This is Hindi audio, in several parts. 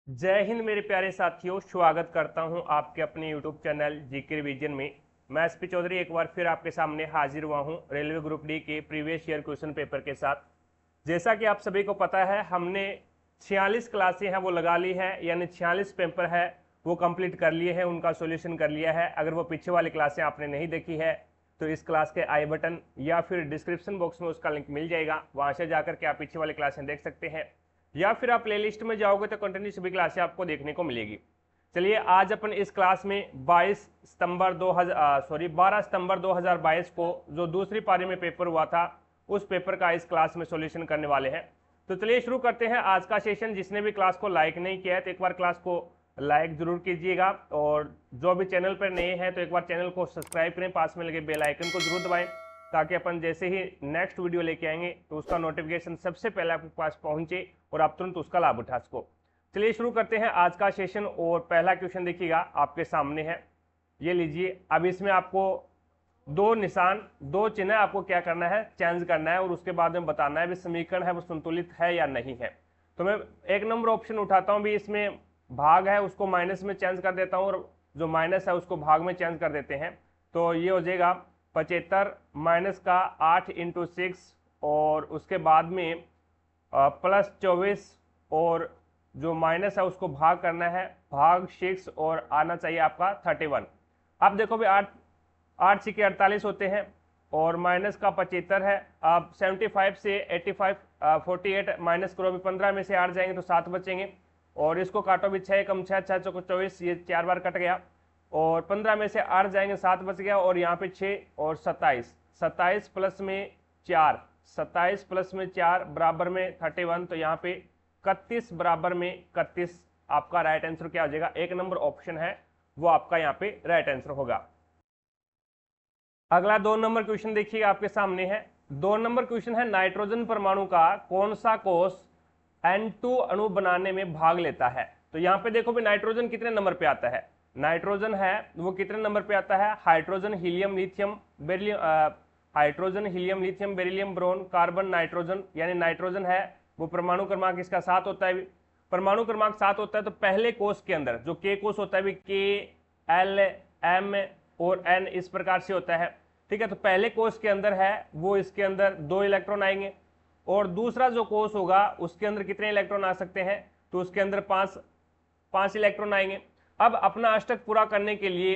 जय हिंद मेरे प्यारे साथियों, स्वागत करता हूं आपके अपने यूट्यूब चैनल जीके रिवीजन में। मैं एसपी चौधरी एक बार फिर आपके सामने हाजिर हुआ हूं रेलवे ग्रुप डी के प्रीवियस ईयर क्वेश्चन पेपर के साथ। जैसा कि आप सभी को पता है, हमने 46 क्लासें हैं वो लगा ली है, यानी 46 पेपर है वो कंप्लीट कर लिए हैं, उनका सोल्यूशन कर लिया है। अगर वो पीछे वाली क्लासें आपने नहीं देखी है तो इस क्लास के आई बटन या फिर डिस्क्रिप्शन बॉक्स में उसका लिंक मिल जाएगा, वहां से जाकर के आप पीछे वाली क्लासें देख सकते हैं, या फिर आप प्लेलिस्ट में जाओगे तो कंटिन्यू सभी क्लासें आपको देखने को मिलेगी। चलिए, आज अपन इस क्लास में 12 सितंबर 2022 को जो दूसरी पारी में पेपर हुआ था उस पेपर का इस क्लास में सॉल्यूशन करने वाले हैं। तो चलिए शुरू करते हैं आज का सेशन। जिसने भी क्लास को लाइक नहीं किया है तो एक बार क्लास को लाइक जरूर कीजिएगा, और जो भी चैनल पर नए हैं तो एक बार चैनल को सब्सक्राइब करें, पास में लगे बेल आइकन को जरूर दबाएं, ताकि अपन जैसे ही नेक्स्ट वीडियो लेके आएंगे तो उसका नोटिफिकेशन सबसे पहले आपके पास पहुंचे और आप तुरंत उसका लाभ उठा सको। चलिए शुरू करते हैं आज का सेशन। और पहला क्वेश्चन देखिएगा आपके सामने है, ये लीजिए। अब इसमें आपको दो निशान, दो चिन्ह आपको क्या करना है, चेंज करना है, और उसके बाद में बताना है भी समीकरण है वो संतुलित है या नहीं है। तो मैं एक नंबर ऑप्शन उठाता हूँ भी, इसमें भाग है उसको माइनस में चेंज कर देता हूँ, और जो माइनस है उसको भाग में चेंज कर देते हैं। तो ये हो जाएगा 75 माइनस का 8 इंटू 6, और उसके बाद में प्लस 24, और जो माइनस है उसको भाग करना है, भाग 6, और आना चाहिए आपका 31। अब देखो भी 8 8 सिक्के 48 होते हैं, और माइनस का 75 है। अब 75 से 85 48 माइनस करो, भी 15 में से 8 जाएंगे तो 7 बचेंगे, और इसको काटो भी 6 कम 6 6 चौको 24, ये 4 बार कट गया, और 15 में से 8 जाएंगे 7 बच गया, और यहाँ पे 6 और 27, 27 प्लस में 4, 27 प्लस में 4 बराबर में 31, तो यहाँ पे 31 बराबर में 31 आपका राइट आंसर क्या हो जाएगा, एक नंबर ऑप्शन है वो आपका यहाँ पे राइट आंसर होगा। अगला 2 नंबर क्वेश्चन देखिए आपके सामने है। 2 नंबर क्वेश्चन है, नाइट्रोजन परमाणु का कौन सा कोष N2 अणु बनाने में भाग लेता है। तो यहाँ पे देखो भी नाइट्रोजन कितने नंबर पे आता है, नाइट्रोजन है वो कितने नंबर पे आता है, hydrogen helium lithium beryllium, hydrogen helium lithium beryllium boron carbon nitrogen, यानी नाइट्रोजन है वो परमाणु क्रमांक इसका 7 होता है। परमाणु क्रमांक 7 होता है, तो पहले कोष के अंदर जो के कोष होता है के एल एम और एन इस प्रकार से होता है, ठीक है। तो पहले कोष के अंदर है वो इसके अंदर 2 इलेक्ट्रॉन आएंगे, और दूसरा जो कोष होगा उसके अंदर कितने इलेक्ट्रॉन आ सकते हैं, तो उसके अंदर 5 इलेक्ट्रॉन आएंगे। अब अपना अष्टक पूरा करने के लिए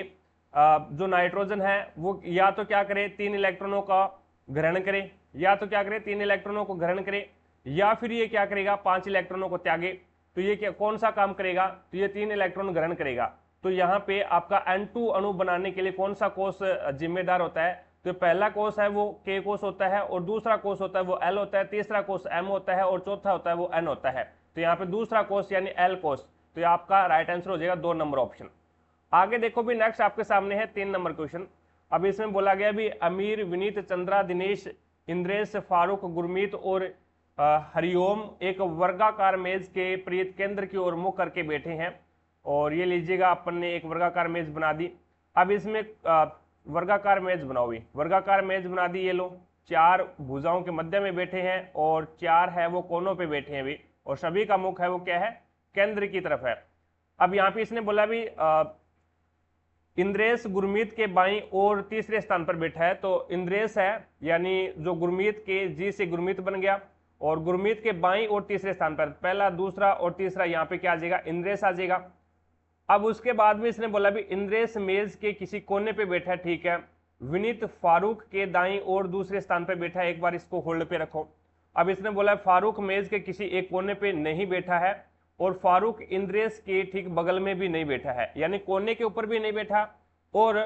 जो नाइट्रोजन है वो या तो क्या करे, 3 इलेक्ट्रॉनों का ग्रहण करे, या तो क्या करे 3 इलेक्ट्रॉनों को ग्रहण करे, या फिर ये क्या करेगा 5 इलेक्ट्रॉनों को त्यागे। तो ये क्या कौन सा काम करेगा, तो ये 3 इलेक्ट्रॉन ग्रहण करेगा। तो यहाँ पे आपका N2 अणु बनाने के लिए कौन सा कोष जिम्मेदार होता है, तो पहला कोष है वो के कोष होता है, और दूसरा कोष होता है वो एल होता है, तीसरा कोष एम होता है, और चौथा होता है वो एन होता है। तो यहाँ पे दूसरा कोष यानी एल कोष, तो ये आपका राइट आंसर हो जाएगा 2 नंबर ऑप्शन। आगे देखो भी नेक्स्ट आपके सामने है 3 नंबर क्वेश्चन। अब इसमें बोला गया भी अमीर, विनीत, चंद्रा, दिनेश, इंद्रेश, फारूक, गुरमीत और हरिओम एक वर्गाकार मेज के प्रीत केंद्र की ओर मुख करके बैठे हैं, और ये लीजिएगा अपन ने एक वर्गाकार मेज बना दी। अब इसमें वर्गाकार मेज बनाओ, भी वर्गाकार मेज बना दी। ये लो 4 भुजाओं के मध्य में बैठे हैं, और 4 है वो कोनों पे बैठे हैं भी, और सभी का मुख है वो क्या है, केंद्र की तरफ है। अब यहाँ पे इसने बोला भी इंद्रेश गुरमीत के बाईं और तीसरे स्थान पर बैठा है, तो इंद्रेश है यानी जो गुरमीत के जी से गुरमीत बन गया, और गुरमीत के बाईं और तीसरे स्थान पर पहला, दूसरा और तीसरा यहाँ पे क्या आ जाएगा, इंद्रेश आ जाएगा। अब उसके बाद में इसने बोला भी इंद्रेश मेज के किसी कोने पे बैठा है, ठीक है। विनीत फारूक के दाईं और दूसरे स्थान पे बैठा है, एक बार इसको होल्ड पे रखो। अब इसने बोला फारूक मेज के किसी एक कोने पे नहीं बैठा है, और फारूक इंद्रेश के ठीक बगल में भी नहीं बैठा है, यानी कोने के ऊपर भी नहीं बैठा और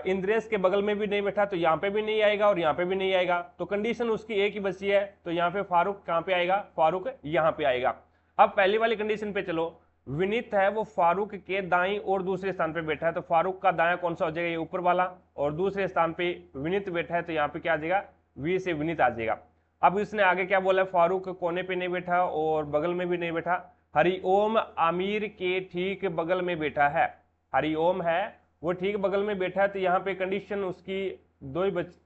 इंद्रेश के बगल में भी नहीं बैठा, तो यहाँ पे भी नहीं आएगा और यहाँ पे भी नहीं आएगा। तो कंडीशन उसकी एक ही बची है, तो यहाँ पे फारूक कहाँ पे आएगा, फारूक यहाँ पे आएगा। अब पहली वाली कंडीशन पे चलो, विनीत है वो फारूक के दाईं और दूसरे स्थान पे बैठा है, तो फारूक का दायां कौन सा हो जाएगा, ये ऊपर वाला, और दूसरे स्थान पे विनीत बैठा है, तो यहाँ पे क्या आ जाएगा, वी से विनीत आ जाएगा। अब इसने आगे क्या बोला, फारूक कोने पे नहीं बैठा और बगल में भी नहीं बैठा, हरिओम आमिर के ठीक बगल में बैठा है, हरिओम है वो ठीक बगल में बैठा है। तो यहाँ पे कंडीशन उसकी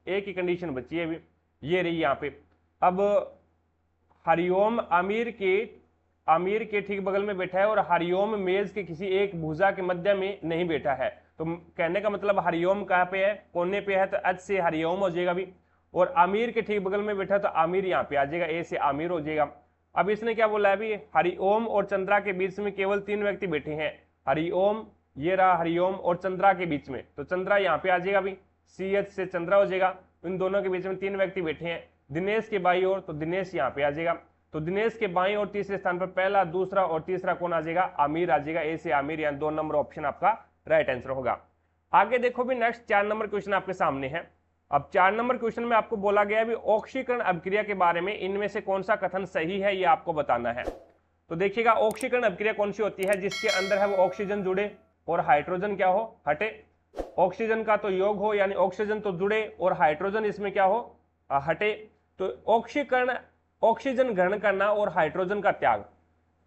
एक ही कंडीशन बची है अभी, ये रही यहाँ पे। अब हरिओम आमिर के आमिर के ठीक बगल में बैठा है और हरिओम मेज के किसी एक भुजा के मध्य में नहीं बैठा है। तो कहने का मतलब हरिओम कहाँ पे है, कोने पे है, तो एच से हरिओम हो जाएगा भी। और आमिर के ठीक बगल में बैठा तो आमिर यहाँ पे आ जाएगा, ए से आमिर हो जाएगा। अब इसने क्या बोला है अभी, हरिओम और चंद्रा के बीच में केवल 3 व्यक्ति बैठे हैं। हरिओम, ये रहा हरिओम और चंद्रा के बीच में, तो चंद्रा यहाँ पे आ जाएगा भी, सी एच से चंद्रा हो जाएगा। इन दोनों के बीच में 3 व्यक्ति बैठे हैं। दिनेश के बाई ओर, तो दिनेश यहाँ पे आ जाएगा। तो दिनेश के बाईं और तीसरे स्थान पर पहला, दूसरा और तीसरा कौन आ जाएगा, आमिर आ जाएगा, ए से आमिर, यानी 2 नंबर ऑप्शन आपका राइट आंसर होगा। आगे देखो भी नेक्स्ट 4 नंबर क्वेश्चन आपके सामने है। अब 4 नंबर क्वेश्चन में आपको बोला गया है भी ऑक्सीकरण अभिक्रिया के बारे में इनमें से कौन सा कथन सही है, ये आपको बताना है। तो देखिएगा, ऑक्सीकरण अभिक्रिया कौन सी होती है, जिसके अंदर है वो ऑक्सीजन जुड़े और हाइड्रोजन क्या हो, हटे। ऑक्सीजन का तो योग हो, यानी ऑक्सीजन तो जुड़े और हाइड्रोजन इसमें क्या हो, हटे। तो ऑक्सीकरण, ऑक्सीजन ग्रहण करना और हाइड्रोजन का त्याग।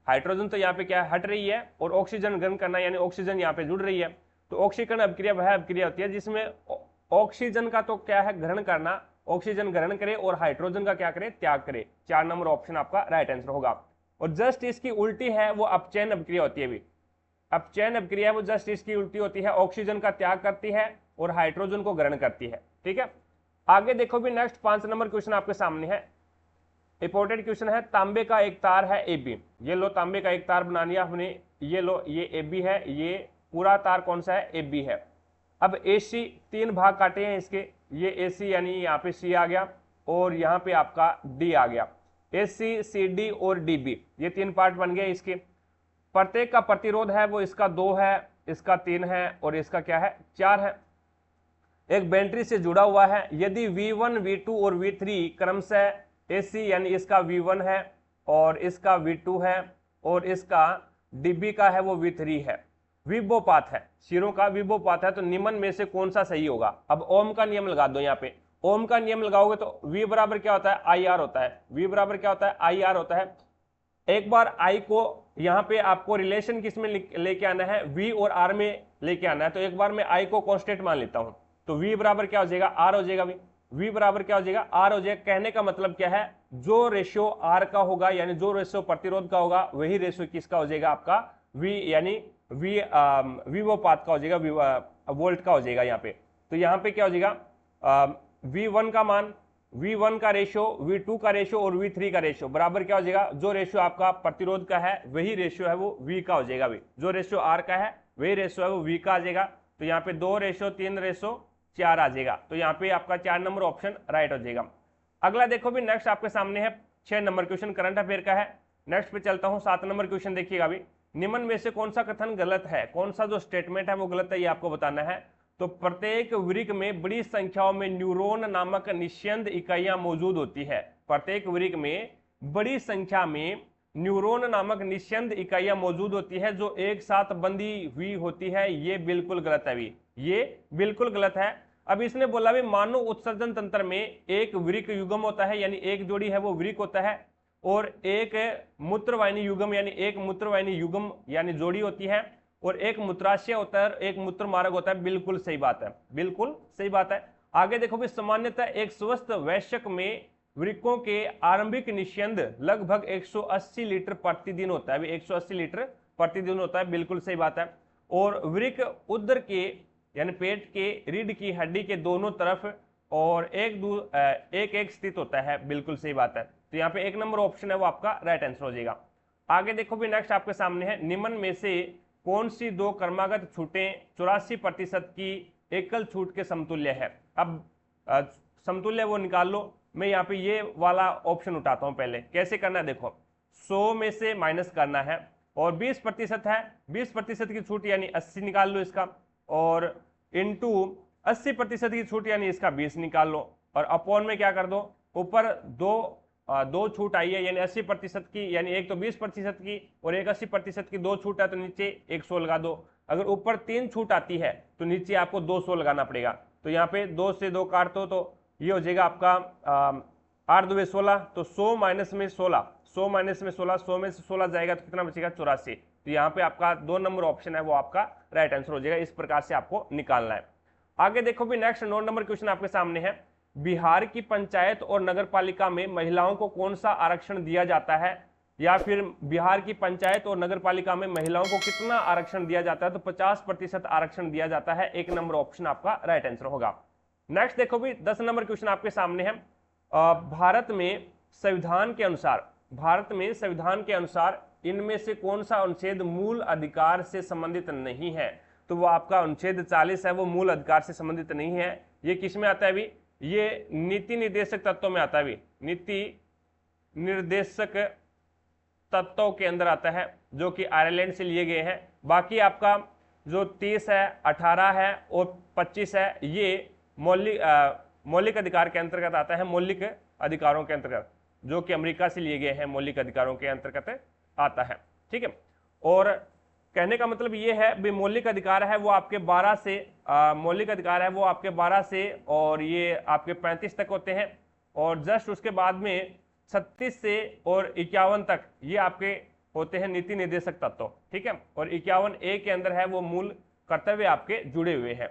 हाइड्रोजन तो यहाँ पे क्या हट रही है और ऑक्सीजन ग्रहण करना यानी ऑक्सीजन यहाँ पे जुड़ रही है। तो ऑक्सीकरण अभिक्रिया वह अभिक्रिया होती है जिसमें ऑक्सीजन का तो क्या है ग्रहण करना, ऑक्सीजन ग्रहण करे और हाइड्रोजन का क्या करे, त्याग करे। 4 नंबर ऑप्शन आपका राइट आंसर होगा। और जस्ट इसकी उल्टी है वो अपचयन अभिक्रिया होती है। अपचयन अभिक्रिया वो जस्ट इसकी उल्टी होती है, ऑक्सीजन का त्याग करती है और हाइड्रोजन को ग्रहण करती है। ठीक है, आगे देखो भी नेक्स्ट 5 नंबर क्वेश्चन आपके सामने है। इंपॉर्टेंट क्वेश्चन है, तांबे का एक तार है ए बी। ये लो, तांबे का एक तार बना लिया हमने, ये लो, ये ए बी है, ये पूरा तार कौन सा है, ए बी है। अब ए सी 3 भाग काटे हैं इसके, ये ए सी यानी यहाँ पे सी आ गया और यहाँ पे आपका डी आ गया। ए सी, सी डी और डी बी, ये 3 पार्ट बन गए इसके। प्रत्येक का प्रतिरोध है वो इसका 2 है, इसका 3 है और इसका क्या है, 4 है। एक बैटरी से जुड़ा हुआ है। यदि V1, V2 और V3 क्रमशः AC यानी इसका V1 है और इसका V2 है और इसका DB का है वो V3 है, विभोपात है, सिरों का विभोपात है, तो निम्न में से कौन सा सही होगा। अब ओम का नियम लगा दो। यहाँ पे ओम का नियम लगाओगे तो V बराबर क्या होता है, IR होता है। V बराबर क्या होता है, IR होता है। एक बार I को यहाँ पे आपको रिलेशन किस में लेके आना है, V और R में लेके आना है। तो एक बार मैं I को कांस्टेंट मान लेता हूँ, तो V बराबर क्या हो जाएगा, R हो जाएगा। V बराबर क्या हो जाएगा, R हो जाएगा। कहने का मतलब क्या है, जो रेशियो R का होगा यानी जो रेशियो प्रतिरोध का होगा वही रेशियो किसका हो जाएगा, आपका V यानी विभोपात का हो जाएगा, वोल्ट का हो जाएगा यहाँ पे। तो यहाँ पे क्या हो जाएगा, V1 का मान, V1 का रेशियो, V2 का रेशियो और V3 का रेशियो बराबर क्या हो जाएगा, जो रेशियो आपका प्रतिरोध का है वही रेशियो है वो V का हो जाएगा। जो रेशियो R का है वही रेशियो है वो V का आ जाएगा। तो यहाँ पे 2:3:4 आ जाएगा। तो यहाँ पे आपका 4 नंबर ऑप्शन राइट हो जाएगा। अगला देखो भी नेक्स्ट आपके सामने है 6 नंबर क्वेश्चन करंट अफेयर का है। नेक्स्ट पे चलता हूँ 7 नंबर क्वेश्चन देखिएगा। अभी निम्न में से कौन सा कथन गलत है, कौन सा जो स्टेटमेंट है वो गलत है, ये आपको बताना है। तो प्रत्येक वृक्क में बड़ी संख्याओं में न्यूरॉन नामक निस्यंद इकाइयां मौजूद होती है। प्रत्येक वृक्क में बड़ी संख्या में न्यूरॉन नामक निस्यंद इकाइयां मौजूद होती है जो एक साथ बंधी हुई होती है। ये बिल्कुल गलत है भी, ये बिल्कुल गलत है। अब इसने बोला भी मानव उत्सर्जन तंत्र में एक वृक्क युग्म होता है यानी एक जोड़ी है वो वृक्क होता है, और एक मूत्रवाहिनी युग्म यानी एक मूत्रवाहिनी युग्म यानी जोड़ी होती है, और एक मूत्राशय होता है और एक मूत्र मार्ग होता है। बिल्कुल सही बात है, बिल्कुल सही बात है। आगे देखो भी सामान्यतः एक स्वस्थ वयस्क में वृक्कों के आरंभिक निस्यंद लगभग 180 लीटर प्रतिदिन होता है। 180 लीटर प्रतिदिन होता है, बिल्कुल सही बात है। और वृक्क उदर के यानी पेट के रीढ़ की हड्डी के दोनों तरफ और एक एक स्थित होता है, बिल्कुल सही बात है। तो यहाँ पे 1 नंबर ऑप्शन है वो आपका राइट आंसर हो जाएगा। आगे देखो भी नेक्स्ट आपके सामने है, निम्न में से कौन सी 2 क्रमागत छूटें 84% की एकल छूट के समतुल्य है। अब समतुल्य वो निकाल लो। मैं यहाँ पे ये वाला ऑप्शन उठाता हूँ। पहले कैसे करना है देखो, 100 में से माइनस करना है और 20% है, 20% की छूट यानी 80 निकाल लो इसका, और इंटू 80% की छूट यानी इसका 20 निकाल लो, और अपॉन में क्या कर दो, ऊपर दो छूट आई है यानी 80% की, यानी एक तो 20% की और एक 80% की, 2 छूट है तो नीचे 100 लगा दो। अगर ऊपर 3 छूट आती है तो नीचे आपको 200 लगाना पड़ेगा। तो यहाँ पे 2 से 2 काट दो तो ये हो जाएगा आपका 8×2 = 16। तो 100 माइनस में 16, 100 माइनस में 16, 100 में से 16 जाएगा तो कितना बचेगा, 84। तो यहाँ पे आपका 2 नंबर ऑप्शन है वो आपका राइट आंसर हो जाएगा। इस प्रकार से आपको निकालना है। आगे देखो भी नेक्स्ट 9 नंबर क्वेश्चन आपके सामने है, बिहार की पंचायत और नगर पालिका में महिलाओं को कौन सा आरक्षण दिया जाता है या फिर बिहार की पंचायत और नगर पालिका में महिलाओं को कितना आरक्षण दिया जाता है, तो 50% आरक्षण दिया जाता है। 1 नंबर ऑप्शन आपका राइट आंसर होगा। नेक्स्ट देखो भी 10 नंबर क्वेश्चन आपके सामने है। भारत में संविधान के अनुसार इनमें से कौन सा अनुच्छेद मूल अधिकार से संबंधित नहीं है, तो वो आपका अनुच्छेद 40 है, वो मूल अधिकार से संबंधित नहीं है। ये किस में आता है भी, ये नीति निर्देशक तत्वों में आता है भी, नीति निर्देशक तत्वों के अंदर आता है, जो कि आयरलैंड से लिए गए हैं। बाकी आपका जो 30 है, 18 है और 25 है, ये मौलिक अधिकार के अंतर्गत आता है, मौलिक अधिकारों के अंतर्गत, जो कि अमेरिका से लिए गए हैं, मौलिक अधिकारों के अंतर्गत आता है। ठीक है, और कहने का मतलब ये है भी मौलिक अधिकार है वो आपके 12 से मौलिक अधिकार है वो आपके 12 से और ये आपके 35 तक होते हैं, और जस्ट उसके बाद में 36 से और 51 तक ये आपके होते हैं नीति निर्देशक तत्व। ठीक है, और 51A के अंदर है वो मूल कर्तव्य आपके जुड़े हुए हैं।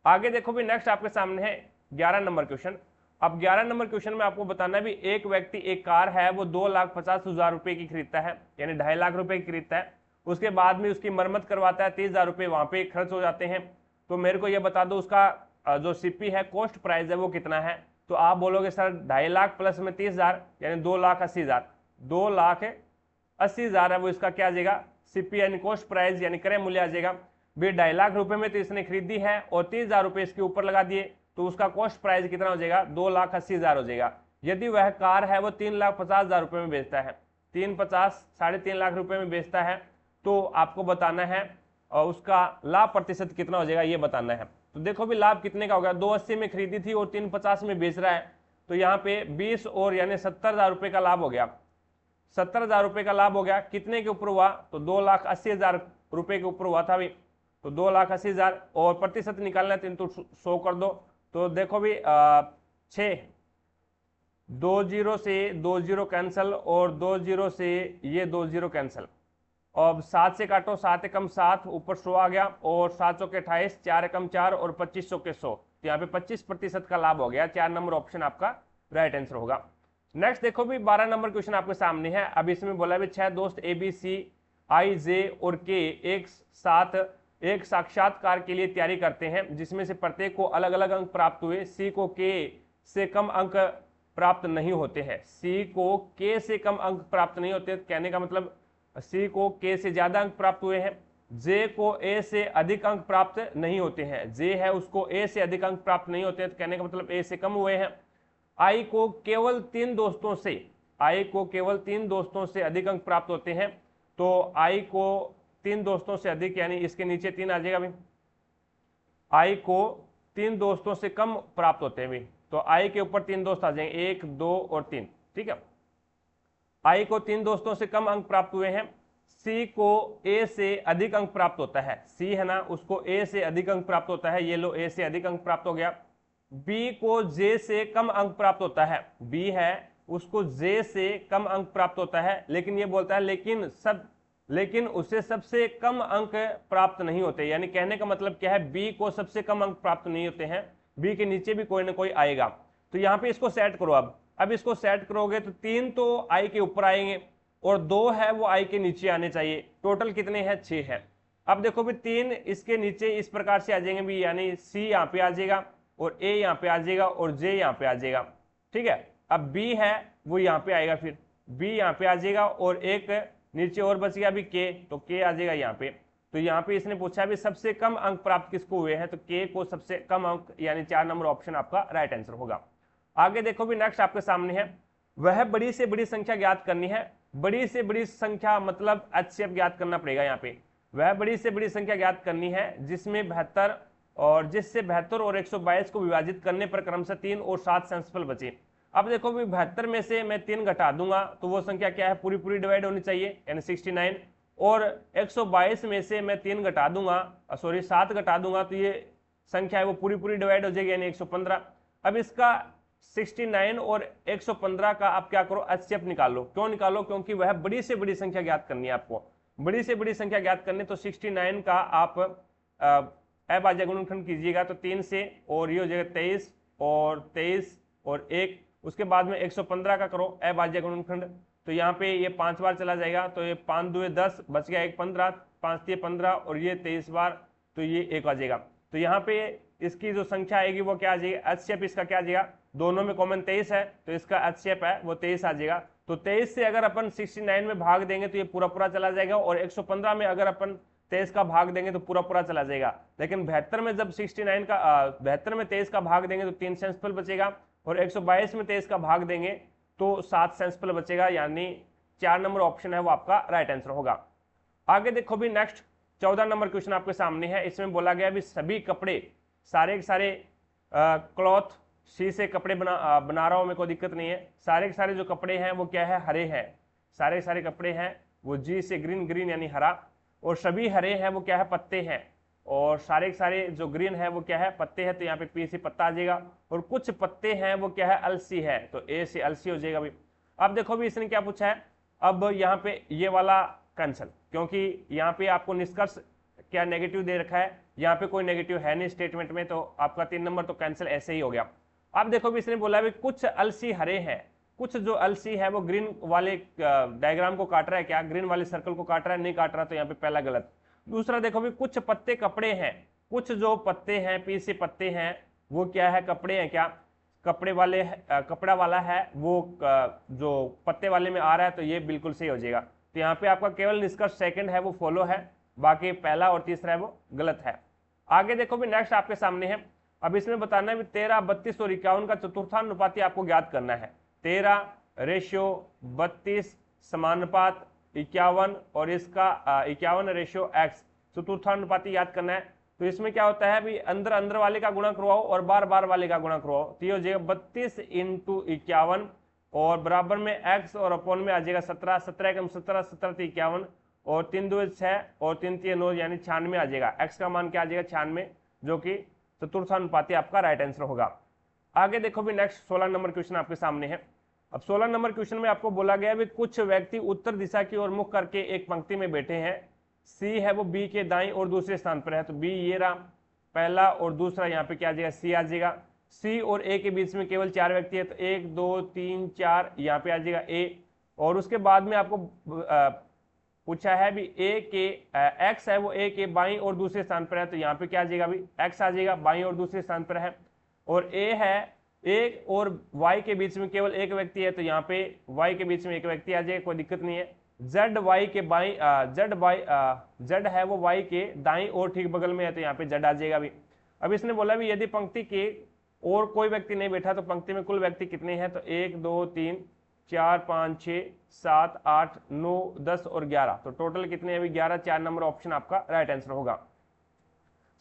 आगे देखो भी नेक्स्ट आपके सामने है 11 नंबर क्वेश्चन। अब 11 नंबर क्वेश्चन में आपको बताना है भी एक व्यक्ति एक कार है वो 2,50,000 रुपए की खरीदता है, यानी 2.5 लाख रुपए की खरीदता है। उसके बाद में उसकी मरम्मत करवाता है, 30,000 रुपए वहां पे खर्च हो जाते हैं। तो मेरे को ये बता दो उसका जो सीपी है, कॉस्ट प्राइस है वो कितना है, तो आप बोलोगे सर 2.5 लाख प्लस में 30,000 यानी 2,80,000, 2,80,000 है वो इसका क्या आ जाएगा सीपी यानी कॉस्ट प्राइस यानी क्रय मूल्य आ जाएगा। भी 2.5 लाख रुपए में तो इसने खरीदी है और 30,000 रुपए इसके ऊपर लगा दिए, तो उसका कॉस्ट प्राइस कितना हो जाएगा 2,80,000 हो जाएगा। यदि वह कार है वो 3,50,000 रुपए में बेचता है, 3,50 3.5 लाख रुपए में बेचता है, तो आपको बताना है और उसका लाभ प्रतिशत कितना हो जाएगा ये बताना है। तो देखो भी लाभ कितने का होगा, 280 में खरीदी थी और 350 में बेच रहा है, तो यहाँ पे 20 और यानी 70,000 रुपए का लाभ हो गया। 70,000 रुपए का लाभ हो गया, कितने के ऊपर हुआ, तो 2,80,000 रुपए के ऊपर हुआ था भी, तो 2,80,000 और प्रतिशत निकालना है तो 100 कर दो। तो देखो भी 6 2 0 से 2 0 कैंसल और 2 0 से ये 2 0 कैंसल, अब 7 से काटो, 7 एकम 7 ऊपर 100 आ गया और 7 चौके 28, 4 एकम 4 और 25 चौके 100, तो यहाँ पे 25% का लाभ हो गया। 4 नंबर ऑप्शन आपका राइट आंसर होगा। नेक्स्ट देखो भी 12 नंबर क्वेश्चन आपके सामने है। अब इसमें बोला भी 6 दोस्त ABC I J और K एक साथ एक साक्षात्कार के लिए तैयारी करते हैं, जिसमें से प्रत्येक को अलग अलग अंक प्राप्त हुए। C को K से कम अंक प्राप्त नहीं होते हैं, C को K से कम अंक प्राप्त नहीं होते, कहने का मतलब C को K से ज्यादा अंक प्राप्त हुए हैं। J को A से अधिक अंक प्राप्त नहीं होते हैं, J है उसको A से अधिक अंक प्राप्त नहीं होते हैं, तो कहने का मतलब A से कम हुए हैं। I को केवल 3 दोस्तों से अधिक अंक प्राप्त होते हैं, तो I को 3 दोस्तों से अधिक यानी इसके नीचे 3 आ जाएगा भाई। I को 3 दोस्तों से कम प्राप्त होते हैं भी, तो I के ऊपर 3 दोस्त आ जाएंगे, 1 2 और 3। ठीक है, I को 3 दोस्तों से कम अंक प्राप्त हुए हैं। C को A से अधिक अंक प्राप्त होता है, C है ना उसको A से अधिक अंक प्राप्त होता है, ये लो A से अधिक अंक प्राप्त हो गया। B को J से कम अंक प्राप्त होता है, B है उसको J से कम अंक प्राप्त होता है, लेकिन ये बोलता है लेकिन उससे सबसे कम अंक प्राप्त नहीं होते, यानी कहने का मतलब क्या है B को सबसे कम अंक प्राप्त नहीं होते हैं, B के नीचे भी कोई ना कोई आएगा। तो यहाँ पे इसको सेट करो। अब इसको सेट करोगे तो 3 तो I के ऊपर आएंगे और 2 है वो I के नीचे आने चाहिए, टोटल कितने हैं 6 है। अब देखो भी 3 इसके नीचे इस प्रकार से आ जाएंगे भी, यानी C यहाँ पे आ जाएगा और A यहाँ पे आ जाएगा और J यहाँ पे आ जाएगा। ठीक है, अब B है वो यहाँ पे आएगा, फिर B यहाँ पे आ जाएगा और एक नीचे और बच गया अभी K, तो K आ जाएगा यहाँ पे। तो यहाँ पे इसने पूछा भी सबसे कम अंक प्राप्त किसको हुए हैं, तो K को सबसे कम अंक यानी 4 नंबर ऑप्शन आपका राइट आंसर होगा। आगे देखो भी नेक्स्ट आपके सामने है, वह बड़ी से बड़ी संख्या ज्ञात करनी है। बड़ी से बड़ी संख्या मतलब HCF ज्ञात करना पड़ेगा यहाँ पे। वह बड़ी से बड़ी संख्या ज्ञात करनी है जिससे 72 और 122 को विभाजित करने पर क्रमशः 3 और 7 सेंसफल बचे। अब देखो भी 72 में से मैं 3 घटा दूंगा तो वो संख्या क्या है, पूरी पूरी डिवाइड होनी चाहिए यानी 69, और 122 में से मैं 3 घटा दूंगा 7 घटा दूंगा तो ये संख्या है वो पूरी पूरी डिवाइड हो जाएगी यानी 115। अब इसका 69 और 115 का आप क्या करो HCF निकालो। क्यों निकालो, क्योंकि वह बड़ी से बड़ी संख्या ज्ञात करनी है आपको। बड़ी से बड़ी संख्या ज्ञात करनी तो 69 का आप अभाज्य गुणनखंड कीजिएगा तो 3 से, और ये हो जाएगा 23 और 1, उसके बाद में 115 का करो अभाज्य गुणनखंड तो यहाँ पे ये 5 बार चला जाएगा, तो ये 5 2 10 बच गया, 1 15, 5 3 15 और ये 23 बार, तो ये 1 आ जाएगा। तो यहाँ पे इसकी जो संख्या आएगी वो क्या आ जाएगी, एच शेप इसका क्या आ जाएगा, दोनों में कॉमन 23 है तो इसका एच शेप है वो 23 आ जाएगा। तो 23 से अगर अपन 69 में भाग देंगे तो ये पूरा पूरा चला जाएगा, और 115 में अगर अपन 23 का भाग देंगे तो पूरा पूरा चला जाएगा। लेकिन 72 में जब 69 का 72 में 23 का भाग देंगे तो 3 सेंसफुल बचेगा, और 122 में 23 का भाग देंगे तो 7 सेंसफुल बचेगा, यानी 4 नंबर ऑप्शन है वो आपका राइट आंसर होगा। आगे देखो भी नेक्स्ट 14 नंबर क्वेश्चन आपके सामने है। इसमें बोला गया भी सभी कपड़े सारे के सारे क्लॉथ सी से कपड़े बना रहा हूं, मेरे को दिक्कत नहीं है। सारे के सारे जो कपड़े हैं वो क्या है, हरे हैं। सारे के सारे कपड़े हैं वो जी से ग्रीन, ग्रीन यानी हरा, और सभी हरे हैं वो क्या है, पत्ते हैं। और सारे के सारे जो ग्रीन है वो क्या है, पत्ते हैं, तो यहाँ पे पी से पत्ता आ जाएगा। और कुछ पत्ते हैं वो क्या है, अलसी है, तो ए से अलसी हो जाएगा भी। अब देखो भी इसने क्या पूछा है, अब यहाँ पे ये वाला कैंसिल, क्योंकि यहाँ पे आपको निष्कर्ष क्या नेगेटिव दे रखा है, यहाँ पे कोई नेगेटिव है नहीं स्टेटमेंट में, तो आपका 3 नंबर तो कैंसिल ऐसे ही हो गया। अब देखो भी इसने बोला भी कुछ अलसी हरे हैं, कुछ जो अलसी है वो ग्रीन वाले डायग्राम को काट रहा है क्या, ग्रीन वाले सर्कल को काट रहा है, नहीं काट रहा, तो यहाँ पे पहला गलत। दूसरा देखो भी कुछ पत्ते कपड़े हैं, कुछ जो पत्ते हैं पी से पत्ते हैं वो क्या है, कपड़े हैं क्या, कपड़े वाले कपड़ा वाला है वो जो पत्ते वाले में आ रहा है, तो ये बिल्कुल सही हो जाएगा। तो यहाँ पे आपका केवल निष्कर्ष सेकंड है वो फॉलो है, बाकी पहला और तीसरा है वो गलत है। आगे देखो भी नेक्स्ट आपके सामने है। अब इसमें बताना है 13, 32 और 51 का चतुर्थानुपाती आपको ज्ञात करना है। 13:32 समानुपात 51 और इसका 51:x चतुर्थानुपाती याद करना है। तो इसमें क्या होता है भी अंदर अंदर वाले का गुणा करवाओ और बार बार वाले का गुणा करवाओ, तो ये हो जाएगा 32 × 51 और बराबर में x और अपॉन में आ जाएगा 17, 17 कम 17, 17 तो 51 और 3 2 6 और 3 3 9 यानी 96 आ जाएगा। x का मान क्या आ जाएगा 96, जो कि चतुर्थानुपाती आपका राइट आंसर होगा। आगे देखो भी नेक्स्ट 16 नंबर क्वेश्चन आपके सामने है। अब 16 नंबर क्वेश्चन में आपको बोला गया है भी कुछ व्यक्ति उत्तर दिशा की ओर मुख करके एक पंक्ति में बैठे हैं, सी है वो बी के दाईं और दूसरे स्थान पर है, तो बी ये रहा पहला और दूसरा यहाँ पे क्या आ जाएगा, सी आ जाएगा। सी और ए के बीच में केवल 4 व्यक्ति है, तो 1 2 3 4 यहाँ पे आ जाएगा ए। और उसके बाद में आपको पूछा है भी ए के एक्स है वो ए के बाईं और दूसरे स्थान पर है, तो यहाँ पे क्या आ जाएगा भी एक्स आ जाएगा, बाईं और दूसरे स्थान पर है। और ए है ए और वाई के बीच में केवल एक व्यक्ति है, तो यहाँ पे वाई के बीच में एक व्यक्ति आ जाएगा, कोई दिक्कत नहीं है। जेड वाई के बाई जेड है वो वाई के दाईं और ठीक बगल में है, तो यहाँ पे जेड आ जाएगा भी। अब इसने बोला भी यदि पंक्ति के और कोई व्यक्ति नहीं बैठा तो पंक्ति में कुल व्यक्ति कितने हैं, तो 1 2 3 4 5 6 7 8 9 10 और 11, तो टोटल कितने हैं अभी 11, 4 नंबर ऑप्शन आपका राइट आंसर होगा।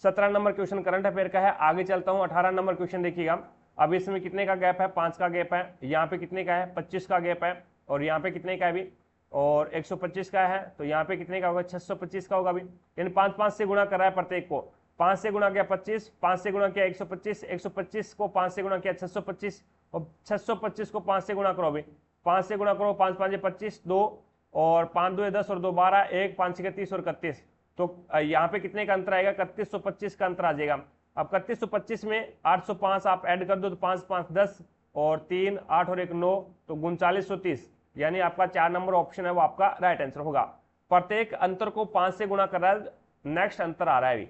17 नंबर क्वेश्चन करंट अफेयर का है। आगे चलता हूं 18 नंबर क्वेश्चन देखिएगा। अब इसमें कितने का गैप है, 5 का गैप है, यहाँ पे कितने का है 25 का गैप है, और यहाँ पे कितने का है भी और 125 का है, तो यहाँ पे कितने का होगा 625 का होगा भी। यानी 5 5 से गुणा कर रहा है प्रत्येक को, 5 से गुणा किया 25, 5 से गुणा किया 125, 125 को 5 से गुणा किया 625 और 625 को 5 से गुणा करो भी, 5 से गुणा करो, 5 5 25 2 और 5 2 10 और 2 12 1 5 6 30 और 31, तो यहाँ पे कितने का अंतर आएगा 3125 का अंतर आ जाएगा। अब 3125 में 805 आप ऐड कर दो तो 5 5 10 और 3 8 और 1 9, तो 3930, यानी आपका 4 नंबर ऑप्शन है वो आपका राइट आंसर होगा। प्रत्येक अंतर को 5 से गुणा कर रहा है, नेक्स्ट अंतर आ रहा है अभी।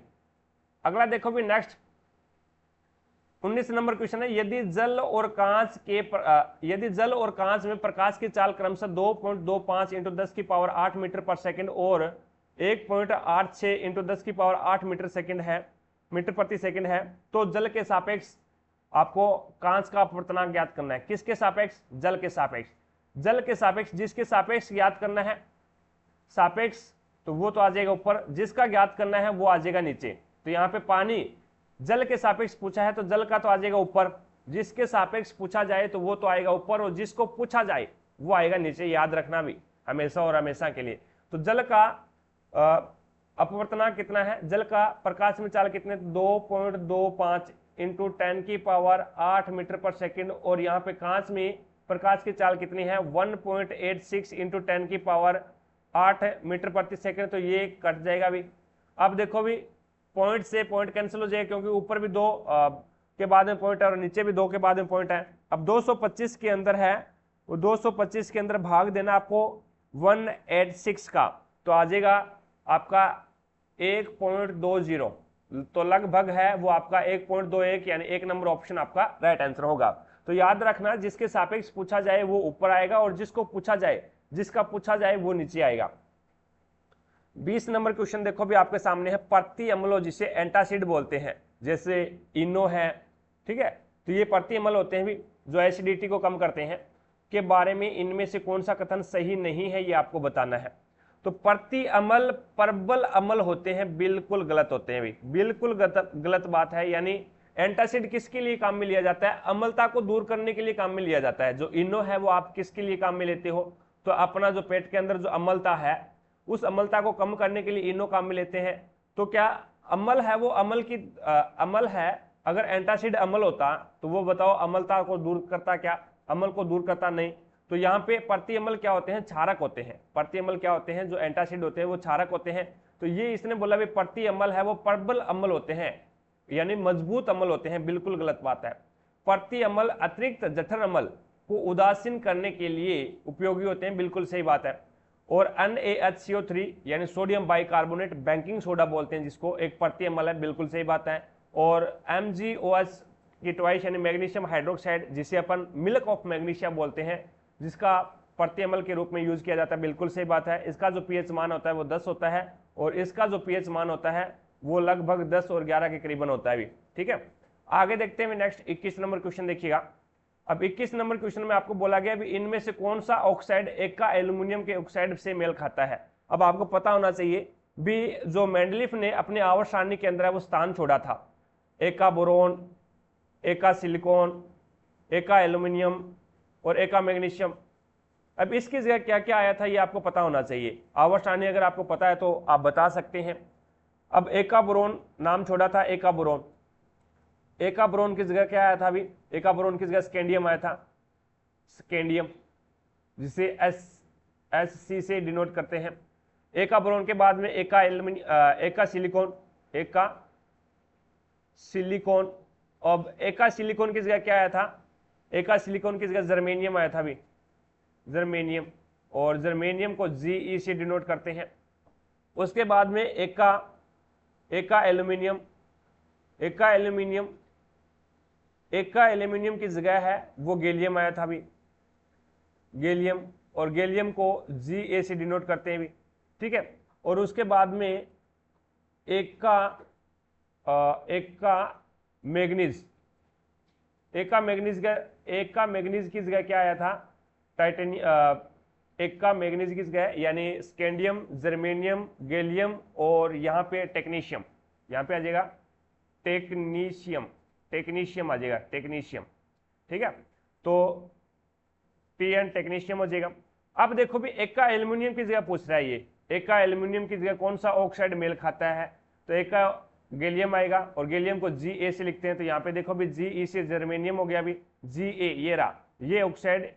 अगला देखो भी नेक्स्ट 19 नंबर क्वेश्चन है। यदि जल और कांच में प्रकाश की चाल क्रमशः 2.25 × 10 की पावर 8 मीटर पर सेकंड और 1.86 × 10 की पावर 8 मीटर प्रति सेकंड है, तो जल के सापेक्ष आपको कांच का अपवर्तनांक ज्ञात करना है। किसके सापेक्ष, जल के सापेक्ष। जल के सापेक्ष जिसके सापेक्ष ज्ञात करना है सापेक्ष, तो वो तो आ जाएगा ऊपर, जिसका ज्ञात करना है वो आ जाएगा नीचे। तो यहाँ पे पानी जल के सापेक्ष पूछा है तो जल का तो आ जाएगा ऊपर, जिसके सापेक्ष पूछा जाए तो वो तो आएगा ऊपर, और जिसको पूछा जाए वो आएगा नीचे, याद रखना भी हमेशा और हमेशा के लिए। तो जल का अपवर्तनांक कितना है, जल का प्रकाश में चाल कितने 2.25 × 10 की पावर 8 मीटर पर सेकंड, और यहाँ पे कांच में प्रकाश की चाल कितनी है 1.86 × 10 की पावर 8 मीटर प्रति सेकंड, तो ये कट जाएगा भी। अब देखो भी पॉइंट से पॉइंट कैंसिल हो जाएगा, क्योंकि ऊपर भी 2 के बाद में पॉइंट है और नीचे भी 2 के बाद में पॉइंट है। अब 225 के अंदर है वो 225 के अंदर भाग देना आपको 186 का, तो आ जाएगा आपका 1.20, तो लगभग है वो आपका 1.21, यानी 1 नंबर ऑप्शन आपका राइट आंसर होगा। तो याद रखना, जिसके सापेक्ष पूछा जाए वो ऊपर आएगा और जिसका पूछा जाए वो नीचे आएगा। 20 नंबर क्वेश्चन देखो भी आपके सामने है, प्रति अम्लों जिसे एंटासिड बोलते हैं, जैसे इनो है, ठीक है, तो ये प्रति अम्ल होते हैं भी जो एसिडिटी को कम करते हैं, के बारे में इनमें से कौन सा कथन सही नहीं है ये आपको बताना है। तो प्रति अम्ल प्रबल अम्ल होते हैं, बिल्कुल गलत होते हैं भी, बिल्कुल गलत बात है। यानी एंटासिड किसके लिए काम में लिया जाता है? अम्लता को दूर करने के लिए काम में लिया जाता है। जो इनो है वो आप किसके लिए काम में लेते हो? तो अपना जो पेट के अंदर जो अम्लता है उस अम्लता को कम करने के लिए इनो काम में लेते हैं। तो क्या अम्ल है वो अम्ल है? अगर एंटासिड अम्ल होता तो वो बताओ अम्लता को दूर करता क्या? अम्ल को दूर करता नहीं। तो यहाँ पे प्रति अम्ल क्या होते हैं? क्षारक होते हैं। प्रति अम्ल क्या होते हैं? जो एंटासिड होते हैं वो क्षारक होते हैं। तो ये इसने बोला भी प्रति अम्ल है वो प्रबल अम्ल होते हैं, यानी मजबूत अम्ल होते हैं, बिल्कुल गलत बात है। प्रति अम्ल अतिरिक्त जठर अम्ल को उदासीन करने के लिए उपयोगी होते हैं, बिल्कुल सही बात है। और NaHCO3 यानी सोडियम बाइकार्बोनेट, बैंकिंग सोडा बोलते हैं जिसको, एक प्रति अम्ल है, बिल्कुल सही बात है। और MgOH की ट्वाइस यानी मैग्नीशियम हाइड्रोक्साइड, जिसे अपन मिल्क ऑफ मैग्नीशिया बोलते हैं, जिसका प्रति अम्ल के रूप में यूज किया जाता है, बिल्कुल सही बात है। इसका जो pH मान होता है वो 10 होता है और इसका जो pH मान होता है वो लगभग 10 और 11 के करीबन होता है भी, ठीक है। आगे देखते हैं नेक्स्ट 21 नंबर क्वेश्चन देखिएगा। अब 21 नंबर क्वेश्चन में आपको बोला गया भी इनमें से कौन सा ऑक्साइड एका एल्यूमिनियम के ऑक्साइड से मेल खाता है। अब आपको पता होना चाहिए भी जो मेंडलीफ ने अपने आवर्त सारणी के अंदर वो स्थान छोड़ा था, एका बोरोन, एका सिलिकॉन, एका एल्यूमिनियम और एका मैग्नीशियम। अब इसकी जगह क्या क्या आया था ये आपको पता होना चाहिए। आवर्त सारणी अगर आपको पता है तो आप बता सकते हैं। अब एका बोरोन नाम छोड़ा था, एका बोरोन। एका बोरोन की जगह क्या आया था अभी? एका बोरोन की जगह स्कैंडियम आया था, स्कैंडियम, जिसे SC से डिनोट करते हैं। एका बोरोन के बाद में एका सिलिकॉन, एका सिलिकॉन। अब एका सिलिकॉन की जगह क्या आया था? एका सिलिकॉन की जगह जर्मेनियम आया था अभी, जर्मेनियम, और जर्मेनियम को Ge से डिनोट करते हैं। उसके बाद में एका एल्यूमिनियम, एका एल्यूमिनियम, एका एल्यूमिनियम की जगह है वो गैलियम आया था अभी, गैलियम, और गैलियम को Ga से डिनोट करते हैं भी, ठीक है। और उसके बाद में एका मैग्नीज, एका मैग्नीज की जगह क्या आया था? एका मैग्नीज की जगह यानी स्कैंडियम, जर्मेनियम, गैलियम और यहाँ पे टेक्नीशियम, यहाँ पे आ जाएगा टेक्नीशियम आ जाएगा, टेक्नीशियम, ठीक है। तो Tn टेक्नीशियम हो जाएगा। अब देखो भी एका एल्यूमिनियम की जगह पूछ रहा है ये, एका एल्यूमिनियम की जगह कौन सा ऑक्साइड मेल खाता है? तो एका गैलियम आएगा और गैलियम को Ga से लिखते हैं। तो यहाँ पे देखो भी Ge से जर्मेनियम हो गया भी, Ga ये रहा, ये ऑक्साइड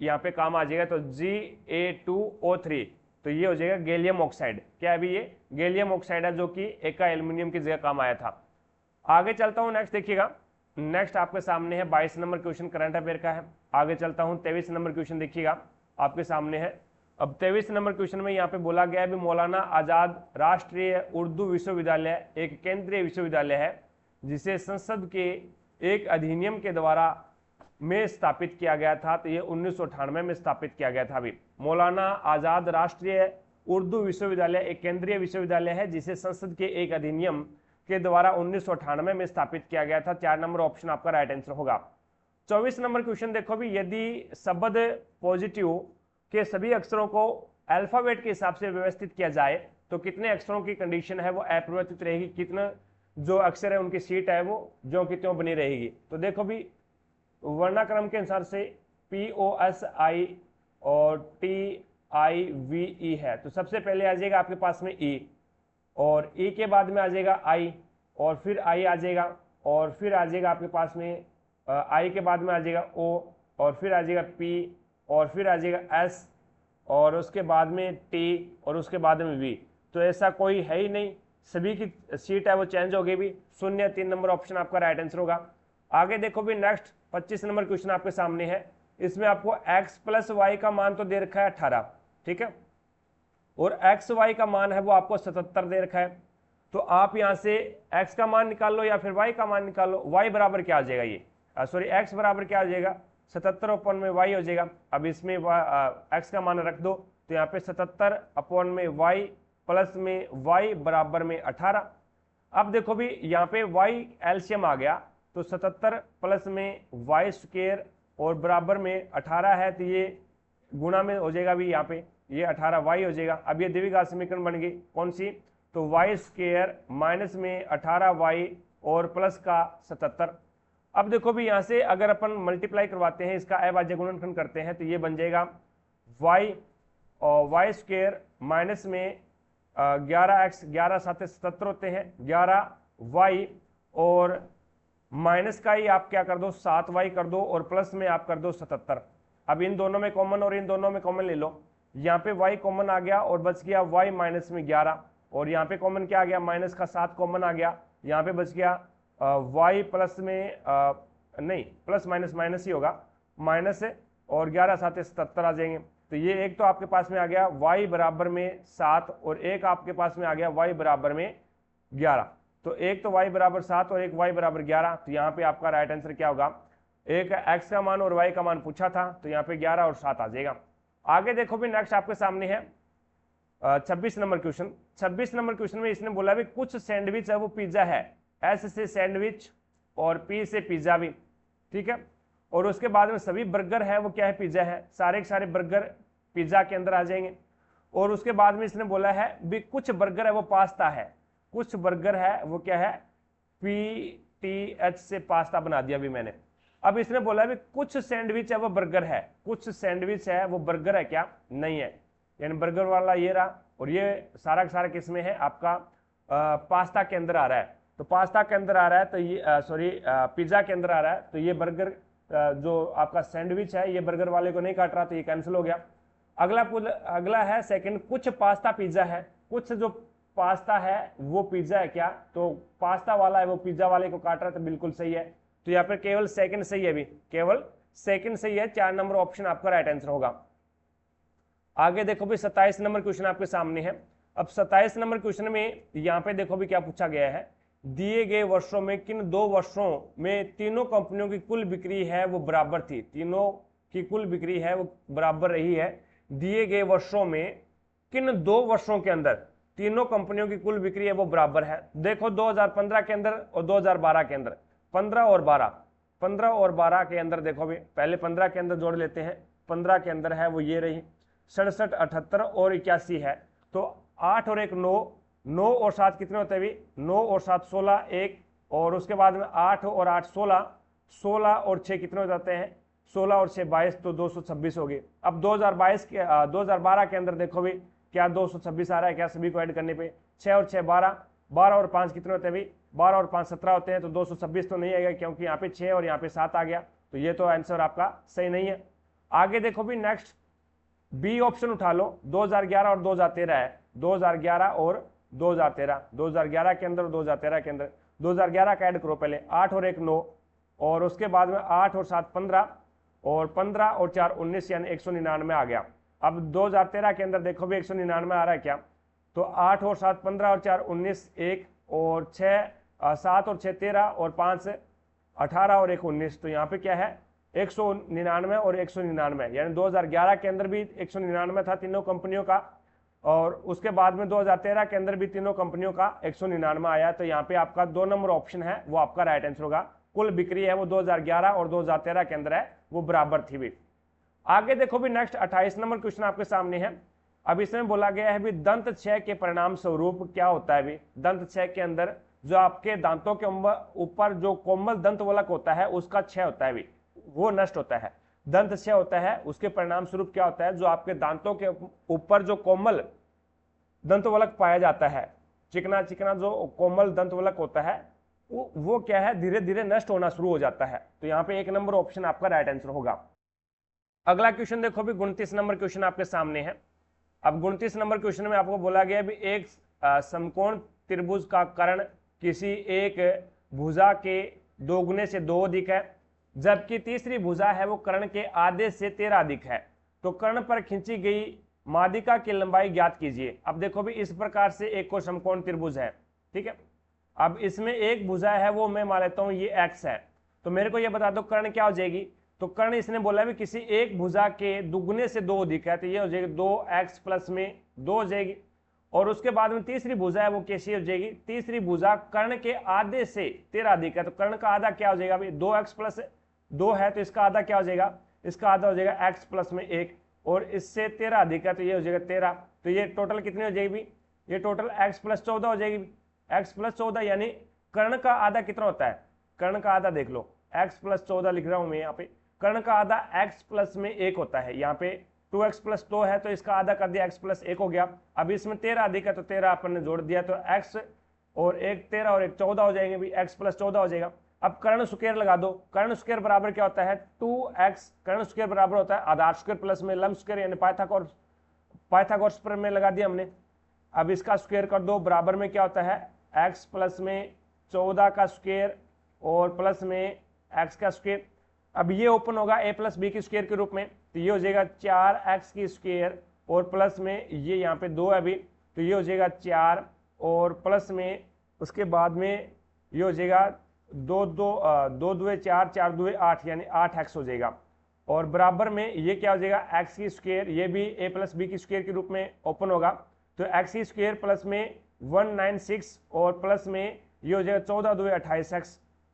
यहाँ पे काम आ जाएगा, तो Ga2O3, तो ये हो जाएगा गैलियम ऑक्साइड। क्या है भी? ये गैलियम ऑक्साइड है जो कि एका एल्यूमिनियम की जगह काम आया था। आगे चलता हूँ, नेक्स्ट देखिएगा। नेक्स्ट आपके सामने है 22 नंबर क्वेश्चन करंट अफेयर का है। आगे चलता हूँ 23 नंबर क्वेश्चन देखिएगा आपके सामने है। अब 23 नंबर क्वेश्चन में यहाँ पे बोला गया है भी मौलाना आजाद राष्ट्रीय उर्दू विश्वविद्यालय एक केंद्रीय विश्वविद्यालय है जिसे संसद के एक अधिनियम के द्वारा में स्थापित किया गया था। तो ये 1998 में स्थापित किया गया था। अभी मौलाना आजाद राष्ट्रीय उर्दू विश्वविद्यालय एक केंद्रीय विश्वविद्यालय है जिसे संसद के एक अधिनियम के द्वारा 1998 में स्थापित किया गया था। 4 नंबर ऑप्शन आपका राइट आंसर होगा। 24 नंबर क्वेश्चन देखो भी, यदि शब्द पॉजिटिव के सभी अक्षरों को अल्फाबेट के हिसाब से व्यवस्थित किया जाए तो कितने अक्षरों की कंडीशन है वो अपरिवर्तित रहेगी, कितने जो अक्षर है उनकी सीट है वो जो की त्यों बनी रहेगी। तो देखो भी वर्णाक्रम के अनुसार से POSI और TIVE है, तो सबसे पहले आ जाएगा आपके पास में E, और E के बाद में आ जाएगा I, और फिर I आ जाएगा, और फिर आ जाएगा आपके पास में I के बाद में आ जाएगा O, और फिर आ जाएगा P, और फिर आ जाएगा S, और उसके बाद में T, और उसके बाद में V। तो ऐसा कोई है ही नहीं, सभी की सीट है वो चेंज हो गई भी। 0 3 नंबर ऑप्शन आपका राइट आंसर होगा। आगे देखो भी नेक्स्ट 25 नंबर क्वेश्चन आपके सामने है। इसमें आपको x प्लस वाई का मान तो दे रखा है 18, ठीक है, और एक्स वाई का मान है वो आपको 77 दे रखा है। तो आप यहां से x का मान निकाल लो या फिर y का मान निकाल लो। y बराबर क्या आ जाएगा, ये सॉरी x बराबर क्या आ जाएगा, 77 अपॉन में y हो जाएगा। अब इसमें x का मान रख दो, तो यहाँ पे 77 अपॉन में y प्लस में y बराबर में 18। अब देखो भी यहाँ पे y एलसीएम आ गया, तो 77 प्लस में y स्क्वायर और बराबर में 18 है, तो ये गुणा में हो जाएगा भी, यहाँ पे ये 18y हो जाएगा। अब ये द्विघात समीकरण बन गई कौन सी, तो y स्क्वायर माइनस में 18y और प्लस का 77। अब देखो भी यहाँ से अगर अपन मल्टीप्लाई करवाते हैं, इसका अभाज्य गुणनखंड करते हैं, तो ये बन जाएगा y और y स्क्वायर माइनस में 11x, 11 साथ 77 होते हैं, 11y और माइनस का ही आप क्या कर दो 7y कर दो और प्लस में आप कर दो 77। अब इन दोनों में कॉमन और इन दोनों में कॉमन ले लो, यहाँ पे y कॉमन आ गया और बच गया y माइनस में 11, और यहाँ पे कॉमन क्या आ गया, माइनस का 7 कॉमन आ गया, यहाँ पे बच गया y प्लस में नहीं प्लस माइनस माइनस ही होगा, माइनस और 11 साथ 77 आ जाएंगे। तो ये एक तो आपके पास में आ गया y बराबर में 7 और एक आपके पास में आ गया y बराबर में 11। तो एक तो y बराबर 7 और एक y बराबर 11। तो यहाँ पे आपका राइट आंसर क्या होगा, एक x का मान और y का मान पूछा था, तो यहाँ पे 11 और 7 आ जाएगा। आगे देखो भी नेक्स्ट आपके सामने है 26 नंबर क्वेश्चन। 26 नंबर क्वेश्चन में इसने बोला भी कुछ सैंडविच है वो पिज्जा है, S से सैंडविच और P से पिज्जा भी, ठीक है, और उसके बाद में सभी बर्गर है वो क्या है, पिज्जा है, सारे के सारे बर्गर पिज्जा के अंदर आ जाएंगे। और उसके बाद में इसने बोला है भी कुछ बर्गर है वो पास्ता है, कुछ बर्गर है वो क्या है, PTH से पास्ता बना दिया भी मैंने। अब इसने बोला भी कुछ सैंडविच है वो बर्गर है, कुछ सैंडविच है वो बर्गर है क्या, नहीं है, यानी बर्गर वाला ये रहा और ये सारा का सारा किसमें है, आपका पास्ता के अंदर आ रहा है। तो पास्ता के अंदर आ रहा है, तो ये सॉरी पिज्जा के अंदर आ रहा है, तो ये बर्गर जो आपका सैंडविच है ये बर्गर वाले को नहीं काट रहा, तो ये कैंसिल हो गया। अगला है सेकंड, कुछ पास्ता पिज्जा है, कुछ जो पास्ता है वो पिज्जा है क्या, तो पास्ता वाला है वो पिज्जा वाले को काट रहा है, तो बिल्कुल सही है। तो यहाँ पर केवल सेकंड सही है, भी केवल सेकंड सही है, 4 नंबर ऑप्शन आपका राइट आंसर होगा। आगे देखो भी 27 नंबर क्वेश्चन आपके सामने है। अब 27 नंबर क्वेश्चन में यहाँ पे देखो भी क्या पूछा गया है, दिए गए वर्षों में किन 2 वर्षों में तीनों कंपनियों की कुल बिक्री है वो बराबर थी, तीनों की कुल बिक्री है वो बराबर रही है। दिए गए वर्षों में किन 2 वर्षों के अंदर तीनों कंपनियों की कुल बिक्री है वो बराबर है। देखो 2015 के अंदर और 2012 के अंदर, 15 और 12 के अंदर देखो भी, पहले 15 के अंदर जोड़ लेते हैं, 15 के अंदर है वो ये रही 67, 78 और 81 है, तो 8 और 1 9, 9 और 7 कितने होते हैं भी, 9 और 7 16, 1 और उसके बाद में 8 और 8 16, 16 और 6 कितने हो जाते हैं, 16 और 6 22, तो 226 हो गए। अब 2012 के अंदर देखो भी क्या 226 आ रहा है क्या, सभी को ऐड करने पे 6 और 6 12, 12 और 5 कितने होते हैं भी, 12 और 5 17 होते हैं, तो 226 तो नहीं आएगा क्योंकि यहाँ पे 6 और यहाँ पे 7 आ गया, तो ये तो आंसर आपका सही नहीं है। आगे देखो भी नेक्स्ट बी ऑप्शन उठा लो, 2011 और 2013 है, 2011 और 2013, 2011 के अंदर 2013 के अंदर 2011 का ऐड करो पहले, 8 और 1 9 और उसके बाद में 8 और 7 15 और 15 और 4 19 यानी 199 आ गया। अब 2013 के अंदर देखो भी 199 आ रहा है क्या, तो 8 और 7 15 और 4 19 1 और 6 7 और 6 13 और 5 18 और 1 19, तो यहाँ पे क्या है 199 और 199, यानी 2011 के अंदर भी 199 था तीनों कंपनियों का और उसके बाद में 2013 के अंदर भी तीनों कंपनियों का 199 आया, तो यहाँ पे आपका 2 नंबर ऑप्शन है वो आपका राइट आंसर होगा। कुल बिक्री है वो 2011 और 2013 के अंदर है वो बराबर थी भी। आगे देखो भी नेक्स्ट 28 नंबर क्वेश्चन आपके सामने है। अब इसमें बोला गया है भी दंत क्षय के परिणाम स्वरूप क्या होता है भी, दंत क्षय के अंदर जो आपके दांतों के ऊपर जो कोमल दंतवलक होता है उसका क्षय होता है भी, वो नष्ट होता है, दंत क्षय होता है, उसके परिणाम स्वरूप क्या होता है, जो आपके दांतों के ऊपर जो कोमल दंतवलक पाया जाता है, चिकना चिकना जो कोमल दंतवलक होता है वो क्या है धीरे धीरे नष्ट होना शुरू हो जाता है, तो यहाँ पे 1 नंबर ऑप्शन आपका राइट आंसर होगा। अगला क्वेश्चन देखो भी 29 नंबर क्वेश्चन आपके सामने है। अब 29 नंबर क्वेश्चन में आपको बोला गया भी एक समकोण त्रिभुज का कर्ण किसी एक भुजा के दोगुने से 2 अधिक है, जबकि तीसरी भुजा है वो कर्ण के आधे से 13 अधिक है। तो कर्ण पर खींची गई माध्यिका की लंबाई ज्ञात कीजिए। अब देखो भी इस प्रकार से एक को समकोण त्रिभुज है, ठीक है। अब इसमें एक भुजा है वो मैं मान लेता हूं ये x है, तो मेरे को ये बता दो कर्ण क्या हो जाएगी। तो कर्ण इसने बोला भी किसी एक भुजा के दुगने से 2 अधिक है, तो ये हो जाएगी 2x प्लस में 2 हो जाएगी। और उसके बाद में तीसरी भुजा है वो कैसी हो जाएगी, तीसरी भुजा कर्ण के आधे से 13 अधिक है, तो कर्ण का आधा क्या हो जाएगा भाई 2x प्लस 2 है, तो इसका आधा क्या हो जाएगा, इसका आधा हो जाएगा x प्लस में 1, और इससे 13 अधिक है तो ये हो जाएगा 13। तो ये टोटल कितनी हो जाएगी, ये टोटल x प्लस 14 हो जाएगी, x प्लस 14 यानी कर्ण का आधा कितना होता है, कर्ण का आधा देख लो x प्लस 14 लिख रहा हूं मैं यहाँ पे, कर्ण का आधा x प्लस में 1 होता है। यहाँ पे 2x प्लस 2 है तो इसका आधा कर दिया x प्लस 1 हो गया। अब इसमें 13 अधिक है तो 13 अपन ने जोड़ दिया, तो x और एक 13 और एक 14 हो जाएंगे भी, x प्लस 14 हो जाएगा। अब कर्ण स्क्वायर लगा दो, कर्ण स्क्वायर बराबर क्या होता है 2x, कर्ण स्क्वायर बराबर होता है आधार स्क्वायर प्लस में लंब स्क्वायर यानी पाइथागोरस पर में लगा दिया हमने। अब इसका स्क्वायर कर दो, बराबर में क्या होता है x प्लस में 14 का स्क्वायर और प्लस में x का स्क्वायर। अब ये ओपन होगा a प्लस बी की स्क्वायर के रूप में, तो ये हो जाएगा 4x की स्क्वायर और प्लस में ये यहाँ पे 2 है अभी, तो ये हो जाएगा 4 और प्लस में उसके बाद में ये हो जाएगा 2 2 4 4 2 8 यानी 8x हो जाएगा। और बराबर में ये क्या हो जाएगा x की स्क्वायर, ये भी a प्लस बी की स्क्वायर के रूप में ओपन होगा, तो x की स्क्वायर प्लस में 196 और प्लस में ये हो जाएगा 14 2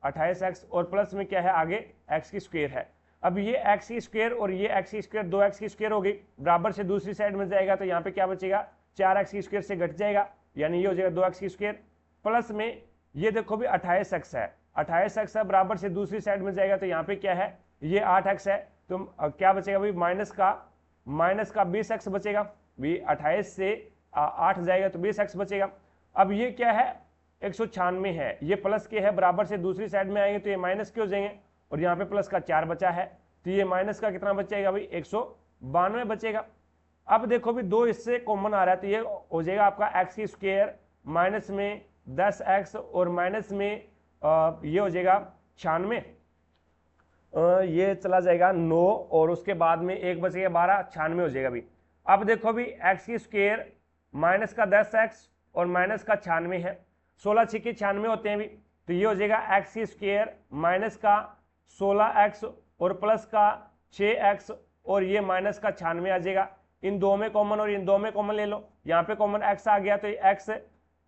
28x और प्लस में क्या है आगे x की स्क्वायर है। अब ये x की स्क्वायर और ये x की स्क्वायर 2x की स्क्वायर होगी, बराबर से दूसरी साइड में जाएगा तो यहाँ पे क्या बचेगा 4x की स्क्वायर से घट जाएगा यानी ये हो जाएगा 2x की स्क्वायर, प्लस में ये देखो भी 28x है, 28x है, बराबर से दूसरी साइड में जाएगा तो यहाँ पे क्या है ये 8x है, तो क्या बचेगा भाई माइनस का 20x बचेगा भी, 28 से 8 जाएगा तो 20x बचेगा। अब ये क्या है 196 है, ये प्लस के है, बराबर से दूसरी साइड में आएंगे तो ये माइनस के हो जाएंगे और यहाँ पे प्लस का 4 बचा है, तो ये माइनस का कितना बचेगा भाई 192 बचेगा। अब देखो भी 2 इससे कॉमन आ रहा है तो ये हो जाएगा आपका x की स्क्वायर माइनस में 10x और माइनस में ये हो जाएगा 96, ये चला जाएगा 9 और उसके बाद में 1 बचेगा 12, 96 हो जाएगा भी। अब देखो भी x की स्क्वायर माइनस का 10x और माइनस का 96 है, 16 छिके 96 होते हैं भी, तो ये हो जाएगा x की स्क्वायर माइनस का 16x और प्लस का 6x और ये माइनस का 96 आ जाएगा। इन दो में कॉमन और इन दो में कॉमन ले लो, यहाँ पे कॉमन x आ गया तो ये x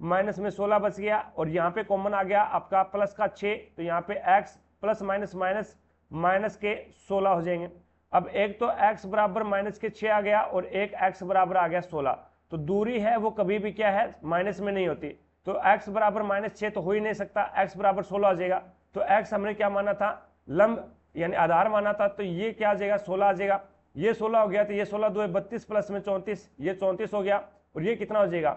माइनस में 16 बच गया और यहाँ पे कॉमन आ गया आपका प्लस का 6, तो यहाँ पे x plus minus minus minus के 16 हो जाएंगे। अब एक तो x बराबर माइनस के 6 आ गया और एक x बराबर आ गया 16, तो दूरी है वो कभी भी क्या है माइनस में नहीं होती, तो x बराबर -6 तो हो ही नहीं सकता, x बराबर 16 आ जाएगा। तो x हमने क्या माना था लंब यानी आधार माना था, तो ये क्या आ जाएगा 16 आ जाएगा, ये 16 हो गया तो ये 16 2 32 प्लस में 34, ये 34 हो गया और ये कितना हो जाएगा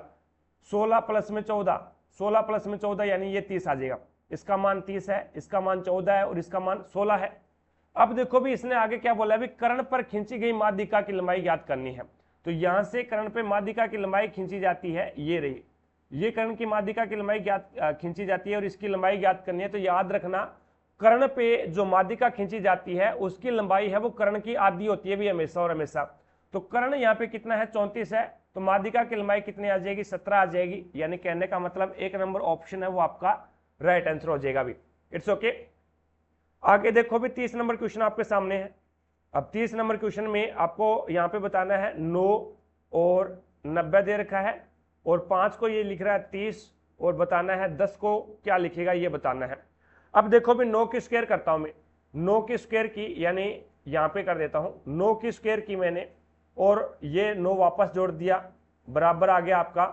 16 प्लस में 14, 16 प्लस में 14 यानी ये 30 आ जाएगा। इसका मान 30 है, इसका मान 14 है और इसका मान 16 है। अब देखो भी इसने आगे क्या बोला है, कर्ण पर खींची गई माध्यिका की लंबाई ज्ञात करनी है। तो यहां से कर्ण पे माध्यिका की लंबाई खींची जाती है, ये रही, ये कर्ण की माध्यिका की लंबाई ज्ञात खींची जाती है और इसकी लंबाई ज्ञात करनी है। तो याद रखना कर्ण पे जो माध्यिका खींची जाती है उसकी लंबाई है वो कर्ण की आधी होती है भी हमेशा और हमेशा। तो कर्ण यहाँ पे कितना है 34 है, तो माध्यिका की लंबाई कितनी आ जाएगी 17 आ जाएगी, यानी कहने का मतलब 1 नंबर ऑप्शन है वो आपका राइट आंसर हो जाएगा भी। It's okay. आगे देखो भी 30 नंबर क्वेश्चन आपके सामने है। अब 30 नंबर क्वेश्चन में आपको यहाँ पे बताना है 9 और 90 दे रखा है और 5 को ये लिख रहा है 30 और बताना है 10 को क्या लिखेगा ये बताना है। अब देखो भी 9 की स्क्वायर करता हूं मैं, 9 की स्क्वायर की यानी यहाँ पे कर देता हूं 9 की स्क्वायर की मैंने और ये 9 वापस जोड़ दिया, बराबर आ गया आपका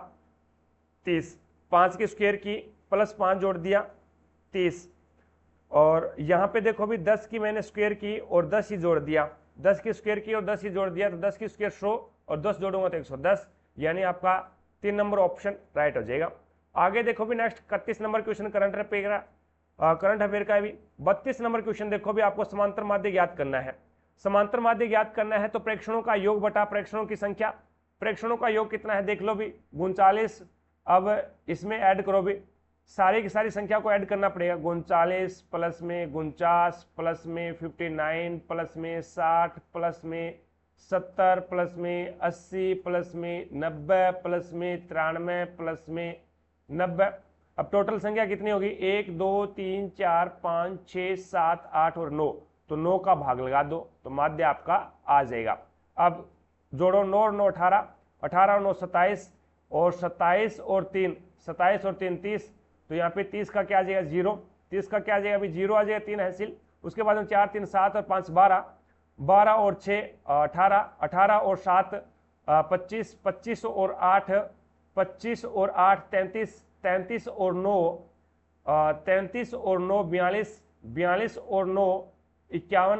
30। 5 की स्क्वायर की प्लस 5 जोड़ दिया 30 और यहाँ पे देखो भी 10 की मैंने स्क्वायर की और 10 ही जोड़ दिया, 10 की स्क्वायर की और 10 ही जोड़ दिया, तो 10 की स्क्वायर 100 और 10 जोड़ूंगा तो 110, यानी आपका 3 नंबर ऑप्शन राइट हो जाएगा। आगे देखो भी next 31 number question current affair का भी। 32 नंबर क्वेश्चन देखो भी आपको समांतर माध्य ज्ञात करना है। समांतर माध्य ज्ञात करना है तो प्रेक्षणों का योग बटा प्रेक्षणों की संख्या, प्रेक्षणों का योग कितना है देख लो भी 39। अब इसमें ऐड करो भी सारी की सारी संख्या को ऐड करना पड़ेगा। 39 प्लस में 49 प्लस में 59 प्लस में 60 प्लस में 70 प्लस में 80 प्लस में 90 प्लस में 93 प्लस में 90। अब टोटल संख्या कितनी होगी? 1 2 3 4 5 6 7 8 और 9। तो 9 का भाग लगा दो तो माध्य आपका आ जाएगा। अब जोड़ो 9 और 9 18, 18 और 9 27, और 27 और 3 27 और 3 30। तो यहाँ पे 30 का क्या आ जाएगा? 0। 30 का क्या आ जाएगा? अभी 0 आ जाएगा, 3 हासिल। उसके बाद में 4 3 7 और 5 12, 12 और 6 18, 18 और 7 25, 25 और 8 25 और 8 33, 33 और 9 33 और 9 42, 42 और 9 51,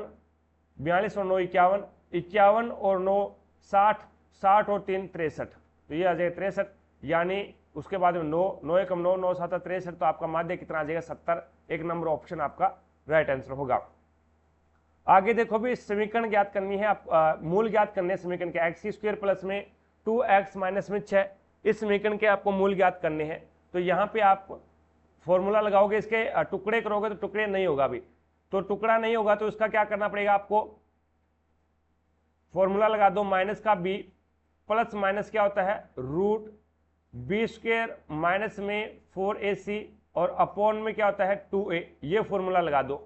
42 और 9 51, 51 और 9 60, 60 और 3 63। तो ये आ जाएगा 63। यानी उसके बाद में 9 9 1 9 9 7 63। तो आपका माध्य कितना आ जाएगा? 70। एक नंबर ऑप्शन आपका राइट आंसर होगा। आगे देखो भी समीकरण ज्ञात करनी है, आप मूल ज्ञात करने हैं समीकरण के। x² प्लस में 2x माइनस में 6, इस समीकरण के आपको मूल ज्ञात करने हैं। तो यहाँ पे आप फॉर्मूला लगाओगे, इसके टुकड़े करोगे तो टुकड़े नहीं होगा अभी। तो टुकड़ा नहीं होगा तो उसका क्या करना पड़ेगा आपको? फॉर्मूला लगा दो, माइनस का b प्लस माइनस क्या होता है? रूट b² माइनस में 4ac और अपॉन में क्या होता है? 2a। ये फॉर्मूला लगा दो।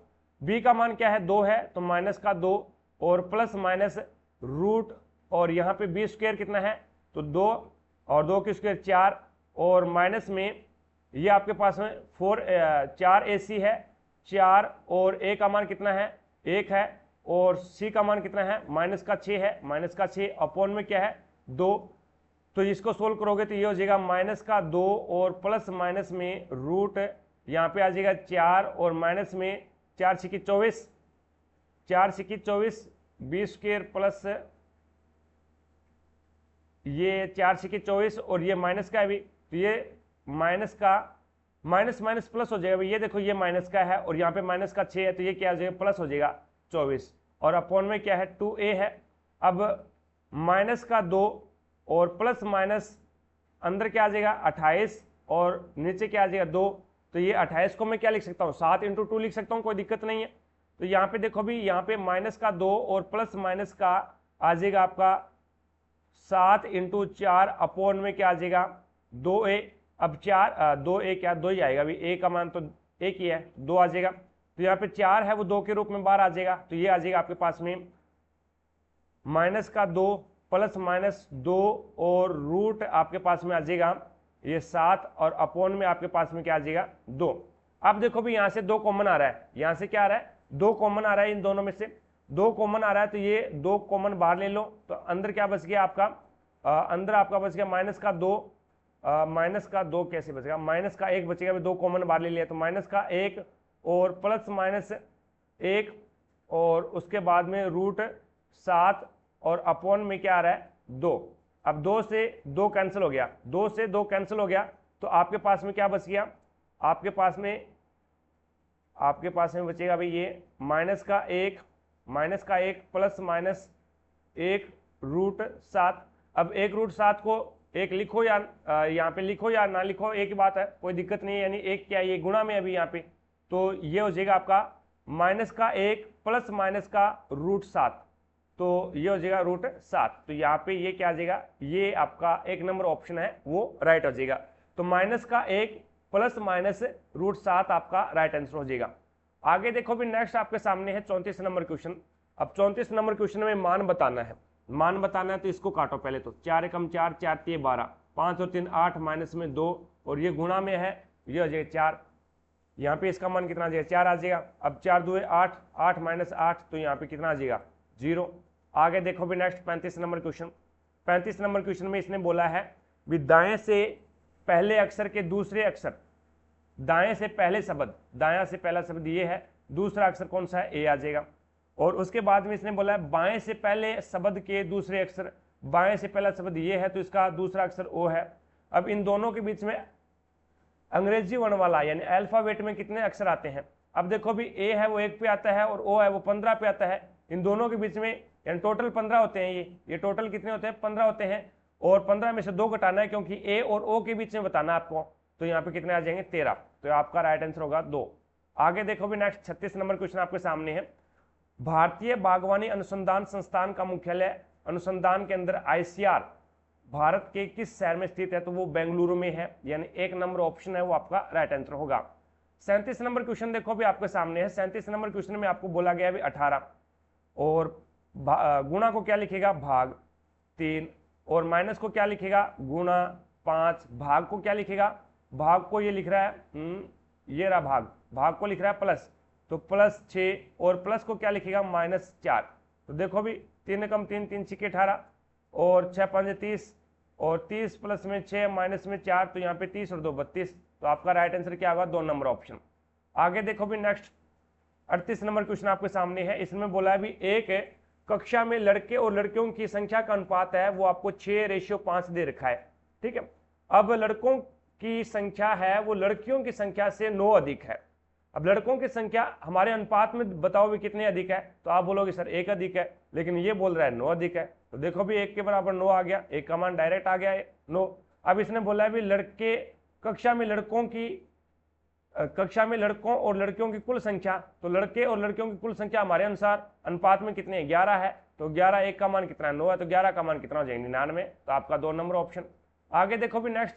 b का मान क्या है? 2 है, तो माइनस का 2 और प्लस माइनस रूट, और यहाँ पे b² कितना है? तो 2 और 2 की स्क्वायर 4, और माइनस में ये आपके पास में 4ac है 4, और a का मान कितना है? 1 है, और c का मान कितना है? माइनस का 6 है, माइनस का 6 अपॉन में क्या है? 2। तो इसको सोल्व करोगे तो ये हो जाएगा माइनस का 2 और प्लस माइनस में रूट, यहाँ पे आ जाएगा 4 और माइनस में 4 6 24, 4 6 24 b² प्लस ये 4 6 24, और ये माइनस का है भी, तो ये माइनस का माइनस माइनस प्लस हो जाएगा। ये देखो ये माइनस का है और यहाँ पे माइनस का 6 है, तो ये क्या हो जाएगा? प्लस हो जाएगा 24, और अपॉन में क्या है? 2a है। अब माइनस का 2 और प्लस माइनस अंदर क्या आ जाएगा? 28, और नीचे क्या आ जाएगा? 2। तो ये 28 को मैं क्या लिख सकता हूँ? 7 × 2 लिख सकता हूँ, कोई दिक्कत नहीं है। तो यहाँ पे देखो भी, यहाँ पे माइनस का 2 और प्लस माइनस का आ जाएगा आपका 7 × 4 अपॉन में क्या आ जाएगा? 2a। अब 2a क्या? 2 ही आएगा अभी, a का मान तो 1 ही है, 2 आ जाएगा। तो यहाँ पे 4 है वो 2 के रूप में बाहर आ जाएगा। तो ये आ जाएगा आपके पास में माइनस का 2 प्लस माइनस 2 और रूट आपके पास में आ जाएगा ये 7, और अपॉन में आपके पास में क्या आ जाएगा? 2। अब देखो भी यहाँ से 2 कॉमन आ रहा है, यहाँ से क्या आ रहा है? 2 कॉमन आ रहा है, इन दोनों में से 2 कॉमन आ रहा है। तो ये 2 कॉमन बाहर ले लो, तो अंदर क्या बच गया आपका? अंदर आपका बच गया माइनस का 2, माइनस का 2 कैसे बचेगा? माइनस का 1 बचेगा, 2 कॉमन बाहर ले लिया, तो माइनस का 1 और प्लस माइनस 1, और उसके बाद में रूट 7, और अपॉन में क्या आ रहा है? 2। अब 2 से 2 कैंसिल हो गया, 2 से 2 कैंसिल हो गया, तो आपके पास में क्या बच गया? आपके पास में बचेगा भाई ये माइनस का 1 प्लस माइनस 1 रूट 7। अब 1 रूट 7 को 1 लिखो या यहाँ पे लिखो या ना लिखो, एक ही बात है, कोई दिक्कत नहीं है। यानी 1 क्या है? ये गुणा में अभी यहाँ पे, तो ये हो जाएगा आपका माइनस का 1 प्लस माइनस का रूट 7, तो ये हो जाएगा रूट 7। तो यहाँ पे ये क्या आ जाएगा? ये आपका एक नंबर ऑप्शन है वो राइट हो जाएगा। तो माइनस का 1 प्लस माइनस रूट 7 आपका राइट आंसर हो जाएगा। आगे देखो भी नेक्स्ट आपके सामने है 34 नंबर क्वेश्चन। अब 34 नंबर क्वेश्चन में मान बताना है, तो इसको काटो पहले। तो 4 एकम 4, 4 3 12, 5 और 3 8, माइनस में 2, और ये गुणा में है, ये हो जाएगा 4। यहाँ पे इसका मान कितना आ जाएगा? 4 आ जाएगा। अब 4 2 8, 8 माइनस 8, तो यहाँ पे कितना आ जाएगा? 0। आगे देखो भी next 35 number question. 35 number question में इसने बोला है भी दाएं से पहले अक्षर के दूसरे अक्षर, दाएं से पहले शब्द, दायां से पहला शब्द ये है, दूसरा अक्षर कौन सा है? ए आ जाएगा। और उसके बाद में इसने बोला है बाएं से पहले शब्द के दूसरे अक्षर, बाएं से पहला शब्द ये है तो इसका दूसरा अक्षर ओ है। अब इन दोनों के बीच में अंग्रेजी वर्णमाला यानी अल्फाबेट में कितने अक्षर आते हैं? अब देखो भी ए है वो 1 पे आता है और ओ है वो 15 पे आता है। इन दोनों के बीच में यानी टोटल 15 होते हैं। ये टोटल कितने होते हैं? 15 होते हैं, और 15 में से 2 घटाना है, क्योंकि ए और ओ के बीच में बताना है आपको। तो यहाँ पे कितने आ जाएंगे 13, तो आपका राइट आंसर होगा 2। आगे देखो भी नेक्स्ट 36 नंबर क्वेश्चन आपके सामने है। भारतीय बागवानी अनुसंधान संस्थान का मुख्यालय अनुसंधान के अंदर ICR भारत के किस शहर में स्थित है? तो वो बेंगलुरु में है, यानी 1 नंबर ऑप्शन है वो आपका राइट आंसर होगा। 37 नंबर क्वेश्चन देखो भी आपके सामने है। 37 नंबर क्वेश्चन में आपको बोला गया है 18 और गुणा को क्या लिखेगा? भाग 3, और माइनस को क्या लिखेगा? गुणा 5, भाग को क्या लिखेगा? भाग को ये लिख रहा है ये रहा भाग को लिख रहा है प्लस, तो +6, और प्लस को क्या लिखेगा? -4। तो देखो भी 3 कम 3, 3 6 18, और 6 5 30, और 30 प्लस में 6 माइनस में 4, तो यहाँ पे 30 और 2 32, तो आपका राइट आंसर क्या होगा? 2 नंबर ऑप्शन। आगे देखो भी नेक्स्ट 38 नंबर क्वेश्चन आपके सामने है। इसमें बोला है भी एक कक्षा में लड़के और लड़कियों की संख्या का अनुपात है वो आपको 6:5 दे रखा है, ठीक है। अब लड़कों की संख्या है वो लड़कियों की संख्या से 9 अधिक है। अब लड़कों की संख्या हमारे अनुपात में बताओ भी कितने अधिक है? तो आप बोलोगे सर 1 अधिक है, लेकिन ये बोल रहा है 9 अधिक है। तो देखो भी 1 के बराबर 9 आ गया, 1 का मान डायरेक्ट आ गया है 9। अब इसने बोला है भी लड़के कक्षा में लड़कों और लड़कियों की कुल संख्या, तो लड़के और लड़कियों की कुल संख्या हमारे अनुसार अनुपात में कितने? 11 है। तो 11, 1 का मान कितना है? 9 है, तो 11 का मान कितना हो जाएगा? 99, तो आपका 2 नंबर ऑप्शन। आगे देखो भी नेक्स्ट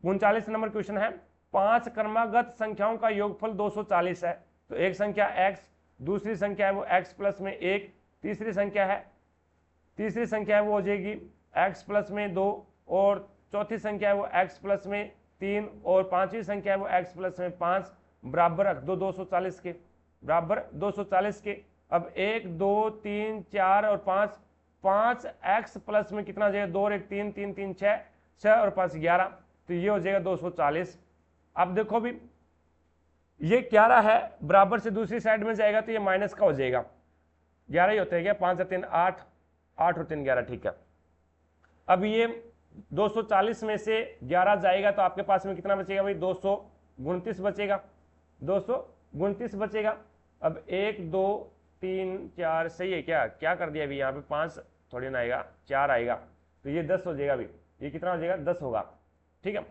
39 नंबर क्वेश्चन है। 5 क्रमागत संख्याओं का योगफल 240 है। तो एक संख्या x, दूसरी संख्या है वो x प्लस में 1, तीसरी संख्या है वो हो जाएगी x प्लस में 2, और चौथी संख्या है वो x प्लस में 3, और पांचवी संख्या है वो x प्लस में 5, बराबर रख दो 240 के, बराबर 240 के। अब 1 2 3 4 और 5, 5x प्लस में कितना हो जाएगा? 2 और 1 3, 3 3 6, 6 और 5 11, तो ये हो जाएगा 240। अब देखो भी ये 11 है, बराबर से दूसरी साइड में जाएगा तो ये माइनस का हो जाएगा, 11 ही होता है क्या? 5 और 3 8, 8 और 3 11, ठीक है। अब ये 240 में से 11 जाएगा तो आपके पास में कितना बचेगा भाई? 229 बचेगा, 229 बचेगा। अब 1 2 3 4, सही है क्या कर दिया अभी? यहाँ पे 5 थोड़ी ना आएगा, 4 आएगा, तो ये 10 हो जाएगा अभी। ये कितना हो जाएगा? 10 होगा, ठीक है।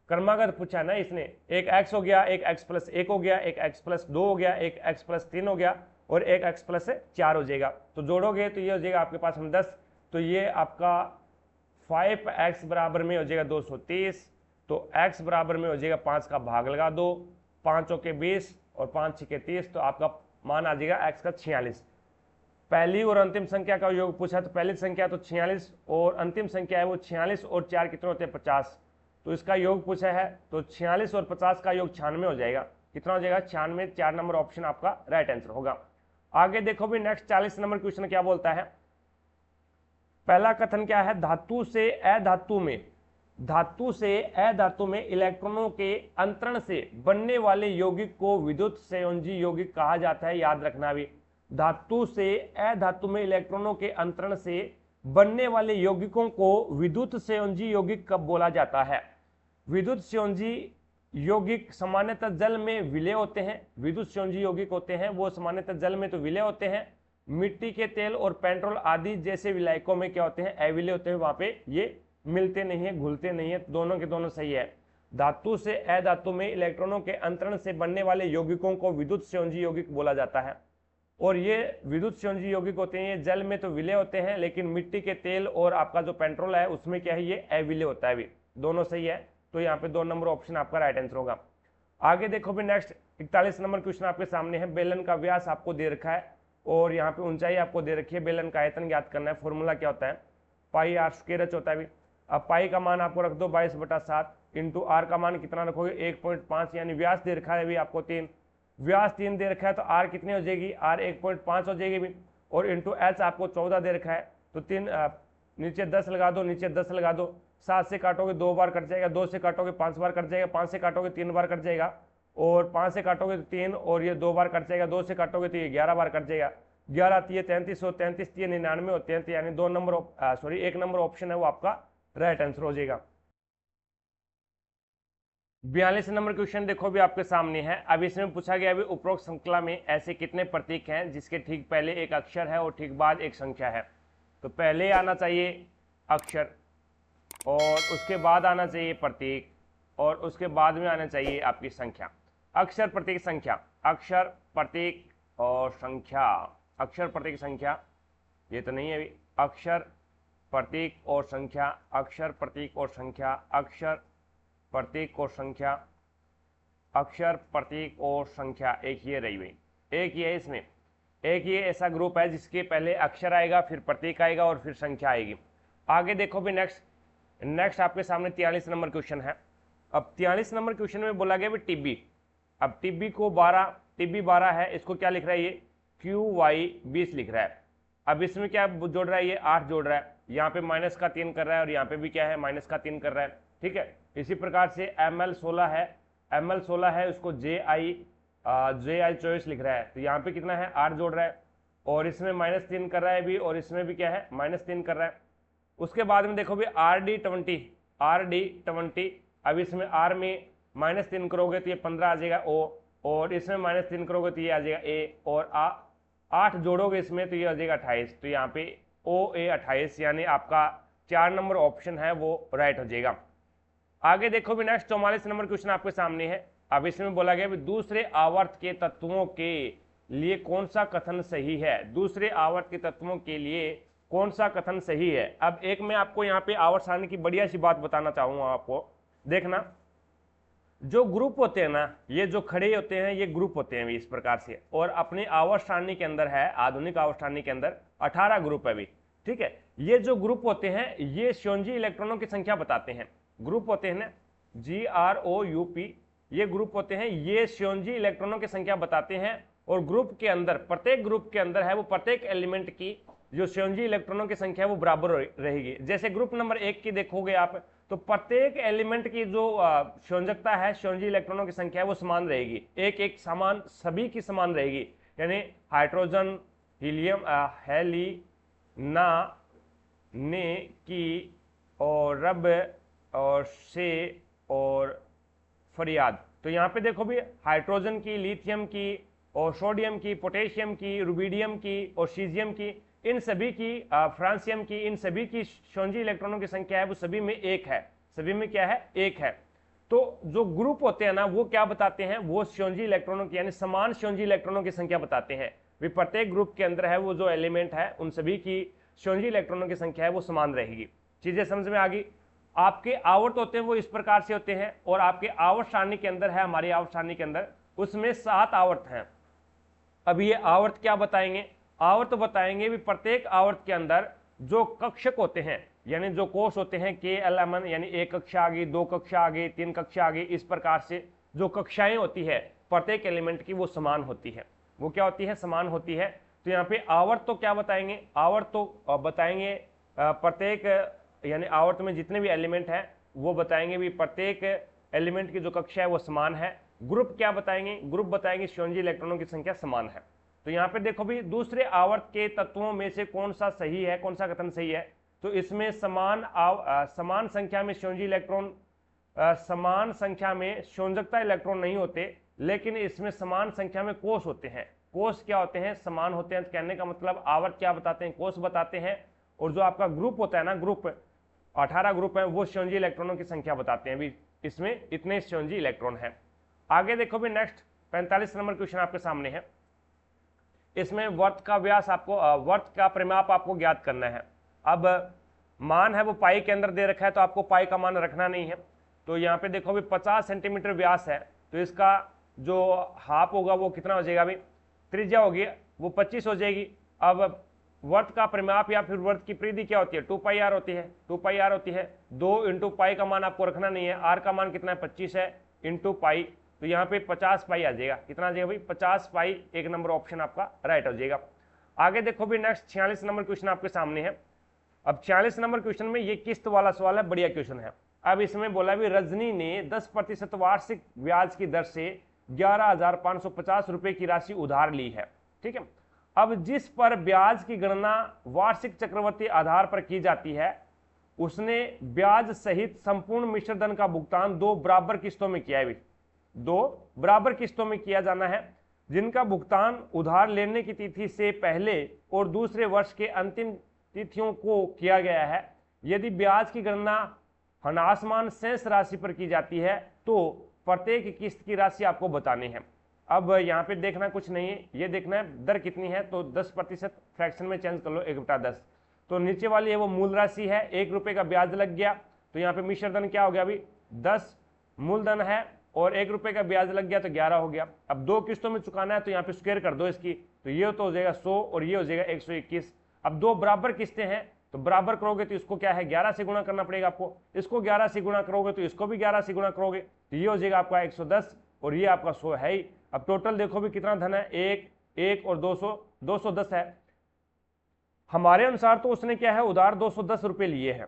क्रमागत पूछा है ना इसने, एक x हो गया, एक x प्लस 1 हो गया, एक x प्लस 2 हो गया, एक x प्लस 3 हो गया, और एक x प्लस 4 हो जाएगा। तो जोड़ोगे तो ये हो जाएगा आपके पास हम 10, तो ये आपका 5x बराबर में हो जाएगा 230, तो x बराबर में हो जाएगा 5 का भाग लगा दो, 5 के 20 और 5 6 के 30, तो आपका मान आ जाएगा x का 46। पहली और अंतिम संख्या का योग पूछा, तो पहली संख्या तो 46 और अंतिम संख्या है वो 46 और 4 कितने होते हैं? 50, तो इसका योग पूछा है, तो 46 और 50 का योग 96 हो जाएगा। कितना हो जाएगा? 96, 4 नंबर ऑप्शन आपका राइट आंसर होगा। आगे देखो भी नेक्स्ट 40 नंबर क्वेश्चन क्या बोलता है। पहला कथन क्या है? धातु से अधातु में इलेक्ट्रॉनों के अंतरण से बनने वाले यौगिक को विद्युत संयोजी यौगिक कहा जाता है। याद रखना भी, धातु से अधातु में इलेक्ट्रॉनों के अंतरण से बनने वाले यौगिकों को विद्युत संयोजी यौगिक कब बोला जाता है? विद्युत संयोजी यौगिक सामान्यतः जल में विलय होते हैं। विद्युत संयोजी यौगिक होते हैं वो सामान्यतः जल में तो विलय होते हैं, मिट्टी के तेल और पेट्रोल आदि जैसे विलायकों में क्या होते हैं? अविलय होते हैं, वहां पे ये मिलते नहीं है, घुलते नहीं है। दोनों के दोनों सही है। धातु से अधातु में इलेक्ट्रॉनों के अंतरण से बनने वाले यौगिकों को विद्युत संयोजी यौगिक बोला जाता है, और ये विद्युत संयोजी यौगिक होते हैं, ये जल में तो विलय होते हैं, लेकिन मिट्टी के तेल और आपका जो पेट्रोल है उसमें क्या है? ये अविलय होता है। भी दोनों सही है, तो यहाँ पे 2 नंबर ऑप्शन आपका राइट आंसर होगा। आगे देखो भी नेक्स्ट 41 नंबर क्वेश्चन आपके सामने है। बेलन का व्यास आपको दे रखा है और यहाँ पे ऊंचाई आपको दे रखी है। बेलन का आयतन ज्ञात करना है। फॉर्मूला क्या होता है? पाई आर स्क्वायर एच होता है। अब पाई का मान आपको रख दो 22/7 इंटू आर का मान कितना रखोगे? 1.5, यानी व्यास दे रखा है अभी आपको 3, व्यास 3 दे रखा है, तो आर कितनी हो जाएगी? आर 1.5 हो जाएगी भी, और इंटू एच आपको 14 दे रखा है, तो 3 नीचे 10 लगा दो, नीचे 10 लगा दो। 7 से काटोगे 2 बार कट जाएगा, 2 से काटोगे 5 बार कट जाएगा, 5 से काटोगे 3 बार कट जाएगा, और 5 से काटोगे तो 3, और ये 2 बार कट जाएगा, 2 से काटोगे तो ये 11 बार कट जाएगा। 11 3 33 और 33 3 99 होते हैं, तो यानी 1 नंबर ऑप्शन है वो आपका राइट आंसर हो जाएगा। 42 नंबर क्वेश्चन देखो भी आपके सामने है। अब इसमें पूछा गया अभी उपरोक्त श्रृंखला में ऐसे कितने प्रतीक हैं जिसके ठीक पहले एक अक्षर है और ठीक बाद एक संख्या है? तो पहले आना चाहिए अक्षर और उसके बाद आना चाहिए प्रतीक, और उसके बाद में आना चाहिए आपकी संख्या, अक्षर प्रतीक संख्या, अक्षर प्रतीक और संख्या, अक्षर प्रतीक संख्या, ये तो नहीं है अभी, अक्षर प्रतीक और संख्या, अक्षर प्रतीक और संख्या, अक्षर प्रतीक और संख्या, अक्षर प्रतीक और संख्या, एक ये रही हुई, एक ये इसमें, एक ये ऐसा ग्रुप है जिसके पहले अक्षर आएगा, फिर प्रतीक आएगा और फिर संख्या आएगी। आगे देखो भी नेक्स्ट आपके सामने 43 नंबर क्वेश्चन है। अब 43 नंबर क्वेश्चन में बोला गया भी टिब्बी, अब टिब्बी को 12, टिब्बी 12 है, इसको क्या लिख रहा है, ये QY 20 लिख रहा है। अब इसमें क्या जोड़ रहा है, ये 8 जोड़ रहा है, यहाँ पे माइनस का 3 कर रहा है और यहाँ पे भी क्या है, माइनस का 3 कर रहा है, ठीक है। इसी प्रकार से ML 16 है, ML 16 है, उसको JI 24 लिख रहा है, तो यहाँ पे कितना है, 8 जोड़ रहा है और इसमें माइनस 3 कर रहा है भी, और इसमें भी क्या है, माइनस 3 कर रहा है। उसके बाद में देखो भी RD 20, अब इसमें R में माइनस 3 करोगे तो ये 15 आ जाएगा O, और इसमें माइनस 3 करोगे तो ये आ जाएगा A, और 8 जोड़ोगे इसमें तो ये आ जाएगा 28, तो यहाँ पे OA 28, यानी आपका 4 नंबर ऑप्शन है वो राइट हो जाएगा। आगे देखो भी नेक्स्ट 44 नंबर क्वेश्चन आपके सामने है। अब इसमें बोला गया भी दूसरे आवर्त के तत्वों के लिए कौन सा कथन सही है, दूसरे आवर्त के तत्वों के लिए कौन सा कथन सही है। अब एक मैं आपको यहाँ पे आवर्त सारणी की बढ़िया सी बात बताना चाहूंगा आपको, देखना जो ग्रुप होते हैं ना, ये जो खड़े होते हैं ये ग्रुप होते हैं इस प्रकार से, और अपनी आवर्त सारणी के अंदर है, आधुनिक आवर्त सारणी के अंदर 18 ग्रुप है भी, ठीक है। ये जो ग्रुप होते हैं ये श्योंजी इलेक्ट्रॉनों की संख्या बताते हैं, ग्रुप होते हैं ना GROUP, ये ग्रुप होते हैं, ये श्योंजी इलेक्ट्रॉनों की संख्या बताते हैं, और ग्रुप के अंदर, प्रत्येक ग्रुप के अंदर है वो प्रत्येक एलिमेंट की जो श्योंजी इलेक्ट्रॉनों की संख्या है वो बराबर रहेगी। जैसे ग्रुप नंबर 1 की देखोगे आप, तो प्रत्येक एलिमेंट की जो श्योंजकता है, श्योंजी इलेक्ट्रॉनों की संख्या है वो समान रहेगी, एक समान, सभी की समान रहेगी, यानी हाइड्रोजन, हीलियम, हेलिना, ने, की और रब और से और फरियाद। तो यहाँ पे देखो भी हाइड्रोजन की, लिथियम की और सोडियम की, पोटेशियम की, रुबिडियम की और सीजियम की, इन सभी की, फ्रांसियम की, इन सभी की श्योंजी इलेक्ट्रॉनों की संख्या है वो सभी में 1 है, सभी में क्या है, 1 है। तो जो ग्रुप होते हैं ना वो क्या बताते हैं, वो श्योंजी इलेक्ट्रॉनों की, यानी समान श्योंजी इलेक्ट्रॉनों की संख्या बताते हैं। भी प्रत्येक ग्रुप के अंदर है वो जो एलिमेंट है उन सभी की श्योंजी इलेक्ट्रॉनों की संख्या है वो समान रहेगी। चीजें समझ में आ गई। आपके आवर्त होते हैं वो इस प्रकार से होते हैं, और आपके आवर्त सारणी के अंदर है, हमारी आवर्त सारणी के अंदर उसमें 7 आवर्त हैं। अब ये आवर्त क्या बताएंगे, आवर्त बताएंगे भी प्रत्येक आवर्त के अंदर जो कक्षक होते हैं, यानी जो कोष होते हैं KLMN, यानी 1 कक्षा आ गई, 2 कक्षा आ गई, 3 कक्षा आ गई, इस प्रकार से जो कक्षाएं होती है प्रत्येक एलिमेंट की वो समान होती है, वो क्या होती है, समान होती है। तो यहाँ पे आवर्त तो क्या बताएंगे, आवर्त तो बताएंगे प्रत्येक, यानी आवर्त में जितने भी एलिमेंट हैं वो बताएंगे भी प्रत्येक एलिमेंट की जो कक्षा है वो समान है। ग्रुप क्या बताएंगे, ग्रुप बताएंगे श्योंजी इलेक्ट्रॉनों की संख्या समान है। तो यहाँ पे देखो भी दूसरे आवर्त के तत्वों में से कौन सा सही है, कौन सा कथन सही है, तो इसमें समान संख्या में श्योंजी इलेक्ट्रॉन, समान संख्या में श्योंजकता इलेक्ट्रॉन नहीं होते, लेकिन इसमें समान संख्या में कोष होते हैं। कोष क्या होते हैं, समान होते हैं। कहने का मतलब आवर्त क्या बताते हैं, कोष बताते हैं, और जो आपका ग्रुप होता है ना, ग्रुप 18 ग्रुप है वो श्योंजी इलेक्ट्रॉनों की संख्या बताते हैं भी, इसमें इतने श्योंजी इलेक्ट्रॉन है। आगे देखो भी नेक्स्ट 45 नंबर क्वेश्चन आपके सामने है। इसमें वर्त का व्यास आपको, वर्त का परिमाप आपको ज्ञात करना है। अब मान है वो पाई के अंदर दे रखा है, तो आपको पाई का मान रखना नहीं है। तो यहाँ पे देखो भी 50 सेंटीमीटर व्यास है, तो इसका जो हाफ होगा वो कितना हो जाएगा, अभी त्रिज्या होगी वो 25 हो जाएगी। अब वर्त का परिमाप या फिर वर्त की परिधि क्या होती है, 2πr होती है, 2πr होती है। 2 × पाई का मान आपको रखना नहीं है, r का मान कितना है 25 है, इंटू पाई, तो यहाँ पे 50 पाई आ जाएगा। कितना आ जाएगा भाई, 50 पाई, 1 नंबर ऑप्शन आपका राइट हो जाएगा। आगे देखो भी नेक्स्ट 46 नंबर क्वेश्चन आपके सामने है। अब 46 नंबर क्वेश्चन में ये किस्त वाला सवाल है, बढ़िया क्वेश्चन है। अब इसमें बोला भी रजनी ने 10% वार्षिक ब्याज की दर से 11,550 रुपए की राशि उधार ली है, ठीक है। अब जिस पर ब्याज की गणना वार्षिक चक्रवृद्धि आधार पर की जाती है, उसने ब्याज सहित संपूर्ण मिश्र धन का भुगतान 2 बराबर किस्तों में किया है। 2 बराबर किस्तों में किया जाना है, जिनका भुगतान उधार लेने की तिथि से पहले और दूसरे वर्ष के अंतिम तिथियों को किया गया है। यदि ब्याज की गणना ह्रासमान शेष राशि पर की जाती है तो प्रत्येक किस्त की राशि आपको बतानी है। अब यहाँ पे देखना कुछ नहीं है, ये देखना है दर कितनी है, तो 10% फ्रैक्शन में चेंज कर लो 1/10। तो नीचे वाली है वो मूल राशि है, 1 रुपये का ब्याज लग गया, तो यहाँ पे मिश्र धन क्या हो गया अभी 10 मूलधन है और 1 रुपये का ब्याज लग गया तो 11 हो गया। अब 2 किस्तों में चुकाना है तो यहाँ पे स्क्वायर कर दो इसकी, तो ये तो हो जाएगा 100 और ये हो जाएगा 121। अब 2 बराबर किस्तें हैं तो बराबर करोगे तो इसको क्या है 11 से गुणा करना पड़ेगा आपको, इसको 11 से गुणा करोगे तो इसको भी 11 से गुणा करोगे तो ये हो जाएगा आपका 110 और ये आपका 100 है ही। अब टोटल देखो भी कितना धन है, 1 और 210 है। हमारे अनुसार तो उसने क्या है उधार 210 रुपये लिए हैं,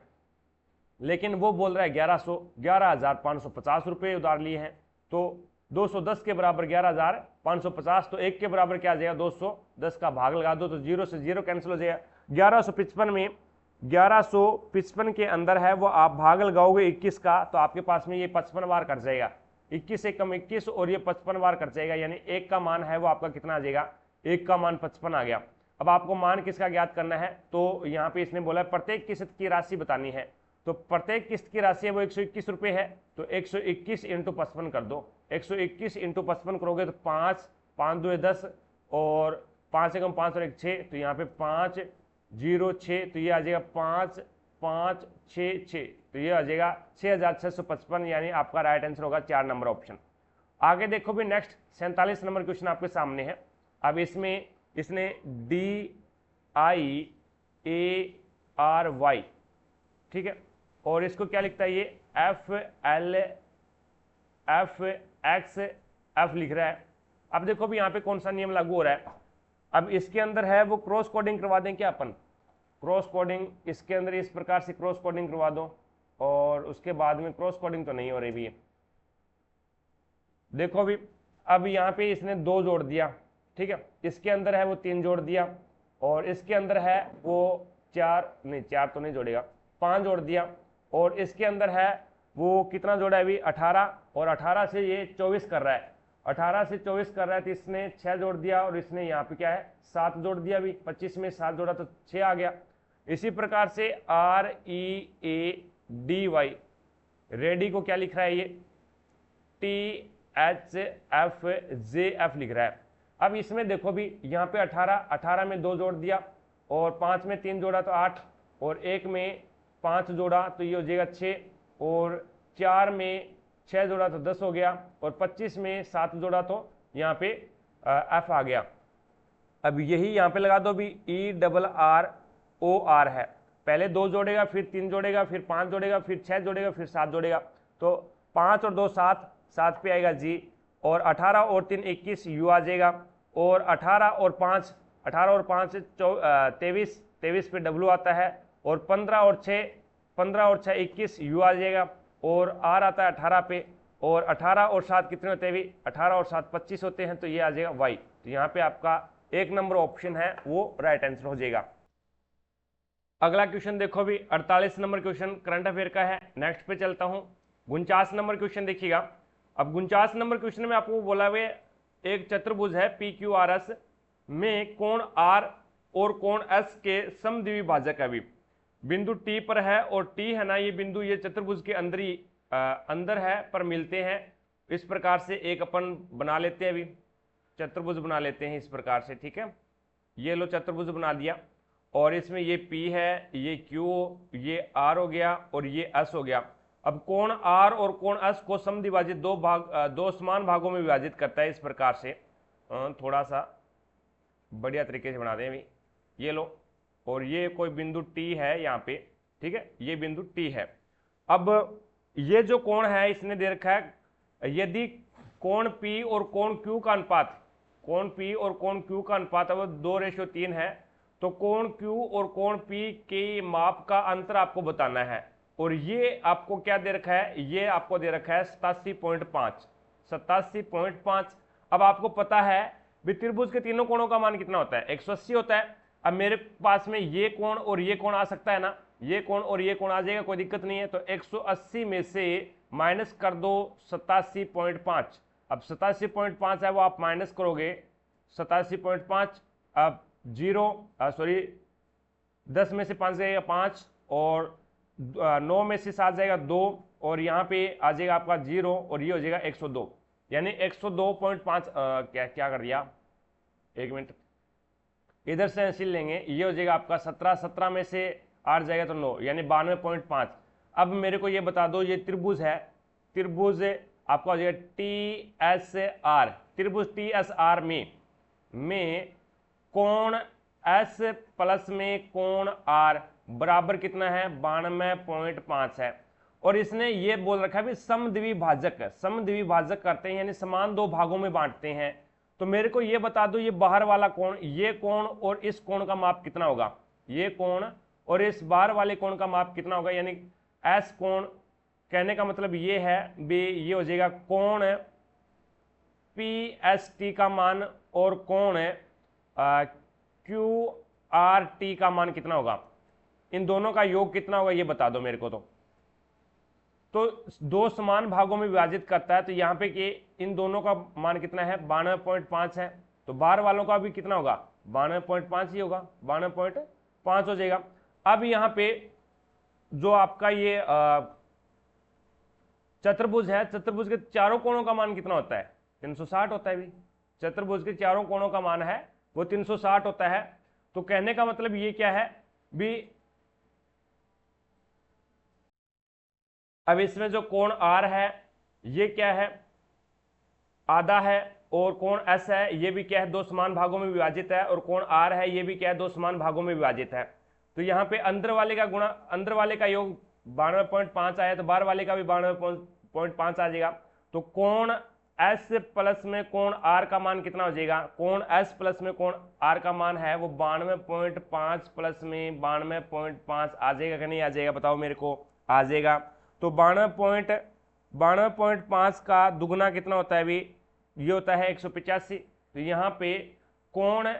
लेकिन वो बोल रहा है 11,550 रुपये उधार लिए हैं, तो 210 के बराबर 11,550, तो 1 के बराबर क्या आ जाएगा 210 का भाग लगा दो तो 0 से 0 कैंसिल हो जाएगा। 1155 में 1155 के अंदर है वो आप भाग लगाओगे 21 का, तो आपके पास में ये 55 बार कट जाएगा, 21 से कम 21 और ये 55 बार कट जाएगा, यानी 1 का मान है वो आपका कितना आ जाएगा, 1 का मान 55 आ गया। अब आपको मान किसका ज्ञात करना है, तो यहाँ पे इसने बोला प्रत्येक किस्त की राशि बतानी है, तो प्रत्येक किस्त की राशि है वो 121 रुपये है, तो 121 इंटू 55 कर दो, 121 इंटू 55 करोगे तो 5 5 2 10 और 5 से कम 5 और 1 6, तो यहाँ पे 5 0 6, तो ये आ जाएगा 5 5 6 6, तो ये आ जाएगा 6,655, यानी आपका राइट आंसर होगा 4 नंबर ऑप्शन। आगे देखो भी नेक्स्ट 47 नंबर क्वेश्चन आपके सामने है। अब इसमें इसने DIARY, ठीक है, और इसको क्या लिखता है ये FLFXF लिख रहा है। अब देखो भी यहाँ पे कौन सा नियम लागू हो रहा है। अब इसके अंदर है वो क्रॉस कोडिंग करवा दें क्या अपन, क्रॉस कोडिंग इसके अंदर इस प्रकार से क्रॉस कोडिंग करवा दो, और उसके बाद में क्रॉस कोडिंग तो नहीं हो रही भी है। देखो भी अब यहाँ पे इसने 2 जोड़ दिया, ठीक है, इसके अंदर है वो 3 जोड़ दिया, और इसके अंदर है वो 4 तो नहीं जोड़ेगा, 5 जोड़ दिया, और इसके अंदर है वो कितना जोड़ा है अभी 18, और 18 से ये 24 कर रहा है, 18 से 24 कर रहा है, तो इसने 6 जोड़ दिया, और इसने यहाँ पे क्या है 7 जोड़ दिया, अभी 25 में 7 जोड़ा तो 6 आ गया। इसी प्रकार से READY, रेडी को क्या लिख रहा है ये THFJF लिख रहा है। अब इसमें देखो भी यहाँ पे 18 में 2 जोड़ दिया, और 5 में 3 जोड़ा तो 8, और 1 में 5 जोड़ा तो ये हो जाएगा 6, और 4 में 6 जोड़ा तो 10 हो गया, और 25 में 7 जोड़ा तो यहाँ पे F आ गया। अब यही यहाँ पे लगा दो भी ERROR है, पहले 2 जोड़ेगा, फिर 3 जोड़ेगा, फिर 5 जोड़ेगा, फिर 6 जोड़ेगा, फिर 7 जोड़ेगा, तो 5 और 2 7, 7 पे आएगा G, और 18 और 3 21 U आ जाएगा, और 18 और 5 23, 23 पे W आता है, और 15 और 6 21 U आ जाएगा, और R आता है 18 पे, और 18 और 7 कितने होते हैं भी 18 और 7 25 होते हैं, तो ये आ जाएगा Y। तो यहाँ पे आपका 1 नंबर ऑप्शन है वो राइट आंसर हो जाएगा। अगला क्वेश्चन देखो भी 48 नंबर क्वेश्चन करंट अफेयर का है। नेक्स्ट पे चलता हूँ, 49 नंबर क्वेश्चन देखिएगा। अब 49 नंबर क्वेश्चन में आपको बोला हुआ एक चतुर्भुज है PQRS में कोण R और कोण S के समद्विभाजक है, भी बिंदु T पर है, और T है ना ये बिंदु ये चतुर्भुज के अंदर है पर मिलते हैं। इस प्रकार से एक अपन बना लेते हैं, अभी चतुर्भुज बना लेते हैं इस प्रकार से, ठीक है, ये लो चतुर्भुज बना दिया, और इसमें ये P है, ये Q, ये R हो गया, और ये S हो गया। अब कोण R और कोण S को समद्विभाजित दो समान भागों में विभाजित करता है, इस प्रकार से थोड़ा सा बढ़िया तरीके से बना दें अभी, ये लो, और ये कोई बिंदु T है यहाँ पे, ठीक है, ये बिंदु T है। अब ये जो कोण है इसने दे रखा है, यदि कोण P और कोण Q का अनुपात, कोण P और कोण Q का अनुपात अब 2:3 है, तो कोण Q और कोण P के माप का अंतर आपको बताना है, और ये आपको क्या दे रखा है, ये आपको दे रखा है 87.5। अब आपको पता है त्रिभुज के तीनों कोणों का मान कितना होता है 180 होता है। अब मेरे पास में ये कोण और ये कोण आ सकता है ना, ये कोण और ये कोण आ जाएगा, कोई दिक्कत नहीं है। तो 180 में से माइनस कर दो 87.5। अब 87.5 है वो आप माइनस करोगे 87.5, अब 10 में से 5 जाएगा 5, और 9 में से 7 जाएगा 2, और यहाँ पे आ जाएगा आपका 0, और ये हो जाएगा 102, यानी 102.5 क्या क्या कर दिया, एक मिनट, इधर से ऐसे लेंगे, ये हो जाएगा आपका 17, 17 में से 8 जाएगा तो 9, यानी 92.5। अब मेरे को ये बता दो, ये त्रिभुज है, त्रिभुज आपका हो जाएगा TSR, त्रिभुज TSR में कोण S प्लस में कोण R बराबर कितना है, 92.5 है। और इसने ये बोल रखा है भी समद्विभाजक, समद्विभाजक करते हैं यानी समान दो भागों में बांटते हैं। तो मेरे को ये बता दो, ये बाहर वाला कोण, ये कोण और इस कोण का माप कितना होगा, ये कोण और इस बाहर वाले कोण का माप कितना होगा, यानी S कोण, कहने का मतलब ये है भी ये हो जाएगा कोण PST का मान और कोण QRT का मान कितना होगा, इन दोनों का योग कितना होगा ये बता दो मेरे को। तो दो समान भागों में विभाजित करता है, तो यहाँ पे कि इन दोनों का मान कितना है, 92.5 है, तो बाहर वालों का भी कितना होगा, 92.5 ही होगा, 92.5 हो जाएगा। अब यहाँ पे जो आपका ये चतुर्भुज है, चतुर्भुज के चारों कोणों का मान कितना होता है, 360 होता है भी, चतुर्भुज के चारों कोणों का मान है वो 360 होता है। तो कहने का मतलब ये क्या है भी, अब इसमें जो कोण R है ये क्या है, आधा है, और कोण S है ये भी क्या है, दो समान भागों में विभाजित है, और कोण R है ये भी क्या है, दो समान भागों में विभाजित है। तो यहाँ पे अंदर वाले का गुणा, अंदर वाले का योग 92.5 आया, तो बाहर वाले का भी 92.5 आ जाएगा। तो कोण S प्लस में कोण R का मान कितना हो जाएगा, कोण S प्लस में कोण R का मान है वो 92.5 प्लस में 92.5 आ जाएगा कि नहीं आ जाएगा, बताओ मेरे को, आ जाएगा। तो 92.5 का दुगना कितना होता है अभी, ये होता है 185। तो यहाँ पे कोण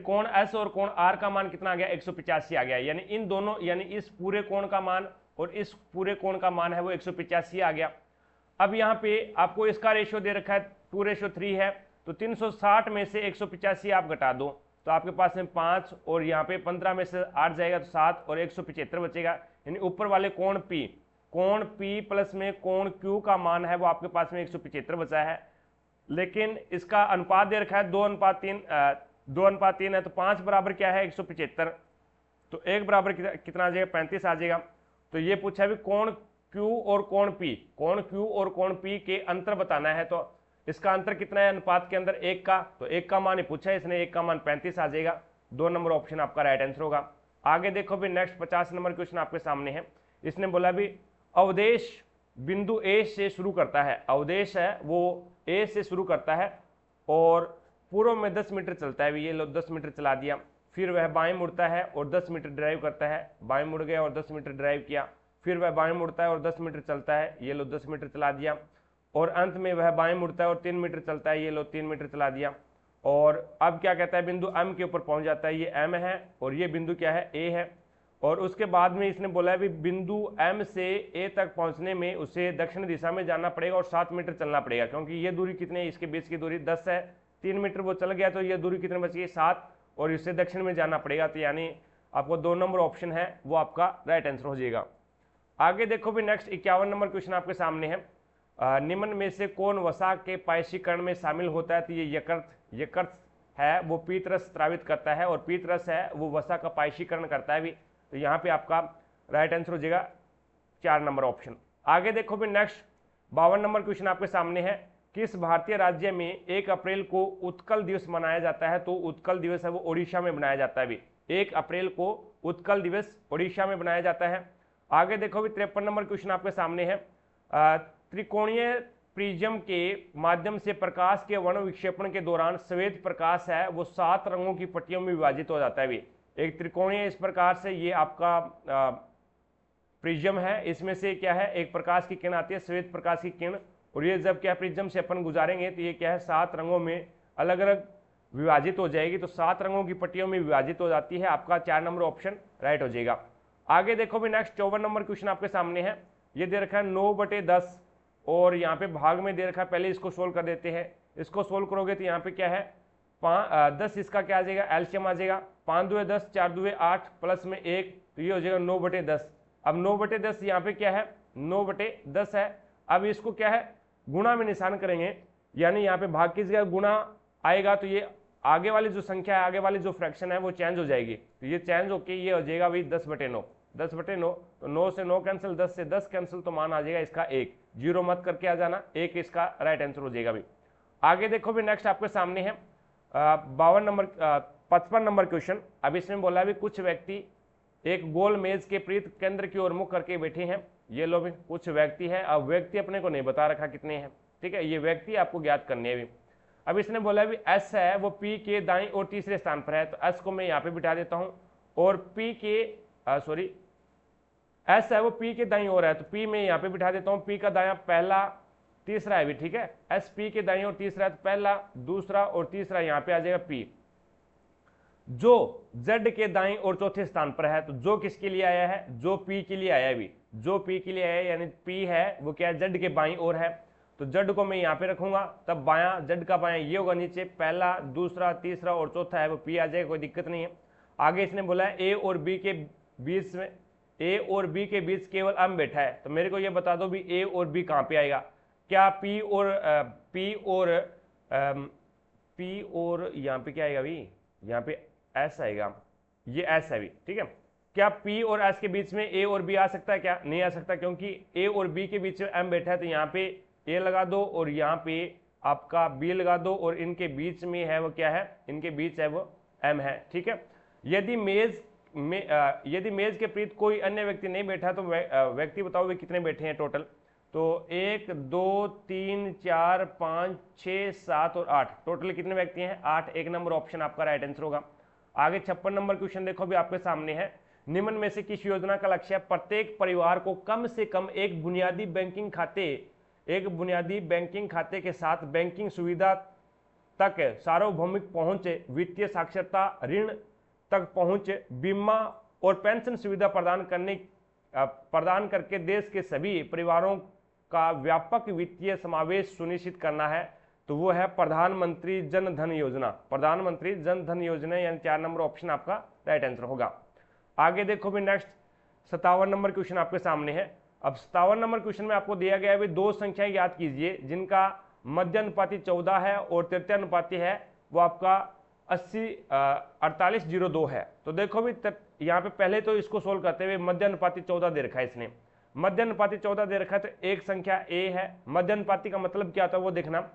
कोण S और कोण R का मान कितना आ गया, 185 आ गया, यानी इन दोनों, यानी इस पूरे कोण का मान और इस पूरे कोण का मान है वो 185 आ गया। अब यहाँ पे आपको इसका रेशियो दे रखा है 2:3 है, तो 360 में से 185 आप घटा दो तो आपके पास में 5, और यहाँ पे 15 में से 8 जाएगा तो 7, और 175 बचेगा। यानी ऊपर वाले कोण P प्लस में कोण Q का मान है वो आपके पास में 175 बचा है। लेकिन इसका अनुपात दे रखा है 2:3 है, तो 5 बराबर क्या है 175, तो 1 बराबर कितना आ जाएगा, 35 आ जाएगा। तो ये पूछा है भी कोण Q और कोण P, कोण Q और कोण P के अंतर बताना है, तो इसका अंतर कितना है अनुपात के अंदर, 1 का, तो 1 का मान ही पूछा है इसने, 1 का मान 35 आ जाएगा। 2 नंबर ऑप्शन आपका राइट आंसर होगा। आगे देखो भी नेक्स्ट 50 नंबर क्वेश्चन आपके सामने है। इसने बोला भी अवदेश बिंदु A से शुरू करता है, अवदेश है वो A से शुरू करता है और पूर्व में 10 मीटर चलता है, ये लो 10 मीटर चला दिया, फिर वह बाएं मुड़ता है और 10 मीटर ड्राइव करता है, बाएं मुड़ गया और 10 मीटर ड्राइव किया, फिर वह बाएं मुड़ता है और 10 मीटर चलता है, ये लो 10 मीटर चला दिया, और अंत में वह बाएं मुड़ता है और 3 मीटर चलता है, ये लो 3 मीटर चला दिया। और अब क्या कहता है, बिंदु M के ऊपर पहुंच जाता है, ये M है और ये बिंदु क्या है, A है। और उसके बाद में इसने बोला है भी बिंदु M से A तक पहुंचने में उसे दक्षिण दिशा में जाना पड़ेगा और 7 मीटर चलना पड़ेगा, क्योंकि ये दूरी कितनी है, इसके बीच की दूरी 10 है, 3 मीटर वो चल गया तो ये दूरी कितनी बची है, 7, और इससे दक्षिण में जाना पड़ेगा। तो यानी आपको 2 नंबर ऑप्शन है वो आपका राइट आंसर हो जाएगा। आगे देखो भी नेक्स्ट 51 नंबर क्वेश्चन आपके सामने है। निम्न में से कौन वसा के पायसीकरण में शामिल होता है, तो ये यकृत है वो पीत रस स्रावित करता है, और पीत रस है वो वसा का पायसीकरण करता है भी। तो यहाँ पे आपका राइट आंसर हो जाएगा 4 नंबर ऑप्शन। आगे देखो भी नेक्स्ट 52 नंबर क्वेश्चन आपके सामने है। किस भारतीय राज्य में 1 अप्रैल को उत्कल दिवस मनाया जाता है, तो उत्कल दिवस है वो ओडिशा में बनाया जाता है भी, 1 अप्रैल को उत्कल दिवस ओडिशा में बनाया जाता है। आगे देखो भी 53 नंबर क्वेश्चन आपके सामने है। त्रिकोणीय प्रिज्म के माध्यम से प्रकाश के वर्ण विक्षेपण के दौरान श्वेत प्रकाश है वो 7 रंगों की पट्टियों में विभाजित हो जाता है भी। एक त्रिकोणीय इस प्रकार से ये आपका प्रिज्म है, इसमें से क्या है एक प्रकाश की किरण आती है, श्वेत प्रकाश की किरण, और ये जब क्या प्रिज्म से अपन गुजारेंगे तो ये क्या है 7 रंगों में अलग अलग विभाजित हो जाएगी, तो 7 रंगों की पट्टियों में विभाजित हो जाती है। आपका 4 नंबर ऑप्शन राइट हो जाएगा। आगे देखो भी नेक्स्ट 54 नंबर क्वेश्चन आपके सामने है। ये दे रखा है 9/10 और यहाँ पे भाग में दे रखा है, पहले इसको सोल्व कर देते हैं। इसको सोल्व करोगे तो यहाँ पे क्या है 10 इसका क्या आ जाएगा, एलसीएम आ जाएगा, 5 दूए 10, 4 दूए 8, प्लस में 1 तो ये हो जाएगा 9/10। अब 9/10 यहाँ पे क्या है, 9/10 है। अब इसको क्या है, गुणा में निशान करेंगे, यानी यहाँ पे भाग की जगह गुणा आएगा, तो ये आगे वाली जो संख्या है, आगे वाली जो फ्रैक्शन है वो चेंज हो जाएगी। तो ये चेंज होके ये हो जाएगा भाई 10/9। 10/9, तो 9 से 9 कैंसिल, 10 से 10 कैंसिल, तो मान आ जाएगा इसका 1। जीरो मत करके आ जाना, 1 इसका राइट आंसर हो जाएगा भाई। आगे देखो भी, नेक्स्ट आपके सामने है 55 नंबर क्वेश्चन। अब इसमें बोला भी कुछ व्यक्ति एक गोल मेज के प्रीत केंद्र की ओर मुख करके बैठे हैं। ये लो भी कुछ व्यक्ति है, अब व्यक्ति अपने को नहीं बता रखा कितने हैं, ठीक है, ये व्यक्ति आपको ज्ञात करने हैं भी। अब इसने बोला भी एस है वो पी के दाईं और तीसरे स्थान पर है, तो एस को मैं यहाँ पे बिठा देता हूँ, और पी के एस है वो पी के दाईं ओर है, तो पी में यहाँ पे बिठा देता हूँ, पी का दायां पहला तीसरा है भी, ठीक है, एस पी के दाईं और तीसरा है, तो पहला दूसरा और तीसरा यहाँ पे आ जाएगा पी। जो जेड के दाईं और चौथे स्थान पर है, तो जो किसके लिए आया है, जो पी के लिए आया है भी, जो पी के लिए आया है, यानी पी है वो क्या है, जेड के बाईं ओर है, तो जेड को मैं यहाँ पे रखूंगा, तब बायां जेड का बायां ये होगा नीचे, पहला दूसरा तीसरा और चौथा है वो पी आ जाएगा, कोई दिक्कत नहीं है। आगे इसने बोला है ए और बी के बीच में, ए और बी के बीच केवल एम बैठा है, तो मेरे को ये बता दो भी ए और बी कहाँ पे आएगा, क्या पी और यहाँ पे क्या आएगा भी, यहाँ पे एस आएगा, ये एस है भी, ठीक है। क्या पी और एस के बीच में ए और बी आ सकता है, क्या नहीं आ सकता, क्योंकि ए और बी के बीच में एम बैठा है, तो यहाँ पे ए लगा दो और यहाँ पे आपका बी लगा दो, और इनके बीच में है वो क्या है, इनके बीच है वो एम है, ठीक है। यदि मेज के प्रीत कोई अन्य व्यक्ति नहीं बैठा, तो व्यक्ति बताओ वे कितने बैठे हैं टोटल, तो 1 2 3 4 5 6 7 और 8, टोटल कितने व्यक्ति हैं, 8। 1 नंबर ऑप्शन आपका राइट आंसर होगा। आगे 56 नंबर क्वेश्चन देखो भी आपके सामने है, निम्न में से किस योजना का लक्ष्य है प्रत्येक परिवार को कम से कम एक बुनियादी बैंकिंग खाते के साथ बैंकिंग सुविधा तक सार्वभौमिक पहुंच, वित्तीय साक्षरता, ऋण तक पहुंच, बीमा और पेंशन सुविधा प्रदान करके देश के सभी परिवारों का व्यापक वित्तीय समावेश सुनिश्चित करना है, तो वो है प्रधानमंत्री जन धन योजना। प्रधानमंत्री जन धन योजना, यानी 4 नंबर ऑप्शन आपका राइट आंसर होगा। आगे देखो भी, नेक्स्ट 57 नंबर क्वेश्चन आपके सामने है। अब 57 नंबर क्वेश्चन में आपको दिया गया है, दो संख्याएं याद कीजिए जिनका मध्य अनुपाती 14 है और तृतीय अनुपाती है वो आपका 48:02 है। तो देखो भी यहाँ पे पहले तो इसको सोल्व करते हुए मध्य अनुपाती 14 दे रखा है इसने, मध्य अनुपाती 14 दे रखा है, तो एक संख्या ए है, मध्य अनुपाती का मतलब क्या होता है वो देखना,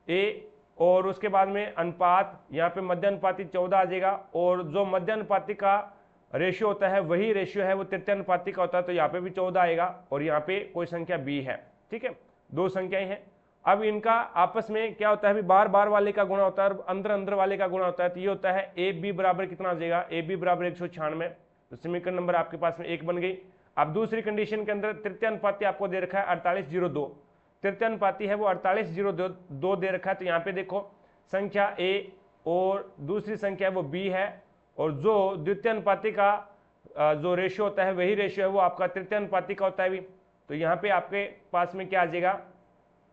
ए और उसके बाद में अनुपात, यहाँ पे मध्य अनुपाती 14 आ जाएगा, और जो मध्य अनुपाती का रेशियो होता है वही रेशियो है वो तृतीय अनुपाती का होता है, तो यहाँ पे भी 14 आएगा, और यहाँ पे कोई संख्या बी है, ठीक है, दो संख्याएं हैं। अब इनका आपस में क्या होता है, बार बार वाले का गुणा होता है और अंदर अंदर वाले का गुणा होता है, तो ये होता है ए बी बराबर कितना आ जाएगा, ए बी बराबर 196, तो समीकरण नंबर आपके पास में 1 बन गई। अब दूसरी कंडीशन के अंदर तृतीय अनुपाती आपको दे रखा है 48:02, तृतीय अनुपाती है वो 48:02 दे रखा है, तो यहाँ पे देखो संख्या ए और दूसरी संख्या वो बी है, और जो द्वितीय अनुपाती का जो रेशियो होता है वही रेशियो है वो आपका तृतीय अनुपाती का होता है भी, तो यहाँ पे आपके पास में क्या आ जाएगा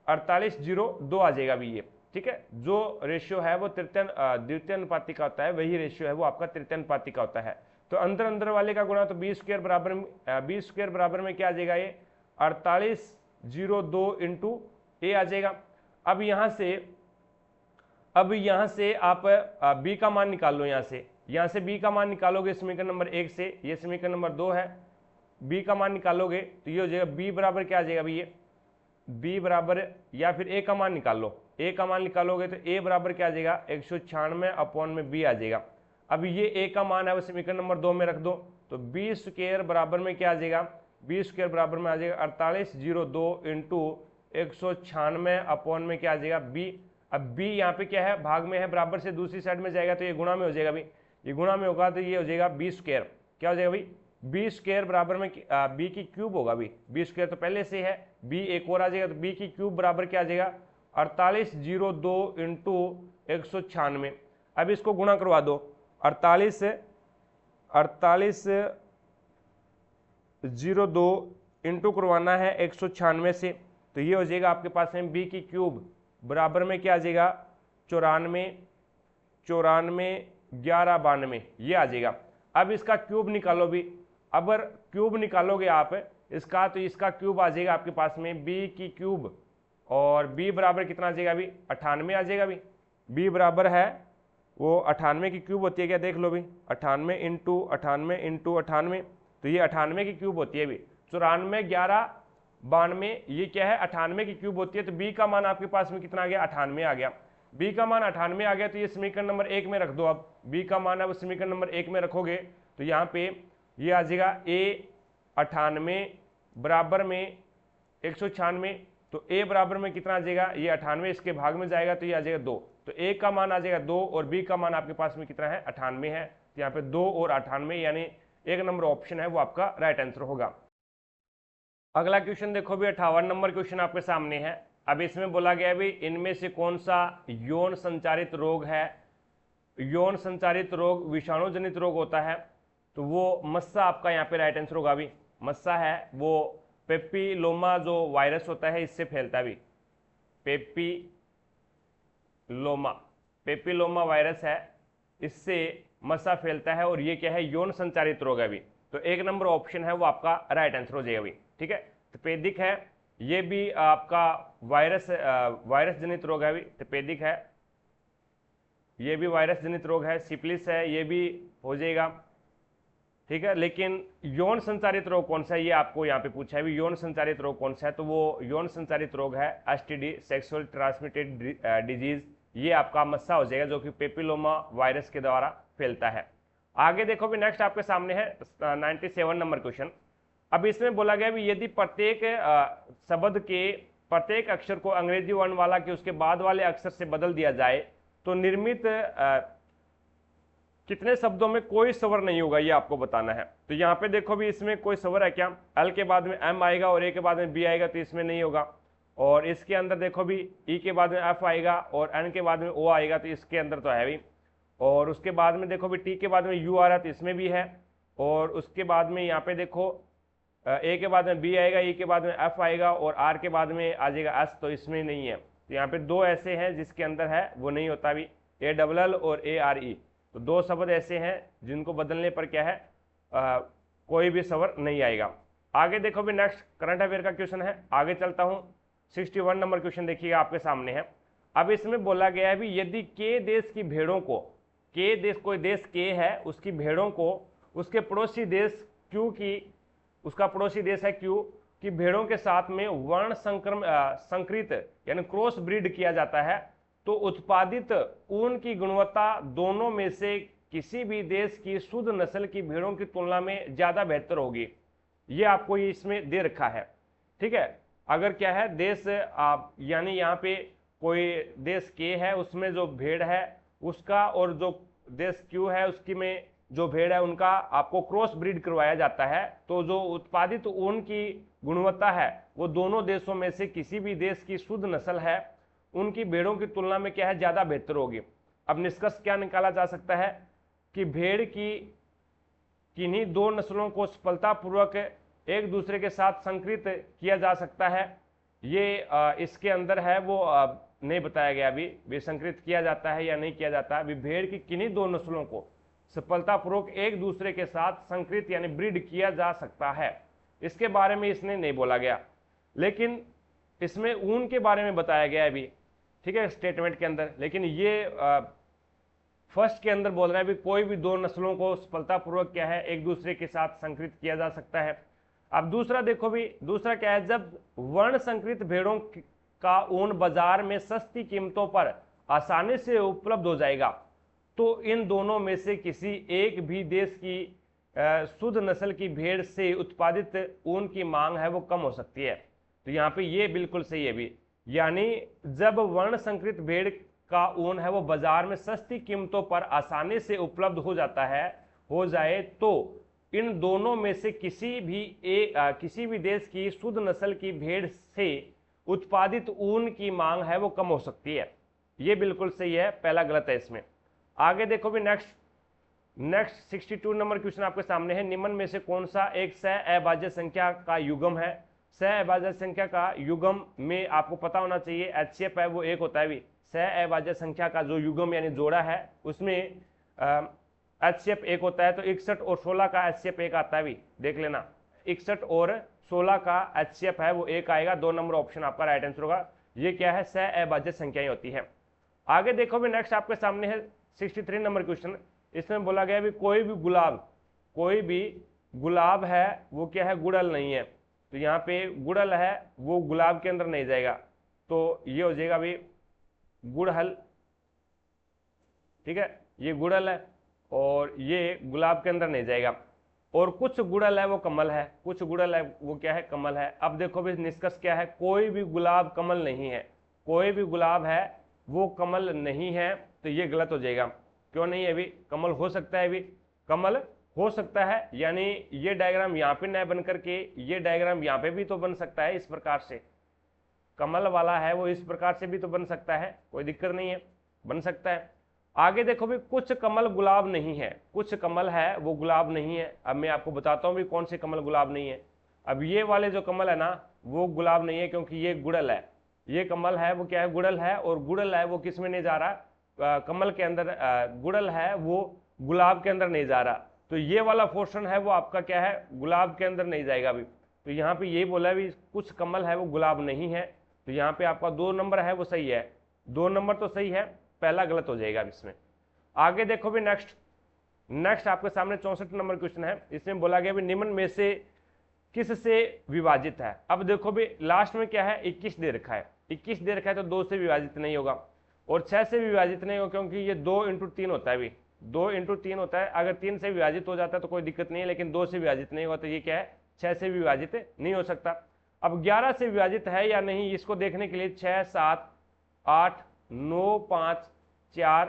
48:02 आ जाएगा भी ये, ठीक है। जो रेशियो है वो द्वितीय अनुपाती का होता है वही रेशियो है वो आपका तृतीय अनुपाती का होता है, तो अंदर अंदर वाले का गुणा, तो बी स्क्वायर बराबर में क्या आ जाएगा, ये 48:02 इंटू ए आ जाएगा। अब यहाँ से आप बी का मान निकाल लो, यहाँ से बी का मान निकालोगे समीकरण नंबर 1 से, ये समीकरण नंबर 2 है, बी का मान निकालोगे तो ये हो जाएगा बी बराबर क्या आ जाएगा भैया, बी बराबर, या फिर ए का मान निकाल लो, ए का मान निकालोगे तो ए बराबर क्या आ जाएगा 196/बी आ जाएगा। अब ये ए का मान है वो समीकरण नंबर 2 में रख दो, तो बी स्क्वायर बराबर में क्या आ जाएगा, बी स्क्वायर बराबर में आ जाएगा 48:02 इंटू 196 में क्या आ जाएगा बी। अब बी यहाँ पे क्या है, भाग में है, बराबर से दूसरी साइड में जाएगा तो ये गुणा में हो जाएगा भाई, ये गुणा में होगा तो ये हो जाएगा बी स्क्वायर, क्या हो जाएगा भाई, बी स्क्वायर बराबर में बी की क्यूब होगा भाई, बी स्क्वायर तो पहले से है, बी एक और आ जाएगा, तो बी की क्यूब बराबर क्या आ जाएगा 48:02 इंटू 196। अब इसको गुणा करवा दो, 48:02 इंटू करवाना है 196 से, तो ये हो जाएगा आपके पास में बी की क्यूब बराबर में क्या आ जाएगा 94 1192 ये आ जाएगा। अब इसका क्यूब निकालो भी, अब अगर क्यूब निकालोगे आप इसका, तो इसका क्यूब आ जाएगा आपके पास में बी की क्यूब, और बी बराबर कितना आ जाएगा अभी 98 आ जाएगा अभी। बी बराबर है वो 98 की क्यूब होती है क्या, देख लो भाई, 98 इंटू 98 इंटू 98, तो ये 98 की क्यूब होती है अभी। 94 11 92, ये क्या है 98 की क्यूब होती है। तो बी का मान आपके पास में कितना आ गया 98 आ गया। बी का मान 98 आ गया, तो ये समीकरण नंबर 1 में रख दो। अब बी का मान अब समीकरण नंबर 1 में रखोगे तो यहाँ पे ये आ जाएगा ए 98 बराबर में 196, तो ए बराबर में कितना आ जाएगा, ये 98 इसके भाग में जाएगा तो ये आ जाएगा 2, तो ए का मान आ जाएगा 2 और बी का मान आपके पास में कितना है 98 है। तो यहाँ पे 2 और 98 यानी 1 नंबर ऑप्शन है वो आपका राइट आंसर होगा। अगला क्वेश्चन देखो भी 58 नंबर क्वेश्चन आपके सामने है। अब इसमें बोला गया भी इनमें से कौन सा यौन संचारित रोग है। यौन संचारित रोग विषाणु जनित रोग होता है, तो वो मस्सा आपका यहाँ पे राइट आंसर होगा। भी मस्सा है वो पेपिलोमा जो वायरस होता है इससे फैलता है। भी पेपिलोमा वायरस है, इससे मस्सा फैलता है और ये क्या है यौन संचारित रोग है। भी तो 1 नंबर ऑप्शन है वो आपका राइट आंसर हो जाएगा। भी ठीक है, तपेदिक है, ये भी आपका वायरस जनित रोग है। भी तपेदिक है, ये भी वायरस जनित रोग है। सिफिलिस है, ये भी हो जाएगा। ठीक है, लेकिन यौन संचारित रोग कौन सा है ये आपको यहाँ पे पूछा है। भी यौन संचारित रोग कौन सा है, तो वो यौन संचारित रोग है एसटीडी, सेक्सुअल ट्रांसमिटेड डिजीज, ये आपका मस्सा हो जाएगा जो कि पेपिलोमा वायरस के द्वारा फैलता है। आगे देखो भी नेक्स्ट आपके सामने है 97 नंबर क्वेश्चन। अब इसमें बोला गया भी यदि प्रत्येक शब्द के प्रत्येक अक्षर को अंग्रेजी वर्णमाला के उसके बाद वाले अक्षर से बदल दिया जाए तो निर्मित कितने शब्दों में कोई स्वर नहीं होगा, ये आपको बताना है। तो यहाँ पे देखो भी इसमें कोई स्वर है क्या, एल के बाद में एम आएगा और ए के बाद में बी आएगा, तो इसमें नहीं होगा। और इसके अंदर देखो भी ई के बाद में एफ आएगा और एन के बाद में ओ आएगा, तो इसके अंदर तो है भी। और उसके बाद में देखो भी टी के बाद में यू आ रहा है, तो इसमें भी है। और उसके बाद में यहाँ पे देखो ए के बाद में बी आएगा, ई के बाद में एफ आएगा और आर के बाद में आ जाएगा एस, तो इसमें नहीं है। तो यहाँ पे 2 ऐसे हैं जिसके अंदर है वो नहीं होता भी, ए डबल एल और ए आर ई। तो 2 शब्द ऐसे हैं जिनको बदलने पर क्या है कोई भी स्वर नहीं आएगा। आगे देखो भी नेक्स्ट करंट अफेयर का क्वेश्चन है, आगे चलता हूँ। 61 नंबर क्वेश्चन देखिएगा आपके सामने है। अब इसमें बोला गया है भी यदि के देश की भेड़ों को, के देश कोई देश के है उसकी भेड़ों को उसके पड़ोसी देश क्यू की, उसका पड़ोसी देश है क्यू की भेड़ों के साथ में वर्ण संकरित यानी क्रॉस ब्रीड किया जाता है, तो उत्पादित ऊन की गुणवत्ता दोनों में से किसी भी देश की शुद्ध नस्ल की भेड़ों की तुलना में ज्यादा बेहतर होगी। ये आपको इसमें दे रखा है। ठीक है, अगर क्या है देश यानी यहाँ पे कोई देश के है उसमें जो भेड़ है उसका और जो देश क्यू है उसकी में जो भेड़ है उनका आपको क्रॉस ब्रीड करवाया जाता है, तो जो उत्पादित ऊन की गुणवत्ता है वो दोनों देशों में से किसी भी देश की शुद्ध नस्ल है उनकी भेड़ों की तुलना में क्या है ज्यादा बेहतर होगी। अब निष्कर्ष क्या निकाला जा सकता है कि भेड़ की किन्हीं 2 नस्लों को सफलतापूर्वक एक दूसरे के साथ संकरित किया जा सकता है। ये इसके अंदर है वो नहीं बताया गया अभी संकरित किया जाता है या नहीं किया जाता है। अभी भेड़ की किन्हीं 2 नस्लों को सफलतापूर्वक एक दूसरे के साथ संकरित यानी ब्रीड किया जा सकता है, इसके बारे में इसने नहीं बोला गया, लेकिन इसमें ऊन के बारे में बताया गया है अभी। ठीक है, स्टेटमेंट के अंदर, लेकिन ये फर्स्ट के अंदर बोल रहा है भी कोई भी 2 नस्लों को सफलतापूर्वक क्या है एक दूसरे के साथ संकरित किया जा सकता है। अब दूसरा देखो भी, दूसरा क्या है, जब वर्ण संकरित भेड़ों का ऊन बाजार में सस्ती कीमतों पर आसानी से उपलब्ध हो जाएगा तो इन दोनों में से किसी एक भी देश की शुद्ध नस्ल की भेड़ से उत्पादित ऊन की मांग है वो कम हो सकती है। तो यहाँ पे ये बिल्कुल सही है भी, यानी जब वर्ण संकरित भेड़ का ऊन है वो बाजार में सस्ती कीमतों पर आसानी से उपलब्ध हो जाए तो इन दोनों में से किसी भी देश की शुद्ध नस्ल की भेड़ से उत्पादित ऊन की मांग है वो कम हो सकती है। ये बिल्कुल सही है, पहला गलत है इसमें। आगे देखो भी नेक्स्ट 62 नंबर क्वेश्चन आपके सामने है। निम्न में से कौन सा एक सह अभाज्य संख्या का युग्म है। सह अभाज्य संख्या का युग्म में आपको पता होना चाहिए HCF है वो 1 होता है भी। सह अभाज्य संख्या का जो युग्म यानी जोड़ा है उसमें HCF एक होता है, तो 61 और 16 का HCF एक आता है भी, देख लेना 61 और 16 का HCF है वो एक आएगा। 2 नंबर ऑप्शन आपका राइट आंसर होगा। ये क्या है, सह अभाज्य संख्याएं होती है। आगे देखो भी नेक्स्ट आपके सामने है 63 नंबर क्वेश्चन। इसमें बोला गया भी कोई भी गुलाब है वो क्या है, गुड़हल नहीं है। तो यहाँ पे गुड़हल है वो गुलाब के अंदर नहीं जाएगा, तो ये हो जाएगा भी गुड़हल, ठीक है, ये गुड़हल है और ये गुलाब के अंदर नहीं जाएगा। और कुछ गुड़हल है वो कमल है, कुछ गुड़हल है वो क्या है, कमल है। अब देखो भी निष्कर्ष क्या है, कोई भी गुलाब कमल नहीं है, कोई भी गुलाब है वो कमल नहीं है, तो ये गलत हो जाएगा। क्यों नहीं है भी, कमल हो सकता है भी, कमल हो सकता है, यानी ये डायग्राम यहाँ पे न बन करके ये डायग्राम यहाँ पे भी तो बन सकता है। इस प्रकार से कमल वाला है वो इस प्रकार से भी तो बन सकता है, कोई दिक्कत नहीं है, बन सकता है। आगे देखो भी कुछ कमल गुलाब नहीं है, कुछ कमल है वो गुलाब नहीं है। अब मैं आपको बताता हूँ भी कौन से कमल गुलाब नहीं है। अब ये वाले जो कमल है ना वो गुलाब नहीं है, क्योंकि ये गुड़हल है, ये कमल है वो क्या है, गुड़हल है। और गुड़हल है वो किस में नहीं जा रहा, कमल के अंदर, गुड़हल है वो गुलाब के अंदर नहीं जा रहा। तो ये वाला पोर्शन है वो आपका क्या है, गुलाब के अंदर नहीं जाएगा अभी। तो यहाँ पे ये बोला भी कुछ कमल है वो गुलाब नहीं है, तो यहाँ पे आपका 2 नंबर है वो सही है, 2 नंबर तो सही है, पहला गलत हो जाएगा इसमें। आगे देखो भी नेक्स्ट आपके सामने 64 नंबर क्वेश्चन है। इसमें बोला गया भी निम्न में से किस से विभाजित है। अब देखो भी लास्ट में क्या है, 21 दे रखा है, 21 दे रखा है तो 2 से विभाजित नहीं होगा और 6 से विभाजित नहीं होगा, क्योंकि ये 2 इंटू 3 होता है भी, 2 इंटू 3 होता है। अगर 3 से विभाजित हो जाता है तो कोई दिक्कत नहीं है, लेकिन 2 से विभाजित नहीं होगा, तो ये क्या है, 6 से विभाजित नहीं हो सकता। अब 11 से विभाजित है या नहीं इसको देखने के लिए 6, 7, 8, 9, 5, 4,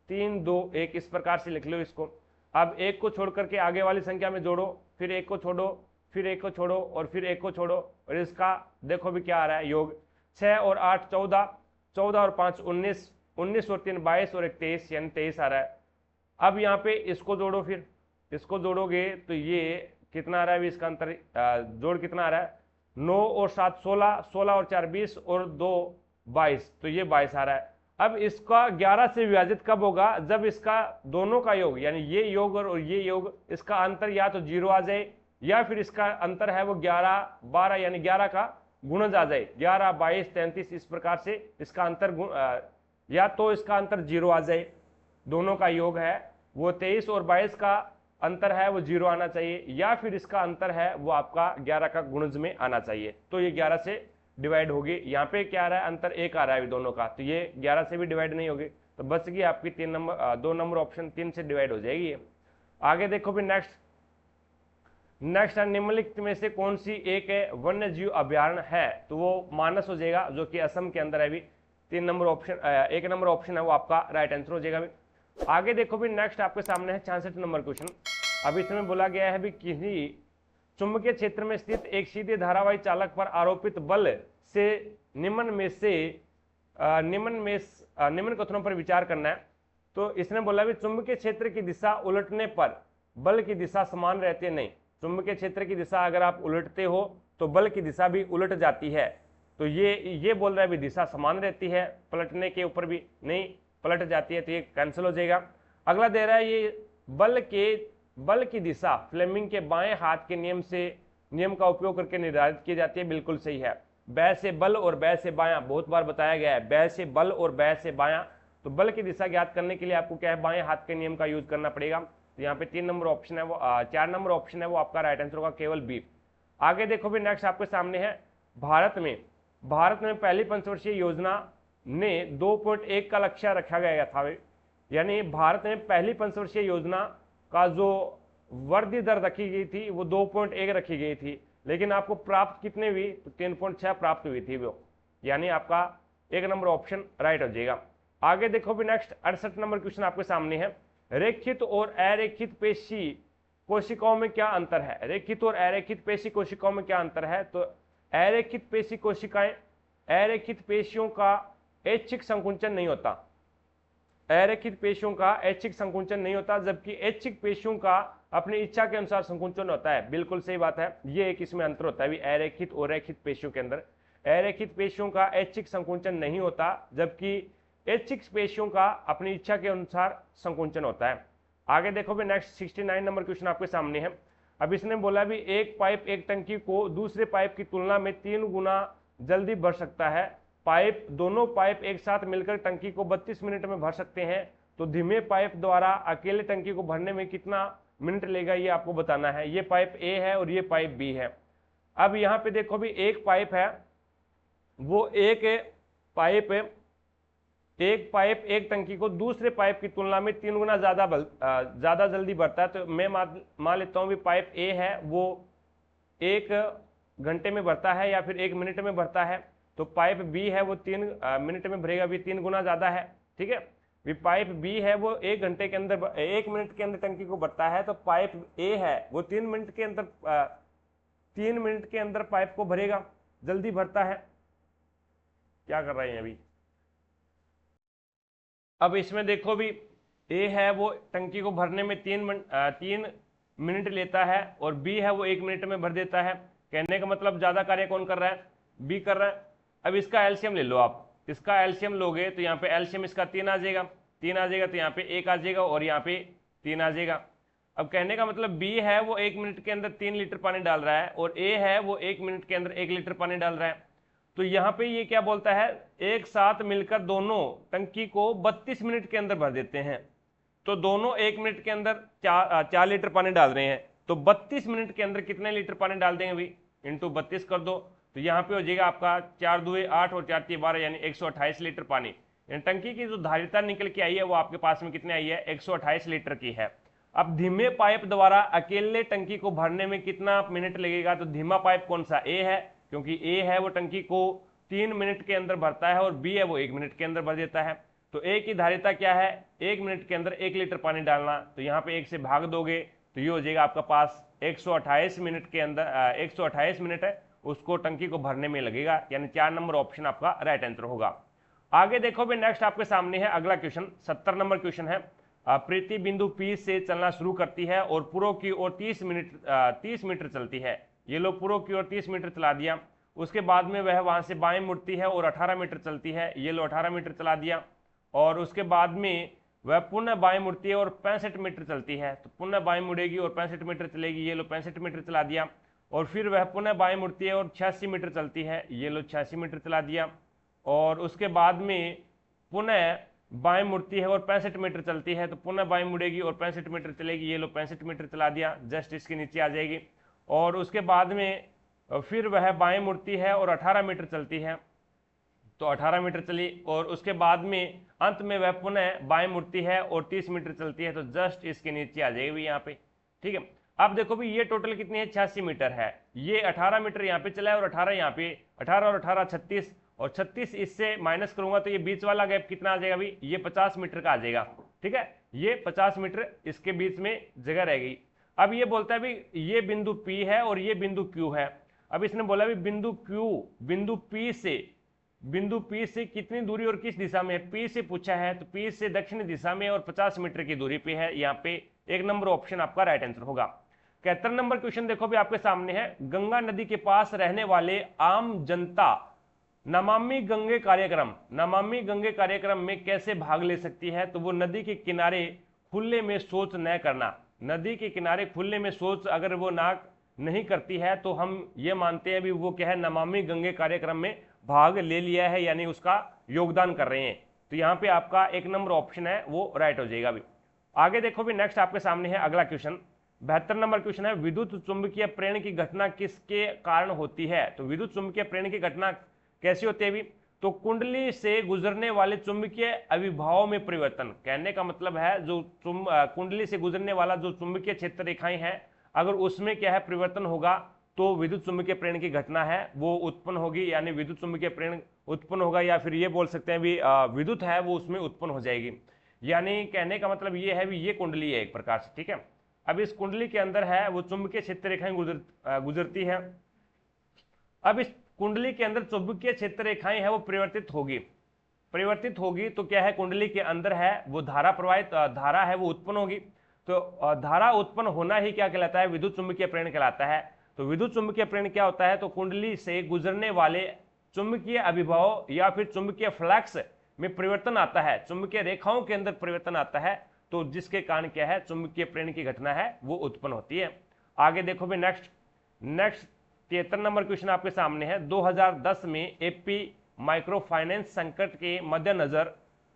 3, 2, 1 इस प्रकार से लिख लो इसको। अब एक को छोड़ करके आगे वाली संख्या में जोड़ो, फिर एक को छोड़ो, फिर एक को छोड़ो और फिर एक को छोड़ो, और इसका देखो भी क्या आ रहा है योग। 6 और 8 14, 14 और 5 19, 19 और 3 22 और 1 23, यानी 23 आ रहा है। अब यहाँ पे इसको जोड़ो, फिर इसको जोड़ोगे तो ये कितना आ रहा है भी, इसका अंतर जोड़ कितना आ रहा है, 9 और 7 16, 16 और 4 20 और 2 22, तो ये 22 आ रहा है। अब इसका 11 से विभाजित कब होगा, जब इसका दोनों का योग, यानी ये योग और ये योग, इसका अंतर या तो 0 आ जाए या फिर इसका अंतर है वो 11 12, यानी 11 का गुणज आ जाए, 11 22 33 इस प्रकार से इसका अंतर या तो इसका अंतर 0 आ जाए, दोनों का योग है वो 23 और 22 का अंतर है वो 0 आना चाहिए, या फिर इसका अंतर है वो आपका 11 का गुणज में आना चाहिए, तो ये 11 से डिवाइड होगी। यहाँ पे क्या आ रहा है, अंतर 1 आ रहा है दोनों का, तो ये 11 से भी डिवाइड नहीं होगी, तो बच गई आपकी 2 नंबर ऑप्शन 3 से डिवाइड हो जाएगी। आगे देखो भी नेक्स्ट निम्नलिखित में से कौन सी एक वन्य जीव अभ्यारण्य है, तो वो मानस हो जाएगा, जो कि असम के अंदर है भी। 1 नंबर ऑप्शन है वो आपका राइट आंसर हो जाएगा भी। आगे देखो भी नेक्स्ट आपके सामने है 66 नंबर क्वेश्चन। अब इसमें बोला गया है भी किसी चुंबकीय क्षेत्र में स्थित एक सीधे धारावाही चालक पर आरोपित बल से निम्न कथनों पर विचार करना है। तो इसने बोला भी चुंबकीय क्षेत्र की दिशा उलटने पर बल की दिशा समान रहती है, नहीं, चुंबकीय क्षेत्र की दिशा अगर आप उलटते हो तो बल की दिशा भी उलट जाती है। तो ये बोल रहा है भी दिशा समान रहती है, पलटने के ऊपर भी नहीं, पलट जाती है, तो ये कैंसिल हो जाएगा। अगला दे रहा है ये बल की दिशा फ्लेमिंग के बाएं हाथ के नियम का उपयोग करके निर्धारित की जाती है, बिल्कुल सही है। बै से बल और बै से बायां बहुत बार बताया गया है, बै से बल और बै से बायां, तो बल की दिशा ज्ञात करने के लिए आपको क्या है, बाएं हाथ के नियम का यूज करना पड़ेगा। तो यहाँ पे 3 नंबर ऑप्शन है वो 4 नंबर ऑप्शन है वो आपका राइट आंसर होगा, केवल बी। आगे देखो भी नेक्स्ट आपके सामने है भारत में पहली पंचवर्षीय योजना ने 2.1 का लक्ष्य रखा गया था, यानी भारत में पहली पंचवर्षीय योजना का जो वृद्धि दर रखी गई थी वो 2.1 रखी गई थी, लेकिन आपको प्राप्त कितने हुई, तो 3.6 प्राप्त हुई थी वो, यानी आपका 1 नंबर ऑप्शन राइट हो जाएगा। आगे देखो भी नेक्स्ट 68 नंबर क्वेश्चन आपके सामने है, रेखित और अरेखित पेशी कोशिकाओं में क्या अंतर है। रेखित और अरेखित पेशी कोशिकाओं में क्या अंतर है, तो अरेखित पेशी कोशिकाएं, अरेखित पेशियों का ऐच्छिक संकुचन नहीं होता, अरेखित पेशियों का ऐच्छिक संकुचन नहीं होता, जबकि ऐच्छिक पेशियों का अपनी इच्छा के अनुसार संकुचन होता है, बिल्कुल सही बात है। ये एक इसमें अंतर होता है अरेखित और रैखित पेशियों के अंदर, अरेखित पेशियों का ऐच्छिक संकुचन नहीं होता, जबकि ऐच्छिक पेशियों का अपनी इच्छा के अनुसार संकुचन होता है। आगे देखो भी नेक्स्ट 69 नंबर क्वेश्चन आपके सामने है। अब इसने बोला भी एक पाइप एक टंकी को दूसरे पाइप की तुलना में 3 गुना जल्दी भर सकता है। दोनों पाइप एक साथ मिलकर टंकी को 32 मिनट में भर सकते हैं, तो धीमे पाइप द्वारा अकेले टंकी को भरने में कितना मिनट लेगा ये आपको बताना है। ये पाइप ए है और ये पाइप बी है। अब यहाँ पे देखो भी एक पाइप है, वो एक पाइप एक टंकी को दूसरे पाइप की तुलना में 3 गुना ज्यादा जल्दी भरता है। तो मैं मान लेता हूँ भी पाइप ए है वो 1 घंटे में भरता है या फिर 1 मिनट में भरता है, तो पाइप बी है वो 3 मिनट में भरेगा, भी 3 गुना ज्यादा है। ठीक है, भी पाइप बी है वो 1 घंटे के अंदर 1 मिनट के अंदर टंकी को भरता है, तो पाइप ए है वो 3 मिनट के अंदर पाइप को भरेगा, जल्दी भरता है। क्या कर रहे हैं अभी। अब इसमें देखो भी ए है वो टंकी को भरने में 3 मिनट लेता है और बी है वो 1 मिनट में भर देता है। कहने का मतलब ज्यादा कार्य कौन कर रहा है, बी कर रहा है। अब इसका एलसीएम ले लो आप, इसका एलसीएम लोगे तो यहाँ पे एलसीएम इसका 3 आ जाएगा, 3 आ जाएगा तो यहाँ पे 1 आ जाएगा और यहाँ पे 3 आ जाएगा। अब कहने का मतलब बी है वो 1 मिनट के अंदर 3 लीटर पानी डाल रहा है और ए है वो 1 मिनट के अंदर 1 लीटर पानी डाल रहा है। तो यहाँ पे ये क्या बोलता है, एक साथ मिलकर दोनों टंकी को 32 मिनट के अंदर भर देते हैं। तो दोनों 1 मिनट के अंदर 4 लीटर पानी डाल रहे हैं, तो 32 मिनट के अंदर कितने लीटर पानी डाल देंगे भाई, इंटू 32 कर दो, तो यहाँ पे हो जाएगा आपका 4 दूए 8 और 4 तीन 12 यानी 128 लीटर पानी। टंकी की जो धारिता निकल के आई है वो आपके पास में कितने आई है, 128 लीटर की है। अब धीमे पाइप द्वारा अकेले टंकी को भरने में कितना मिनट लगेगा, तो धीमा पाइप कौन सा, ए है, क्योंकि ए है वो टंकी को 3 मिनट के अंदर भरता है और बी है वो 1 मिनट के अंदर भर देता है। तो ए की धारिता क्या है, 1 मिनट के अंदर 1 लीटर पानी डालना, तो यहाँ पे 1 से भाग दोगे तो ये हो जाएगा आपका पास 128 मिनट के अंदर 128 मिनट है उसको टंकी को भरने में लगेगा, यानी 4 नंबर ऑप्शन आपका राइट आंसर होगा। आगे देखो भी नेक्स्ट आपके सामने है अगला क्वेश्चन, 70 नंबर क्वेश्चन है। प्रीति बिंदु पी से चलना शुरू करती है और पूर्व की ओर 30 मीटर चलती है। ये लोग पूर्व की ओर 30 मीटर चला दिया, उसके बाद में वह वहां से बाएं मुड़ती है और 18 मीटर चलती है। ये लो 18 मीटर चला दिया और उसके बाद में वह पुनः बाएं मुड़ती है और 65 मीटर चलती है, तो पुनः बाएं मुड़ेगी और 65 मीटर चलेगी। ये लो 65 मीटर चला दिया और फिर वह पुनः बाएं मुड़ती है और 86 मीटर चलती है। ये लो 86 मीटर चला दिया और उसके बाद में पुनः बाएं मुड़ती है और 65 मीटर चलती है, तो पुनः बाएं मुड़ेगी और 65 मीटर चलेगी। ये लो 65 मीटर चला दिया, जस्ट इसके नीचे आ जाएगी। और उसके बाद में फिर वह बाएं मुड़ती है और 18 मीटर चलती है, तो 18 मीटर चली और उसके बाद में अंत में वह पुनः बाएं मुड़ती है और 30 मीटर चलती है, तो जस्ट इसके नीचे आ जाएगी यहाँ पे। ठीक है, अब देखो भी ये टोटल कितनी है, 86 मीटर है। ये 18 मीटर यहाँ पे चला है और 18 यहाँ पे, 18 और 18 36 और 36 इससे माइनस करूंगा तो ये बीच वाला गैप कितना आ जाएगा भाई, ये 50 मीटर का आ जाएगा। ठीक है, ये 50 मीटर इसके बीच में जगह रह गई। अब ये बोलता है भाई ये बिंदु P है और ये बिंदु Q है। अब इसने बोला भी बिंदु P से कितनी दूरी और किस दिशा में है, P से पूछा है, तो P से दक्षिणी दिशा में और 50 मीटर की दूरी पे है। यहाँ पे 1 नंबर ऑप्शन आपका राइट आंसर होगा। 71 नंबर क्वेश्चन देखो भी आपके सामने है। गंगा नदी के पास रहने वाले आम जनता नमामि गंगे कार्यक्रम में कैसे भाग ले सकती है, तो वो नदी के किनारे खुले में शौच न करना। नदी के किनारे खुले में शौच अगर वो नहीं करती है तो हम ये मानते हैं भी वो क्या है, नमामि गंगे कार्यक्रम में भाग ले लिया है, यानी उसका योगदान कर रहे हैं। तो यहाँ पे आपका 1 नंबर ऑप्शन है वो राइट हो जाएगा भी। आगे देखो भी नेक्स्ट आपके सामने है अगला क्वेश्चन, 72 नंबर क्वेश्चन है। विद्युत चुंबकीय प्रेरण की घटना किसके कारण होती है, तो विद्युत चुंबकीय प्रेरण की घटना कैसी होती है भी, तो कुंडली से गुजरने वाले चुंबकीय अविभाव में परिवर्तन। कहने का मतलब है जो कुंडली से गुजरने वाला जो चुंबकीय क्षेत्र रेखाएं हैं, अगर उसमें क्या है परिवर्तन होगा तो विद्युत चुंबकीय प्रेरण की घटना है वो उत्पन्न होगी, यानी विद्युत चुंबकीय प्रेरण उत्पन्न होगा, या फिर ये बोल सकते हैं भी विद्युत है वो उसमें उत्पन्न हो जाएगी। यानी कहने का मतलब ये है भी ये कुंडली है एक प्रकार से। ठीक है, अब इस कुंडली के अंदर है वो चुंबकीय क्षेत्र रेखाएं गुजरती है। अब इस कुंडली के अंदर चुंबकीय क्षेत्र रेखाएं है वो परिवर्तित होगी तो क्या है, कुंडली के अंदर है वो धारा है वो उत्पन्न होगी। तो धारा उत्पन्न होना ही क्या कहलाता है, विद्युत चुंबकीय प्रेरण कहलाता है। तो विद्युत चुंबकीय प्रेरण क्या होता है, तो कुंडली से गुजरने वाले चुंबकीय अभिभाव या फिर चुंबकीय फ्लक्स में परिवर्तन आता है, चुंबकीय रेखाओं के अंदर परिवर्तन आता है, तो जिसके कारण क्या है, चुंबकीय प्रेरण की घटना है वो उत्पन्न होती है। आगे देखो भी नेक्स्ट 73 नंबर क्वेश्चन आपके सामने है। 2010 में एपी माइक्रो फाइनेंस संकट के मद्देनजर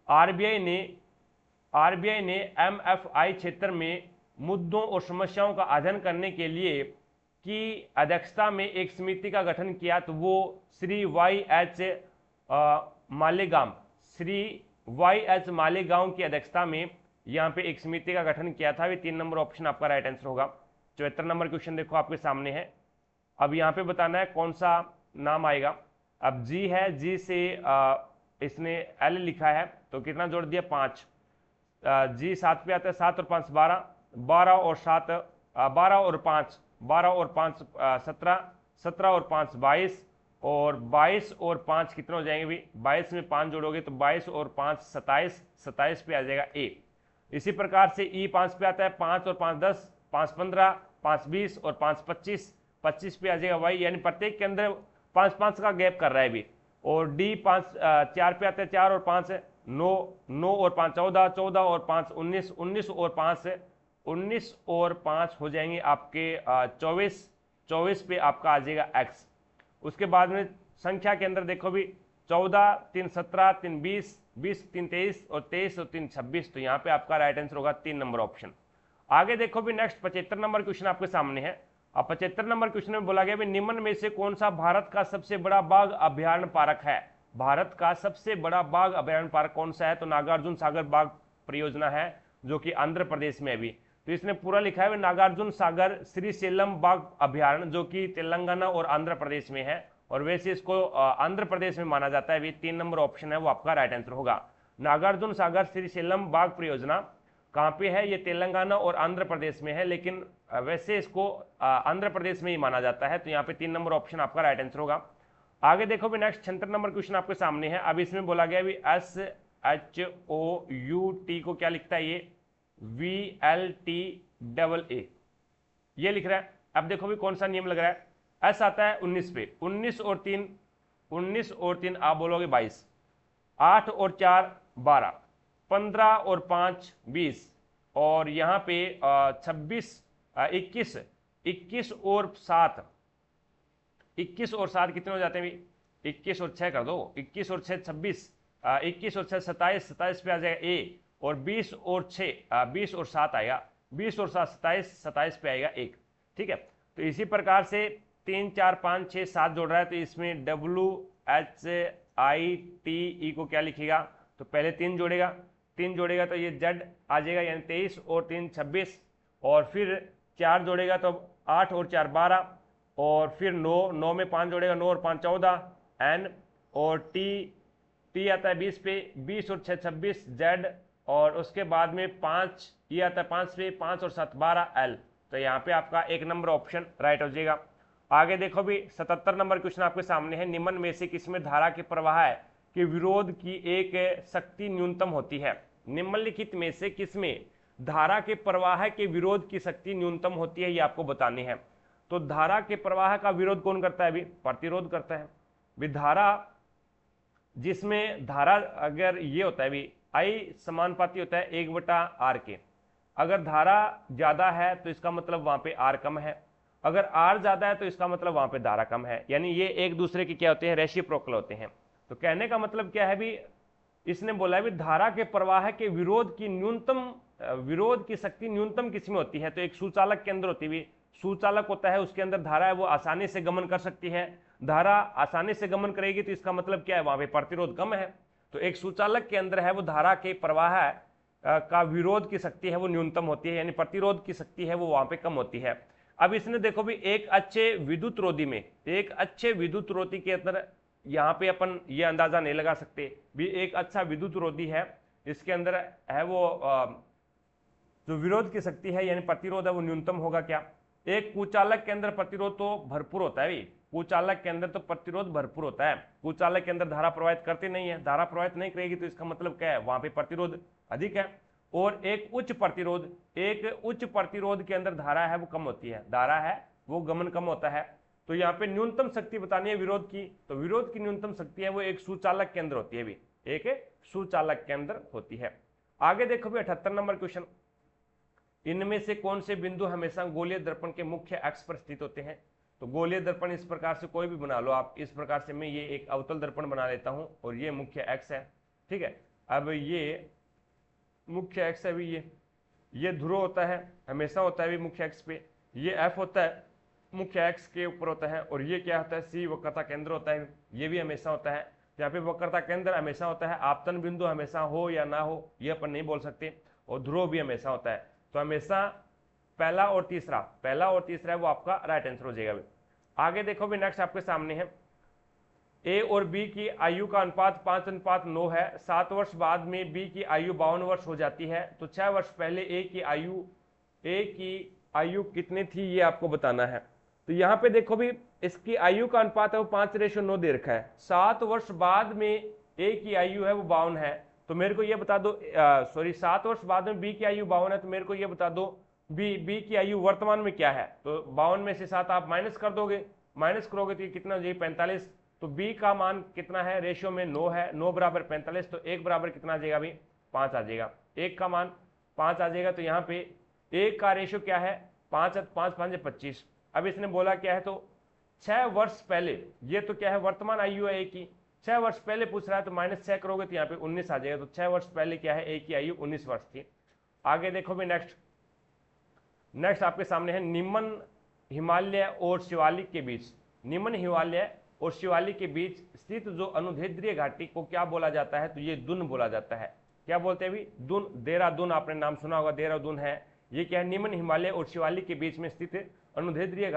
आरबीआई ने एमएफआई क्षेत्र में मुद्दों और समस्याओं का अध्ययन करने के लिए की अध्यक्षता में एक समिति का गठन किया। तो वो श्री वाई एच मालेगांव की अध्यक्षता में यहाँ पे एक समिति का गठन किया था। ये 3 नंबर ऑप्शन आपका राइट आंसर होगा। 74 नंबर क्वेश्चन देखो आपके सामने है। अब यहाँ पे बताना है कौन सा नाम आएगा। अब जी है, जी से इसने एल लिखा है तो कितना जोड़ दिया 5, जी 7 पे आता है, 7 और 5 12, 12 और 7 12 और 5 12 और 5 17, 17 और 5 22 और 22 और 5 कितने हो जाएंगे भी, 22 में 5 जोड़ोगे तो 22 और 5 27, 27 पे आ जाएगा ए। इसी प्रकार से ई 5 पे आता है, 5 और 5 10, 5 15, 5 20 और 5 25, 25 पे आ जाएगा वाई, यानी प्रत्येक के अंदर 5 5 का गैप कर रहा है भी। और डी 5 4 पे आता है, 4 और 5 9, 9 और 5 14, 14 और 5 19, 19 और 5 19 और 5 हो जाएंगे आपके 24, 24 पे आपका आ जाएगा एक्स। उसके बाद में संख्या के अंदर देखो भी 14 3 17 3 20, 20 3 23 और 23 और 3 26, तो यहाँ पे आपका राइट आंसर होगा 3 नंबर ऑप्शन। आगे देखो भी नेक्स्ट 75 नंबर क्वेश्चन आपके सामने है। अब 75 नंबर क्वेश्चन में बोला गया भी निम्न में से कौन सा भारत का सबसे बड़ा बाघ अभ्यारण्य पार्क है। भारत का सबसे बड़ा बाघ अभ्यारण्य पार्क कौन सा है, तो नागार्जुन सागर बाघ परियोजना है जो कि आंध्र प्रदेश में अभी। तो इसने पूरा लिखा है नागार्जुन सागर श्रीशैलम बाघ अभ्यारण्य जो कि तेलंगाना और आंध्र प्रदेश में है, और वैसे इसको आंध्र प्रदेश में माना जाता है। भी 3 नंबर ऑप्शन है वो आपका राइट आंसर होगा। नागार्जुन सागर श्रीशैलम बाघ परियोजना कहाँ पे है, ये तेलंगाना और आंध्र प्रदेश में है, लेकिन वैसे इसको आंध्र प्रदेश में ही माना जाता है। तो यहाँ पे 3 नंबर ऑप्शन आपका राइट आंसर होगा। आगे देखो भी नेक्स्ट 76 नंबर क्वेश्चन आपके सामने है। अब इसमें बोला गया भी SHOUT को क्या लिखता है, ये VLTAA ये लिख रहा है। अब देखो भी कौन सा नियम लग रहा है, एस आता है 19 पे, 19 और 3 आप बोलोगे 22, 8 और 4 12, 15 और 5 20 और यहाँ पे 26 21, 21 और 7, 21 और 7 कितने हो जाते हैं भी, 21 और 6 कर दो, 21 और 6 26, 21 और 6 27, 27 पे आ जाएगा ए, और 20 और 6 20 और 7 आएगा, 20 और 7 27, 27 पे आएगा 1। ठीक है, तो इसी प्रकार से 3 4 5 6 7 जोड़ रहा है, तो इसमें WHITE को क्या लिखेगा, तो पहले 3 जोड़ेगा, 3 जोड़ेगा तो ये Z आ जाएगा, यानी 23 और 3 26, और फिर 4 जोड़ेगा तो 8 और 4 12, और फिर 9 में 5 जोड़ेगा, 9 और 5 14 N, और T आता है 20 पे, 20 और 6 26 Z, और उसके बाद में 5 ये आता है 5 पे, 5 और 7 12 L। तो यहाँ पे आपका 1 नंबर ऑप्शन राइट हो जाएगा। आगे देखो भी 77 नंबर क्वेश्चन आपके सामने है। निम्न में से किसमें धारा के प्रवाह के विरोध की एक शक्ति न्यूनतम होती है। निम्नलिखित में से किसमें धारा के प्रवाह के विरोध की शक्ति न्यूनतम होती है, ये आपको बतानी है। तो धारा के प्रवाह का विरोध कौन करता है, अभी प्रतिरोध करता है। भी धारा जिसमें धारा अगर ये होता है भी आई समानुपाती होता है 1/r के, अगर धारा ज्यादा है तो इसका मतलब वहां पे r कम है, अगर r ज्यादा है तो इसका मतलब वहां पे धारा कम है, यानी ये एक दूसरे के क्या होते हैं, रेसिप्रोकल होते हैं। तो कहने का मतलब क्या है भी, इसने बोला है भी धारा के प्रवाह के विरोध की शक्ति न्यूनतम किसमें होती है, तो एक सुचालक के अंदर होती है। सुचालक होता है उसके अंदर धारा है वो आसानी से गमन कर सकती है, धारा आसानी से गमन करेगी तो इसका मतलब क्या है, वहां पे प्रतिरोध कम है। तो एक सुचालक के अंदर है वो धारा के प्रवाह का विरोध की शक्ति है वो न्यूनतम होती है, यानी प्रतिरोध की शक्ति है वो वहां पे कम होती है। अब इसने देखो भी एक अच्छे विद्युत रोधी के अंदर यहाँ पे अपन ये अंदाजा नहीं लगा सकते भी एक अच्छा विद्युत रोधी है, इसके अंदर है वो जो विरोध की शक्ति है यानी प्रतिरोध है वो न्यूनतम होगा क्या। एक कुचालक के अंदर प्रतिरोध तो भरपूर होता है भाई, कुचालक के अंदर तो प्रतिरोध भरपूर होता है, कुचालक के अंदर धारा प्रवाहित करती नहीं है, धारा प्रवाहित नहीं करेगी तो इसका मतलब क्या है, वहां पे प्रतिरोध अधिक है। और एक उच्च प्रतिरोध के अंदर धारा है वो कम होती है, धारा है वो गमन कम होता है। तो यहाँ पे न्यूनतम शक्ति बतानी है विरोध की, तो विरोध की न्यूनतम शक्ति है वो एक सुचालक के अंदर होती है भी, एक सुचालक के अंदर होती है। आगे देखो भी 78 नंबर क्वेश्चन, इनमें से कौन से बिंदु हमेशा गोलीय दर्पण के मुख्य अक्ष पर स्थित होते हैं? तो गोलीय दर्पण इस प्रकार से कोई भी बना लो आप, इस प्रकार से मैं ये एक अवतल दर्पण बना लेता हूं और ये मुख्य अक्ष है, ठीक है। अब ये मुख्य अक्ष है, ये ध्रुव होता है, हमेशा होता है भी मुख्य अक्ष पे, ये एफ होता है मुख्य अक्ष के ऊपर होता है, और ये क्या होता है, सी वक्रता केंद्र होता है, ये भी हमेशा होता है। यहाँ पे वक्रता केंद्र हमेशा होता है, आपतन बिंदु हमेशा हो या ना हो ये अपन नहीं बोल सकते, और ध्रुव भी हमेशा होता है। तो हमेशा पहला और तीसरा है वो आपका राइट आंसर हो जाएगा। आगे देखो भी नेक्स्ट आपके सामने है, ए और बी की आयु का अनुपात 5:9 है। 7 वर्ष बाद में बी की आयु 52 वर्ष हो जाती है, तो 6 वर्ष पहले ए की आयु कितनी थी ये आपको बताना है। तो यहाँ पे देखो भी इसकी आयु का अनुपात है वो 5:9 दे रखा है। 7 वर्ष बाद में ए की आयु है वो 52 है, तो मेरे को ये बता दो 7 वर्ष बाद में बी की आयु 52 है, तो मेरे को ये बता दो बी की आयु वर्तमान में क्या है। तो 52 में से 7 आप माइनस कर दोगे, माइनस करोगे तो ये कितना हो जाएगा 45। तो बी का मान कितना है, रेशियो में 9 है, 9 बराबर 45, तो 1 बराबर कितना आ जाएगा अभी 5 आ जाएगा, 1 का मान 5 आ जाएगा। तो यहाँ पे 1 का रेशियो क्या है 5, 5 5 25। अब इसने बोला क्या है, तो 6 वर्ष पहले, ये तो क्या है वर्तमान आयु है ए की, 6 वर्ष पहले पूछ रहा है, तो -6 करोगे तो यहाँ पे 19 आ जाएगा। तो 6 वर्ष पहले क्या है ए की आयु 19 वर्ष थी। आगे देखो भी नेक्स्ट आपके सामने है, निम्न हिमालय और शिवालिक के बीच, निम्न हिमालय और शिवालिक के बीच स्थित जो अनुदैर्ध्य घाटी को क्या बोला जाता है? तो ये दून बोला जाता है। क्या बोलते हैं अभी? दून, देहरादून आपने नाम सुना होगा, देहरादून है। ये क्या है, निम्न हिमालय और शिवालिक के बीच में स्थित अनुदैर्ध्य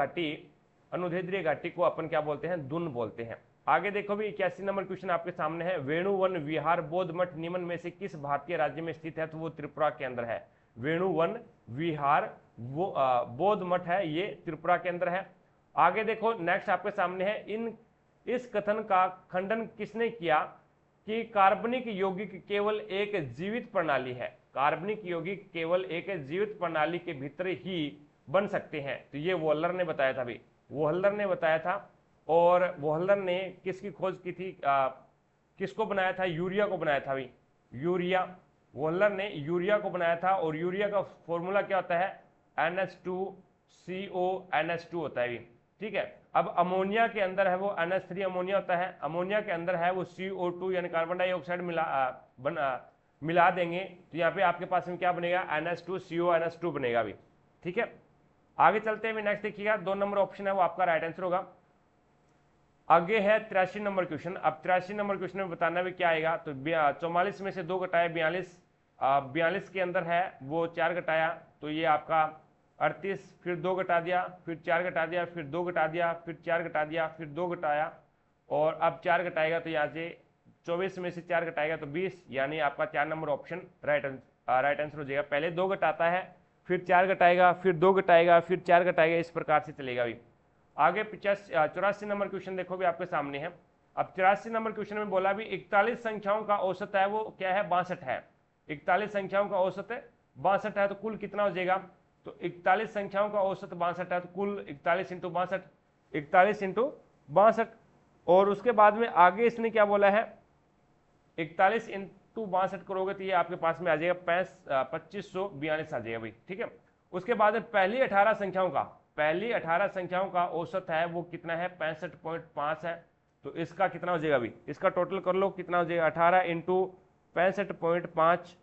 घाटी को अपन क्या बोलते हैं? दून बोलते हैं। आगे देखो भी 81 नंबर क्वेश्चन आपके सामने है, वेणुवन विहार बौद्ध मठ निम्न में से किस भारतीय राज्य में स्थित है? तो वो त्रिपुरा के अंदर है। वेणुवन विहार बौद्ध मठ है, ये त्रिपुरा के अंदर है। आगे देखो नेक्स्ट आपके सामने है, इस कथन का खंडन किसने किया कि कार्बनिक यौगिक केवल एक जीवित प्रणाली है? कार्बनिक यौगिक केवल एक जीवित प्रणाली के भीतर ही बन सकते हैं। तो ये वोहलर ने बताया था भाई, वोहलर ने बताया था। और वोहलर ने किसकी खोज की थी, किसको बनाया था? यूरिया को बनाया था भाई, यूरिया। वोहलर ने यूरिया को बनाया था, और यूरिया का फॉर्मूला क्या होता है? NH2CO होता है, ठीक है। अब अमोनिया के अंदर है वो NH3 अमोनिया होता है, अमोनिया के अंदर है वो CO2 यानी कार्बन डाइऑक्साइड मिला देंगे, तो यहाँ पे आपके पास में क्या बनेगा? NH2CO बनेगा भी, ठीक है। आगे चलते हैं, नेक्स्ट देखिएगा 2 नंबर ऑप्शन है वो आपका राइट आंसर होगा। आगे है 83 नंबर क्वेश्चन। अब 83 नंबर क्वेश्चन में बताना भी क्या आएगा, तो 44 में से 2 घटाया 42, 42 के अंदर है वो 4 घटाया, तो ये आपका 38, फिर 2 घटा दिया, फिर 4 घटा दिया, फिर 2 घटा दिया, फिर 4 घटा दिया, फिर 2 घटाया, और अब 4 घटाएगा तो यहाँ से 24 में से 4 घटाएगा तो 20, यानी आपका 4 नंबर ऑप्शन राइट आंसर हो जाएगा। पहले 2 घटाता है, फिर 4 घटाएगा, फिर 2 घटाएगा, फिर 4 घटाएगा, इस प्रकार से चलेगा भी। आगे 84 नंबर क्वेश्चन देखो भी आपके सामने है। अब 84 नंबर क्वेश्चन में बोला भी 41 संख्याओं का औसत है वो क्या है? 62 है। 41 संख्याओं का औसत है 62 है, तो कुल कितना हो जाएगा? तो 41 संख्याओं का औसत 62 है, तो कुल 41 × 62, 41 × 62। और उसके बाद में आगे इसने क्या बोला है? 41 × 62 करोगे तो ये आपके पास में आ जाएगा 2542 आ जाएगा भाई, ठीक है। उसके बाद में पहली 18 संख्याओं का औसत है वो कितना है? 65.5 है। तो इसका कितना हो जाएगा भाई? इसका टोटल कर लो, कितना हो जाएगा? 18 × 65.5,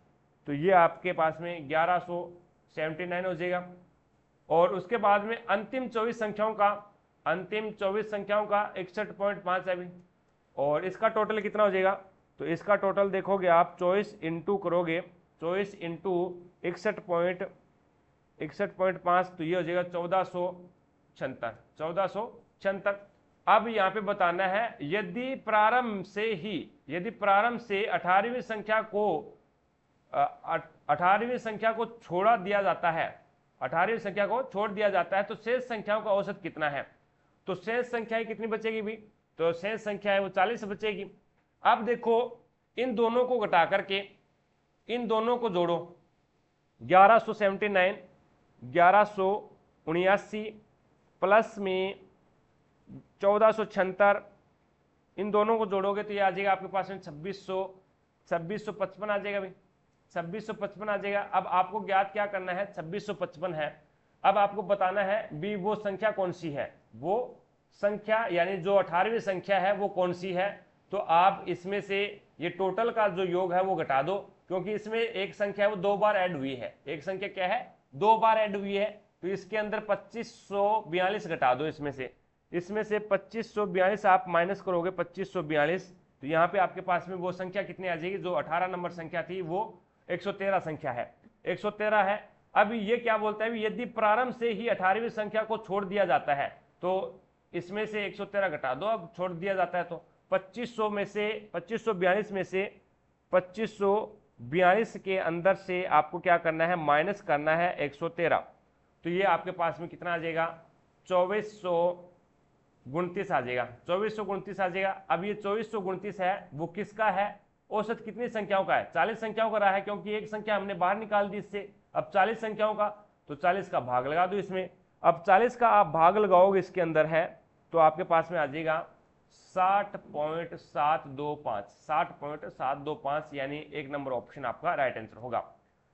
तो ये आपके पास में 1179 हो जाएगा। और उसके बाद में अंतिम 24 संख्याओं का 61.5 है भी, और इसका टोटल कितना हो जाएगा? तो इसका टोटल देखोगे आप 24 इंटू करोगे, 24 × 61.5, तो ये हो जाएगा 1476। अब यहाँ पे बताना है, यदि प्रारंभ से 18वीं संख्या को छोड़ दिया जाता है, 18वीं संख्या को छोड़ दिया जाता है, तो शेष संख्याओं का औसत कितना है? तो शेष संख्याएं कितनी बचेगी भी? तो शेष संख्या है वो 40 बचेगी। अब देखो इन दोनों को घटा करके इन दोनों को जोड़ो, 1179, 1179 प्लस में 1476, इन दोनों को जोड़ोगे तो ये आ जाएगा आपके पास में 2655 आ जाएगा भाई, 2655 आ जाएगा। अब आपको ज्ञात क्या करना है, 2655 है। अब आपको बताना है भी वो संख्या कौन सी है, वो संख्या यानी जो 18वीं संख्या है वो कौन सी है। तो आप इसमें से ये टोटल का जो योग है वो घटा दो, क्योंकि इसमें एक संख्या है वो 2 बार ऐड हुई है, एक संख्या क्या है 2 बार ऐड हुई है। तो इसके अंदर 2542 घटा दो इसमें से 2542 आप माइनस करोगे 2542, तो यहाँ पे आपके पास में वो संख्या कितनी आ जाएगी, जो 18 नंबर संख्या थी वो 113 संख्या है, 113 है। अब ये क्या बोलता है, यदि प्रारंभ से ही 18वीं संख्या को छोड़ दिया जाता है तो इसमें से 113 घटा दो, अब छोड़ दिया जाता है तो 2500 में से 2542 में से 2542 के अंदर से आपको क्या करना है, माइनस करना है 113। तो ये आपके पास में कितना आ जाएगा, 2429 आ जाएगा, 2429 आ जाएगा। अब ये 2429 है वो किसका है, औसत कितनी संख्याओं का है, 40 संख्याओं का रहा है, क्योंकि एक संख्या हमने बाहर निकाल दी इससे। अब 40 संख्याओं का, तो 40 का भाग लगा दो इसमें। अब 40 का आप भाग लगाओगे इसके अंदर है तो आपके पास में आ जाएगा 60.725, 60.725, यानी एक नंबर ऑप्शन आपका राइट आंसर होगा।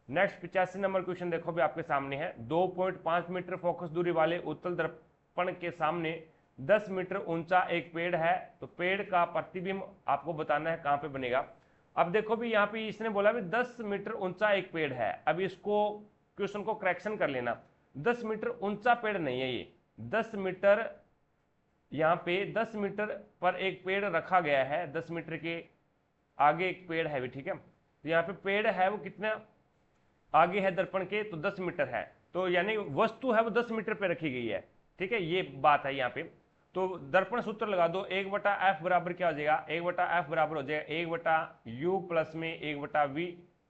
नेक्स्ट 85 नंबर क्वेश्चन देखो भी आपके सामने है। 2.5 मीटर फोकस दूरी वाले उत्तल दर्पण के सामने 10 मीटर ऊंचा एक पेड़ है, तो पेड़ का प्रतिबिंब आपको बताना है कहाँ पे बनेगा। अब देखो भी यहाँ पे इसने बोला भी 10 मीटर ऊंचा एक पेड़ है। अब इसको क्वेश्चन को करेक्शन कर लेना, 10 मीटर ऊंचा पेड़ नहीं है ये, 10 मीटर, यहाँ पे 10 मीटर पर एक पेड़ रखा गया है, 10 मीटर के आगे एक पेड़ है भी, ठीक है। तो यहाँ पे पेड़ है वो कितना आगे है दर्पण के, तो 10 मीटर है, तो यानी वस्तु है वो 10 मीटर पे रखी गई है, ठीक है, ये बात है यहाँ पे। तो दर्पण सूत्र लगा दो, 1/f बराबर क्या हो जाएगा, 1/f बराबर हो जाएगा 1/u प्लस में 1/v।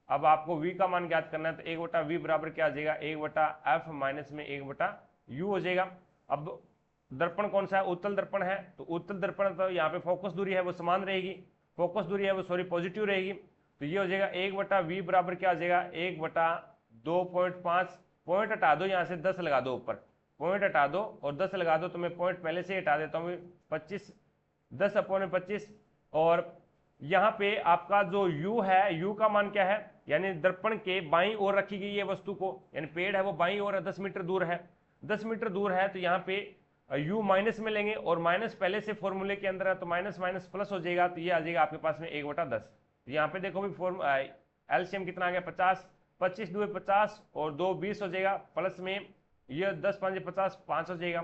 अब आपको v का मान ज्ञात करना है, तो 1/v बराबर क्या हो जाएगा, 1/f माइनस में 1/u हो जाएगा। अब दर्पण कौन सा है, उत्तल दर्पण है, तो उत्तल दर्पण तो यहाँ पे फोकस दूरी है वो समान रहेगी, फोकस दूरी है वो सॉरी पॉजिटिव रहेगी। तो ये हो जाएगा 1/v बराबर क्या हो जाएगा, 1/2.5, पॉइंट हटा दो यहाँ से, 10 लगा दो ऊपर, पॉइंट हटा दो और 10 लगा दो, तो मैं पॉइंट पहले से हटा देता हूँ, 25, 10/25। और यहाँ पे आपका जो u है, u का मान क्या है, यानी दर्पण के बाईं ओर रखी गई है वस्तु को, यानी पेड़ है वो बाईं ओर है, 10 मीटर दूर है, 10 मीटर दूर है, तो यहाँ पे u माइनस में लेंगे, और माइनस पहले से फॉर्मूले के अंदर है तो माइनस माइनस प्लस हो जाएगा, तो ये आ जाएगा आपके पास में 1/10। तो यहाँ पे देखो भी एलसीएम कितना आ गया 50, 25 दूर 50 और 2 20 हो जाएगा, प्लस में ये 10 5 50 5 हो जाएगा।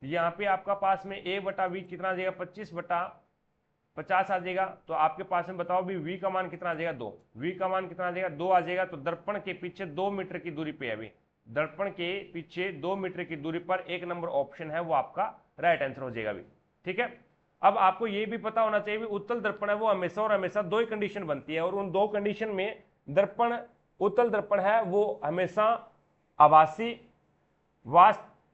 यहाँ पे आपका पास में 1/v कितना आ जाएगा, 25/50 आ जाएगा। तो आपके पास में बताओ भी v का मान कितना आ जाएगा, 2, v का मान कितना आ जाएगा, 2 आ जाएगा। तो दर्पण के पीछे 2 मीटर की दूरी पे है अभी, दर्पण के पीछे 2 मीटर की दूरी पर एक नंबर ऑप्शन है वो आपका राइट आंसर हो जाएगा अभी, ठीक है। अब आपको ये भी पता होना चाहिए उत्तल दर्पण है वो हमेशा और हमेशा 2 ही कंडीशन बनती है, और उन 2 कंडीशन में दर्पण, उत्तल दर्पण है वो हमेशा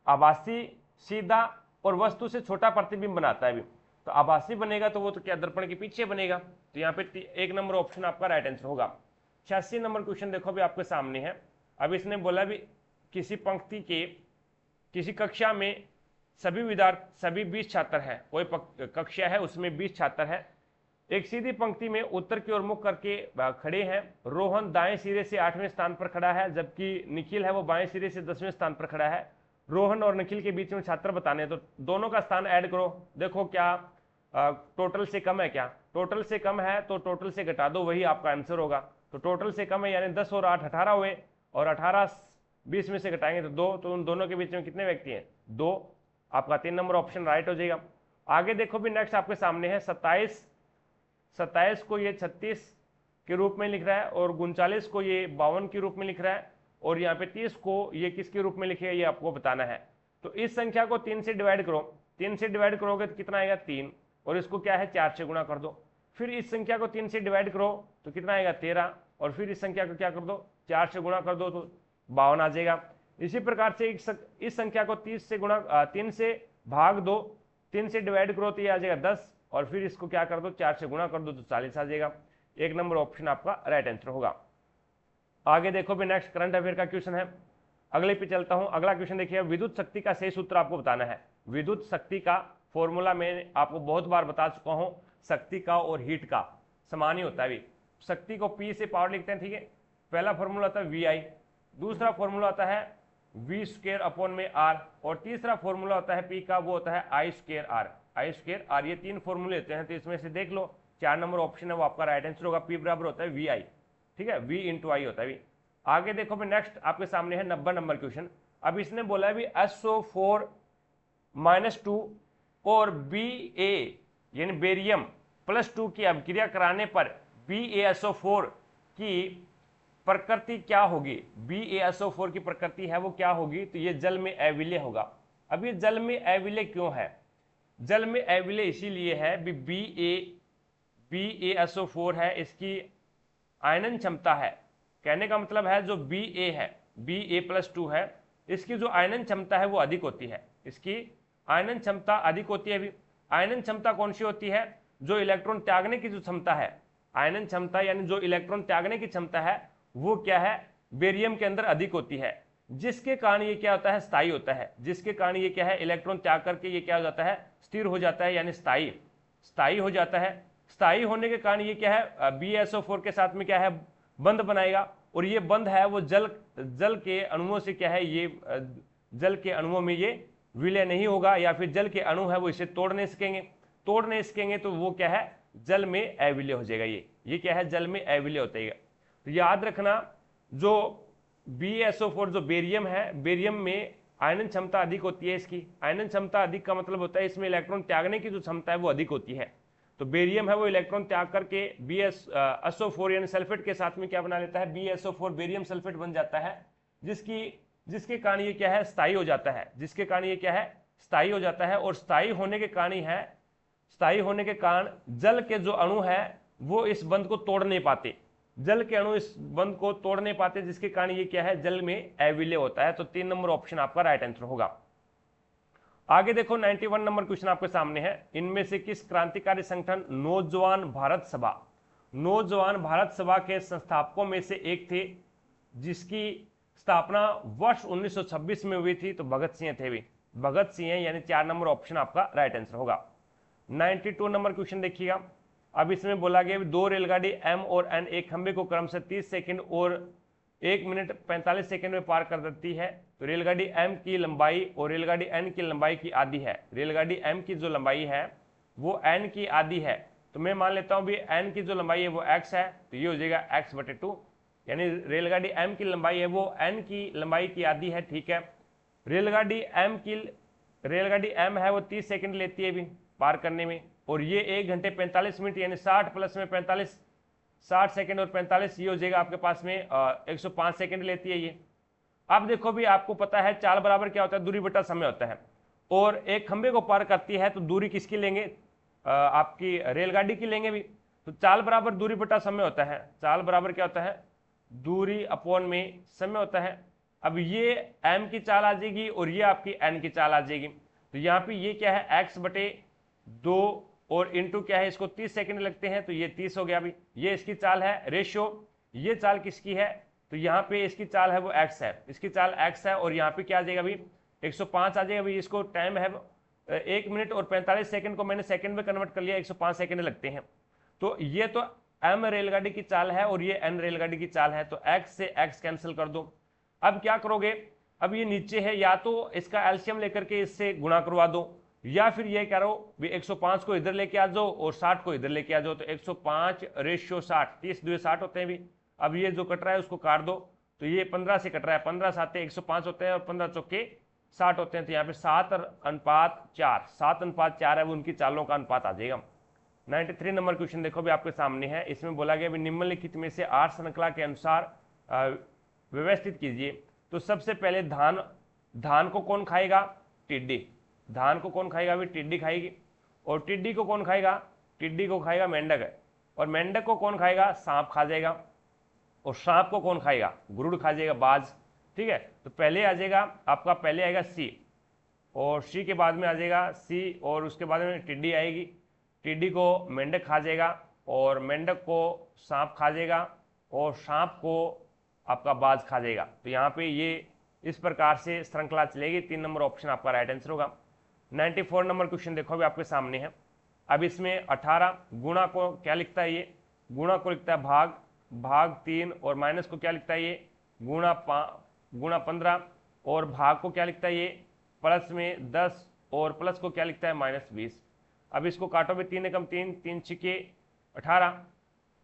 आभासी, सीधा और वस्तु से छोटा प्रतिबिंब बनाता है अभी। तो आभासी बनेगा तो वो तो क्या दर्पण के पीछे बनेगा, तो यहाँ पे एक नंबर ऑप्शन आपका राइट आंसर होगा। 86 नंबर क्वेश्चन देखो अभी आपके सामने है। अब इसने बोला भी किसी पंक्ति के किसी कक्षा में सभी 20 छात्र हैं, कोई कक्षा है उसमें 20 छात्र हैं, एक सीधी पंक्ति में उत्तर की ओर मुख करके खड़े हैं। रोहन दाएं सिरे से 8वें स्थान पर खड़ा है, जबकि निखिल है वो बाएं सिरे से 10वें स्थान पर खड़ा है। रोहन और निखिल के बीच में छात्र बताने, तो दोनों का स्थान ऐड करो, देखो क्या टोटल से कम है, क्या टोटल से कम है तो टोटल से घटा दो, वही आपका आंसर होगा। तो टोटल से कम है यानी 10 और 8 18 हुए, और 18 20 में से घटाएंगे तो 2, तो उन दोनों के बीच में कितने व्यक्ति हैं, 2, आपका 3 नंबर ऑप्शन राइट हो जाएगा। आगे देखो भी नेक्स्ट आपके सामने है 27 को ये 36 के रूप में लिख रहा है, और 39 को ये 52 के रूप में लिख रहा है, और यहाँ पे 30 को ये किसके रूप में लिखेगा ये आपको बताना है। तो इस संख्या को 3 से डिवाइड करो, 3 से डिवाइड करोगे तो कितना आएगा 3, और इसको क्या है 4 से गुणा कर दो। फिर इस संख्या को 3 से डिवाइड करो तो कितना आएगा 13, और फिर इस संख्या को क्या कर दो 4 से गुणा कर दो तो 52 आ जाएगा। इसी प्रकार से इस संख्या को 3 से भाग दो, 3 से डिवाइड करो तो ये आ जाएगा 10, और फिर इसको क्या कर दो 4 से गुणा कर दो तो 40 आ जाएगा। एक नंबर ऑप्शन आपका राइट आंसर होगा। आगे देखो भी नेक्स्ट करंट अफेयर का क्वेश्चन है, अगले पे चलता हूं। अगला क्वेश्चन देखिए, विद्युत शक्ति का सही सूत्र आपको बताना है। विद्युत शक्ति का फॉर्मूला मैं आपको बहुत बार बता चुका हूं, शक्ति का और हीट का समान ही होता है। शक्ति को P से पावर लिखते हैं, ठीक है, पहला फॉर्मूला आता है वी आई, दूसरा फॉर्मूला आता है वी स्क्वायर अपॉन में आर, और तीसरा फॉर्मूला होता है पी का, वो होता है I square R. I square R, ये 3 फॉर्मूले होते हैं। तो इसमें से देख लो 4 नंबर ऑप्शन है वो आपका राइट आंसर होगा। पी बराबर होता है वी आई, ठीक है, वी इंटू आई होता है वी। आगे देखो भाई नेक्स्ट आपके सामने है 90 नंबर क्वेश्चन। अब इसने बोला है भी SO4 -2 और BA यानी बेरियम +2 की अभिक्रिया कराने पर BaSO4 की प्रकृति क्या होगी। BaSO4 की प्रकृति है वो क्या होगी, तो ये जल में अविलय होगा। अब ये जल में अविलय क्यों है, जल में अविलय इसीलिए है भी BaSO4 है, इसकी आयनन क्षमता है, कहने का मतलब है जो Ba है, Ba+2 है, इसकी जो आयनन क्षमता है वो अधिक होती है, इसकी आयनन क्षमता अधिक होती है। भी आयनन क्षमता कौन सी होती है, जो इलेक्ट्रॉन त्यागने की जो क्षमता है, आयनन क्षमता यानी जो इलेक्ट्रॉन त्यागने की क्षमता है वो क्या है, बेरियम के अंदर अधिक होती है, जिसके कारण ये क्या होता है, स्थायी होता है, जिसके कारण ये क्या है, इलेक्ट्रॉन त्याग करके ये क्या हो जाता है, स्थिर हो जाता है, यानी स्थायी हो जाता है। स्थायी होने के कारण ये क्या है, BaSO4 के साथ में क्या है, बंध बनाएगा, और ये बंध है वो जल के अणुओं से क्या है, ये जल के अणुओं में ये विलय नहीं होगा, या फिर जल के अणु है वो इसे तोड़ नहीं सकेंगे, तो वो क्या है, जल में अविलय हो जाएगा। ये क्या है, जल में अविलय होता है। तो याद रखना जो BaSO4 जो बेरियम है, बेरियम में आयनन क्षमता अधिक होती है, इसकी आयनन क्षमता अधिक का मतलब होता है इसमें इलेक्ट्रॉन त्यागने की जो क्षमता है वो अधिक होती है। तो बेरियम है वो इलेक्ट्रॉन त्याग करके BaSO4 यानी सल्फेट के साथ में क्या बना लेता है, BaSO4 बेरियम सल्फेट बन जाता है, जिसके कारण ये क्या है, स्थायी हो जाता है, जिसके कारण ये क्या है, स्थायी हो जाता है। और स्थायी होने के कारण जल के जो अणु है वो इस बंध को तोड़ नहीं पाते, जल के अणु इस बंध को तोड़ नहीं पाते, जिसके कारण ये क्या है, जल में अविलय होता है। तो 3 नंबर ऑप्शन आपका राइट आंसर होगा। आगे देखो 91 नंबर क्वेश्चन आपके सामने है, इनमें से किस क्रांतिकारी संगठन नौजवान भारत सभा के संस्थापकों में से एक थे, जिसकी स्थापना वर्ष 1926 में हुई थी, तो भगत सिंह थे। भी भगत सिंह यानी 4 नंबर ऑप्शन आपका राइट आंसर होगा। 92 नंबर क्वेश्चन देखिएगा। अब इसमें बोला गया 2 रेलगाड़ी M और N एक खंबे को क्रमशः 30 सेकंड और 1 मिनट 45 सेकंड में पार कर देती है, तो रेलगाड़ी M की लंबाई और रेलगाड़ी N की लंबाई की आधी है। रेलगाड़ी M की जो लंबाई है वो N की आधी है, तो मैं मान लेता हूं भी N की जो लंबाई है वो x है, तो ये हो जाएगा x/2, यानी रेलगाड़ी M की लंबाई है वो N की लंबाई की आधी है, ठीक है। रेलगाड़ी M है वो 30 सेकंड लेती है भी पार करने में, और ये 1 घंटे 45 मिनट यानी 60 प्लस में 45, 60 सेकंड और 45, ये हो जाएगा आपके पास में 105 सेकंड लेती है ये। अब देखो भी आपको पता है चाल बराबर क्या होता है, दूरी बटा समय होता है, और एक खंबे को पार करती है तो दूरी किसकी लेंगे, आपकी रेलगाड़ी की लेंगे भी। तो चाल बराबर दूरी बटा समय होता है, चाल बराबर क्या होता है, दूरी अपॉन में समय होता है। अब ये M की चाल आ जाएगी और ये आपकी N की चाल आ जाएगी, तो यहाँ पे ये क्या है x/2 और इंटू क्या है, इसको 30 सेकंड लगते हैं, तो ये 30 हो गया। अभी ये इसकी चाल है, रेशियो ये चाल किसकी है, तो यहाँ पे इसकी चाल है वो x है, इसकी चाल x है, और यहाँ पे क्या आ जाएगा अभी 105 आ जाएगा। अभी इसको टाइम है 1 मिनट और 45 सेकंड को मैंने सेकंड में कन्वर्ट कर लिया, 105 सेकंड लगते हैं। तो ये तो M रेलगाड़ी की चाल है और ये N रेलगाड़ी की चाल है, तो x से x कैंसिल कर दो। अब क्या करोगे, अब ये नीचे है, या तो इसका एलसीएम लेकर के इससे गुणा करवा दो, या फिर ये करो भी 105 को इधर लेके आ जाओ और 60 को इधर लेके आ जाओ, तो 105/60, 30 2 60 होते हैं भी। अब ये जो कट रहा है उसको काट दो, तो ये 15 से कट रहा है, 15 7 105 होते हैं और 15 चौके 60 होते हैं, तो यहाँ पे 7:4 है वो उनकी चालों का अनुपात आ जाएगा। 93 नंबर क्वेश्चन देखो भी आपके सामने है, इसमें बोला गया निम्नलिखित में से आर श्रृंखला के अनुसार व्यवस्थित कीजिए। तो सबसे पहले धान को कौन खाएगा, टिड्डी। धान को कौन खाएगा, भी टिड्डी खाएगी। और टिड्डी को कौन खाएगा, टिड्डी को खाएगा मेंढक। और मेंढक को कौन खाएगा, सांप खा जाएगा। और सांप को कौन खाएगा, गुरुड़ खा जाएगा, बाज। ठीक है, तो पहले आ जाएगा आपका, पहले आएगा सी, और सी के बाद में आ जाएगा सी, और उसके बाद में टिड्डी आएगी। टिड्डी को मेंढक खा जाएगा, और मेंढक को सांप खा जाएगा, और सांप को आपका बाज खा जाएगा। तो यहाँ पे ये इस प्रकार से श्रृंखला चलेगी। 3 नंबर ऑप्शन आपका राइट आंसर होगा। 94 नंबर क्वेश्चन देखो अभी आपके सामने है। अब इसमें 18 गुणा को क्या लिखता है, ये गुणा को लिखता है भाग, भाग 3 और माइनस को क्या लिखता है ये गुणा 15 और भाग को क्या लिखता है ये प्लस में 10 और प्लस को क्या लिखता है -20। अब इसको काटो भी 3 एकम 3, 3 छिके 18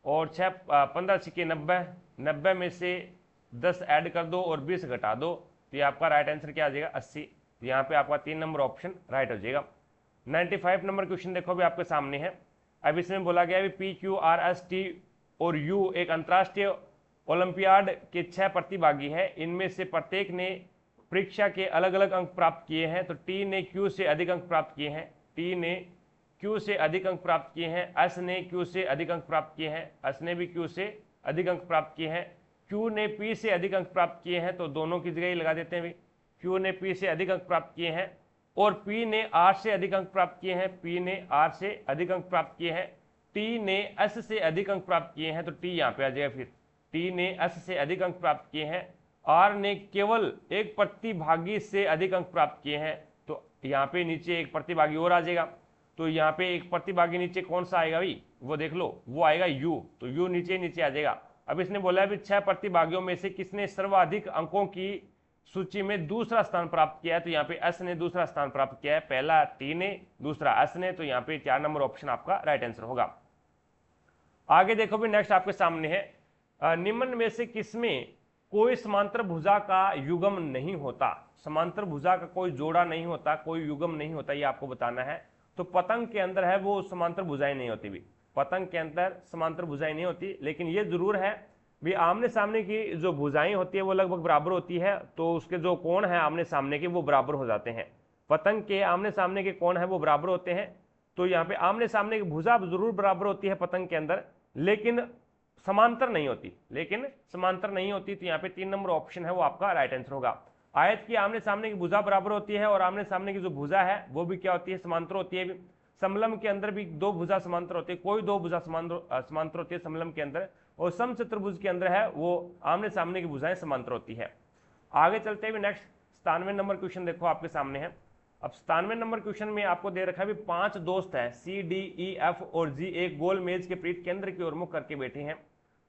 और 6 15 छिके 90, 90 में से 10 ऐड कर दो और 20 घटा दो, तो ये आपका राइट आंसर क्या आ जाएगा 80। तो यहाँ पे आपका 3 नंबर ऑप्शन राइट हो जाएगा। 95 नंबर क्वेश्चन देखो भी आपके सामने है। अब इसमें बोला गया है PQRST और U एक अंतर्राष्ट्रीय ओलंपियाड के 6 प्रतिभागी हैं, इनमें से प्रत्येक ने परीक्षा के अलग अलग अंक प्राप्त किए हैं। तो T ने Q से अधिक अंक प्राप्त किए हैं, T ने Q से अधिक अंक प्राप्त किए हैं, S ने Q से अधिक अंक प्राप्त किए हैं, S ने भी Q से अधिक अंक प्राप्त किए हैं, Q ने P से अधिक अंक प्राप्त किए हैं, तो दोनों की जगह ही लगा देते हैं भी, Q ने P से अधिक अंक प्राप्त किए हैं और P ने R से अधिक अंक प्राप्त किए हैं, P ने R से अधिक अंक प्राप्त किए हैं, T ने S से अधिक अंक प्राप्त किए हैं, तो T यहाँ पे आ जाएगा फिर, T ने S से अधिक अंक प्राप्त किए हैं, R ने केवल एक प्रतिभागी से अधिक अंक प्राप्त किए हैं, तो यहाँ पे नीचे एक प्रतिभागी और आ जाएगा। तो यहाँ पे एक प्रतिभागी नीचे कौन सा आएगा भाई, वो देख लो, वो आएगा U, तो U नीचे नीचे आ जाएगा। अब इसने बोला है भी 6 प्रतिभागियों में से किसने सर्वाधिक अंकों की सूची में दूसरा स्थान प्राप्त किया है, तो यहाँ पे S ने दूसरा स्थान प्राप्त किया है, पहला T ने, दूसरा S ने, तो यहाँ पे 4 नंबर ऑप्शन आपका राइट आंसर होगा। आगे देखो भी नेक्स्ट आपके सामने है, निम्न में से किसमें कोई समांतर भुजा का युग्म नहीं होता। समांतर भुजा का कोई जोड़ा नहीं होता, कोई युग्म नहीं होता, ये आपको बताना है। तो पतंग के अंदर है वो समांतर भुजाएं नहीं होती भी, पतंग के अंदर समांतर भुजाएं नहीं होती, लेकिन ये जरूर है भी आमने सामने की जो भुजाएं होती है वो लगभग बराबर होती है, तो उसके जो कोण है आमने सामने के वो बराबर हो जाते हैं। पतंग के आमने सामने के कोण है वो बराबर होते हैं, तो यहाँ पे आमने सामने की भुजा जरूर बराबर होती है पतंग के अंदर, लेकिन समांतर नहीं होती, तो यहाँ पे 3 नंबर ऑप्शन है वो आपका राइट आंसर होगा। आयत की आमने सामने की भुजा बराबर होती है और आमने सामने की जो भुजा है वो भी क्या होती है, समांतर होती है। समलम के अंदर भी 2 भुजा समांतर होती है, कोई 2 भुजा समांतर होती है समलम के अंदर, और समचतुर्भुज के अंदर है वो आमने सामने की भुजाएं समांतर होती है। आगे चलते हुए नेक्स्ट 97 नंबर क्वेश्चन देखो आपके सामने है। अब 97 नंबर क्वेश्चन में आपको दे रखा है 5 दोस्त हैं C, D, E, F और G एक गोल मेज के पीठ केंद्र की ओर मुख करके बैठे हैं।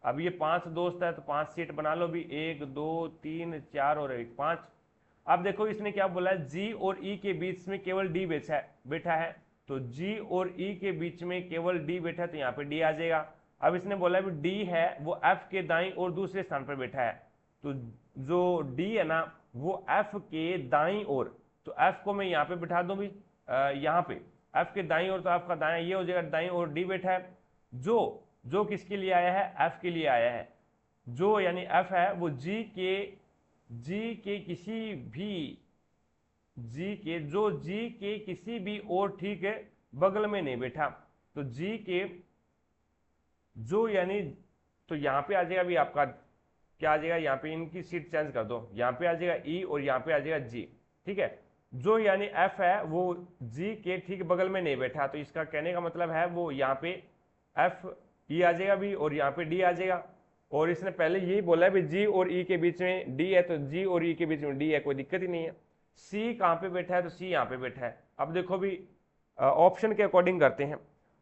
अब ये 5 दोस्त है तो 5 सीट बना लो भी, 1 2 3 4 और 1 5। अब देखो इसने क्या बोला है, G और E के बीच में केवल D बैठा है, तो G और E के बीच में केवल D बैठा है, तो यहाँ पे D आ जाएगा। अब इसने बोला है D है वो F के दाईं और दूसरे स्थान पर बैठा है, तो जो D है ना वो F के दाईं ओर, तो F को मैं यहाँ पे बिठा दूं भी, यहाँ पे F के दाईं ओर, तो F का दायां ये हो जाएगा, दाईं ओर D बैठा है, जो किसके लिए आया है, F के लिए आया है। जो यानी F है वो G के किसी भी और ठीक है बगल में नहीं बैठा, तो G के जो यानी, तो यहाँ पे आ जाएगा भी आपका क्या आ जाएगा, यहाँ पे इनकी सीट चेंज कर दो, यहाँ पे आ जाएगा E और यहाँ पे आ जाएगा G, ठीक है। जो यानी F है वो G के ठीक बगल में नहीं बैठा, तो इसका कहने का मतलब है वो यहाँ पे F E आ जाएगा भी और यहाँ पे D आ जाएगा। और इसने पहले यही बोला है भी G और E के बीच में D है, तो G और E के बीच में D है, कोई दिक्कत ही नहीं है। C कहाँ पे बैठा है, तो C यहाँ पे बैठा है। अब देखो भी ऑप्शन के अकॉर्डिंग करते हैं,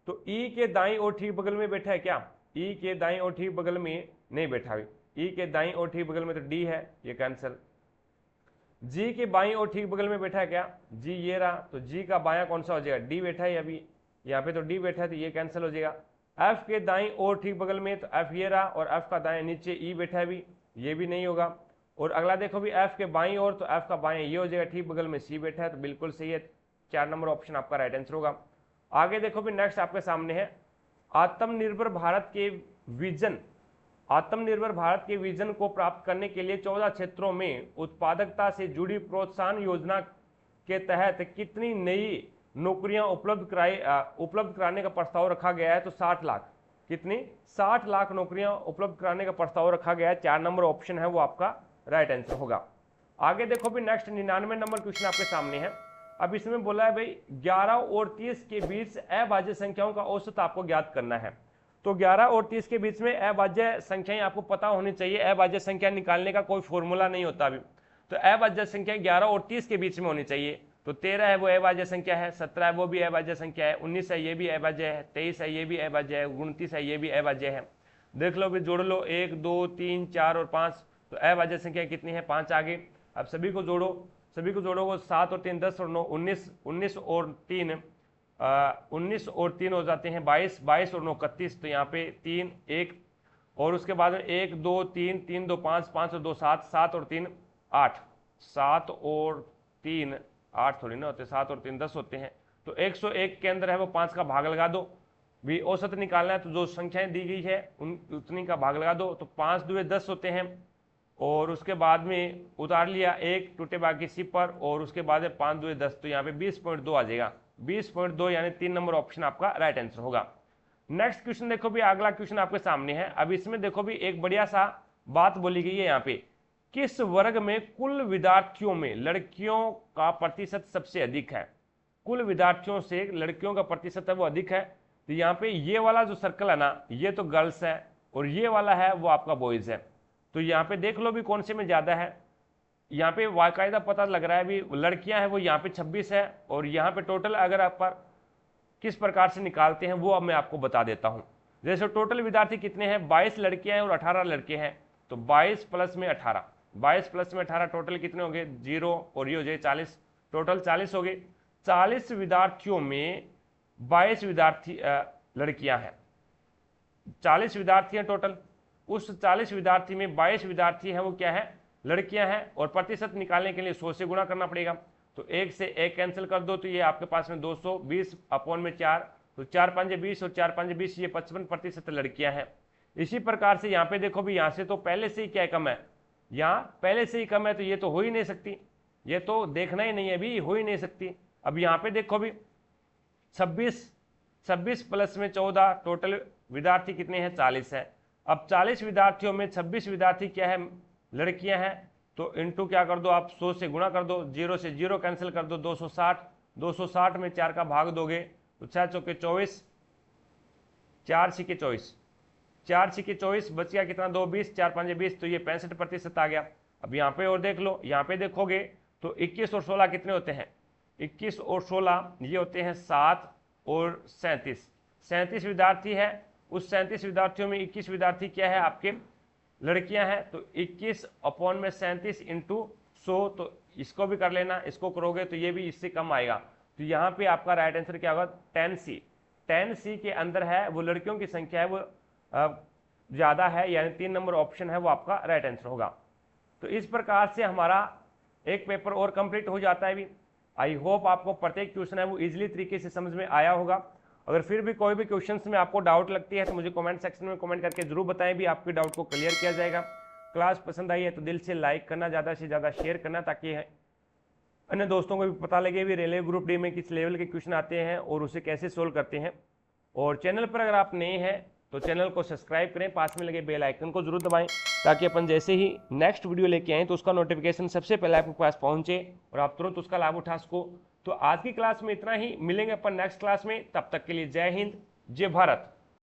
तो E के दाईं और ठीक बगल में बैठा है क्या, E के दाईं और ठीक बगल में नहीं बैठा भी, E के दाईं और ठीक बगल में तो D है, ये कैंसिल। G के बाईं और ठीक बगल में बैठा है क्या, G ये रहा, तो G का बायां कौन सा हो जाएगा, D बैठा है अभी, यहाँ पे तो D बैठा है, तो ये कैंसिल हो जाएगा। F के दाईं और ठीक बगल में, तो F ये रहा, और F का दाएं नीचे E बैठा है भी, ये भी नहीं होगा। और अगला देखो भी F के बाईं ओर, तो F का बाएं ये हो जाएगा, ठीक बगल में C बैठा है, तो बिल्कुल सही है, 4 नंबर ऑप्शन आपका राइट आंसर होगा। आगे देखो भी नेक्स्ट आपके सामने है, आत्मनिर्भर भारत के विजन को प्राप्त करने के लिए 14 क्षेत्रों में उत्पादकता से जुड़ी प्रोत्साहन योजना के तहत कितनी नई नौकरियां उपलब्ध कराने का प्रस्ताव रखा गया है, तो 60 लाख, कितनी 60 लाख नौकरियां उपलब्ध कराने का प्रस्ताव रखा गया है, 4 नंबर ऑप्शन है वो आपका राइट आंसर होगा। आगे देखो भी नेक्स्ट 99 नंबर क्वेश्चन आपके सामने है। अब इसमें बोला है भाई 11 और 30 के बीच अभाज्य संख्याओं का औसत आपको ज्ञात करना है। तो 11 और 30 के बीच में अभाज्य संख्याएं आपको पता होनी चाहिए, अभाज्य संख्या निकालने का कोई फॉर्मूला नहीं होता अभी, तो अभाज्य संख्या 11 और 30 के बीच में होनी चाहिए। तो 13 है वो अभाज्य संख्या है, 17 है वो भी अभाज्य संख्या है, 19 है ये भी अभाज्य है, 23 है ये भी अभाज्य है, 29 है ये भी अभाज्य है। देख लो भी, जोड़ लो 1 2 3 4 और 5, तो अभाज्य संख्या कितनी है 5 आ गई। अब सभी को जोड़ो, सभी को जोड़ोगे 7 और 3 10 और 9 19, 19 और 3 19 और 3 हो जाते हैं 22, 22 और 9 31, तो यहाँ पे 3 1 और उसके बाद में 1 2 3 3 2 5 5 और 2 7, 7 और 3 8, 7 और 3 8 थोड़ी ना होते, 7 और 3 10 होते हैं। तो 101 के अंदर है वो 5 का भाग लगा दो, भी औसत निकालना है तो जो संख्याएं दी गई है उतनी का भाग लगा दो, तो 5 2 10 होते हैं और उसके बाद में उतार लिया 1 टूटे बाकी सिपर और उसके बाद में 5 2 10, तो यहाँ पे 20.2 आ जाएगा, 20.2 यानी 3 नंबर ऑप्शन आपका राइट आंसर होगा। नेक्स्ट क्वेश्चन देखो भी, अगला क्वेश्चन आपके सामने है। अब इसमें देखो भी एक बढ़िया सा बात बोली गई है यहाँ पे, किस वर्ग में कुल विद्यार्थियों में लड़कियों का प्रतिशत सबसे अधिक है, कुल विद्यार्थियों से लड़कियों का प्रतिशत है वो अधिक है। तो यहाँ पे ये वाला जो सर्कल है ना, ये तो गर्ल्स है और ये वाला है वो आपका बॉयज है। तो यहाँ पे देख लो भी कौन से में ज्यादा है, यहाँ पे बाकायदा पता लग रहा है भी लड़कियां हैं वो यहाँ पे 26 है, और यहाँ पे टोटल अगर आप पर किस प्रकार से निकालते हैं वो अब मैं आपको बता देता हूँ। जैसे टोटल विद्यार्थी कितने हैं, 22 लड़कियां हैं और 18 लड़के हैं, तो 22 प्लस में 18, 22 प्लस में 18 टोटल कितने हो गए 0 और ये हो जाए 40, टोटल 40 हो गए। 40 विद्यार्थियों में 22 विद्यार्थी लड़कियां हैं, 40 विद्यार्थी हैं टोटल, उस 40 विद्यार्थी में 22 विद्यार्थी हैं वो क्या है लड़कियां हैं, और प्रतिशत निकालने के लिए 100 से गुणा करना पड़ेगा। तो 1 से 1 कैंसिल कर दो तो ये आपके पास में 220 अपॉन में 4, तो 4 5 20 और 4 5 20, ये 55% लड़कियां हैं। इसी प्रकार से यहाँ पे देखो भी, यहाँ से तो पहले से ही क्या कम है, यहाँ पहले से ही कम है, तो ये तो हो ही नहीं सकती, ये तो देखना ही नहीं है भी, हो ही नहीं सकती। अब यहाँ पे देखो भी 26 प्लस में 14, टोटल विद्यार्थी कितने हैं 40 है। अब 40 विद्यार्थियों में 26 विद्यार्थी क्या है लड़कियां हैं, तो इनटू क्या कर दो आप 100 से गुणा कर दो, 0 से 0 कैंसिल कर दो, 260, 260 में 4 का भाग दोगे तो 6 चौके 24, 4 छिके 24, 4 छिके 24, बच गया कितना 2 20, 4 5 20, तो ये 65% आ गया। अब यहाँ पे और देख लो, यहाँ पे देखोगे तो 21 और 16 कितने होते हैं, 21 और 16 ये होते हैं 7 और 37, 37 विद्यार्थी है, उस 37 विद्यार्थियों में 21 विद्यार्थी क्या है आपके लड़कियां हैं, तो 21 अपॉन में 37 इंटू 100, तो इसको भी कर लेना, इसको करोगे तो ये भी इससे कम आएगा। तो यहाँ पे आपका राइट आंसर क्या होगा 10C, 10C के अंदर है वो लड़कियों की संख्या है वो ज़्यादा है, यानी 3 नंबर ऑप्शन है वो आपका राइट आंसर होगा। तो इस प्रकार से हमारा एक पेपर और कंप्लीट हो जाता है भी। आई होप आपको प्रत्येक क्वेश्चन है वो इजीली तरीके से समझ में आया होगा। अगर फिर भी कोई भी क्वेश्चंस में आपको डाउट लगती है तो मुझे कमेंट सेक्शन में कमेंट करके जरूर बताएं, भी आपके डाउट को क्लियर किया जाएगा। क्लास पसंद आई है तो दिल से लाइक करना, ज़्यादा से ज़्यादा शेयर करना, ताकि अन्य दोस्तों को भी पता लगे भी रेलवे ग्रुप डी में किस लेवल के क्वेश्चन आते हैं और उसे कैसे सोल्व करते हैं। और चैनल पर अगर आप नए हैं तो चैनल को सब्सक्राइब करें, पास में लगे बेल आइकन को जरूर दबाएं, ताकि अपन जैसे ही नेक्स्ट वीडियो लेके आएँ तो उसका नोटिफिकेशन सबसे पहले आपके पास पहुंचे और आप तुरंत उसका लाभ उठा सको। तो आज की क्लास में इतना ही, मिलेंगे अपन नेक्स्ट क्लास में, तब तक के लिए जय हिंद, जय भारत।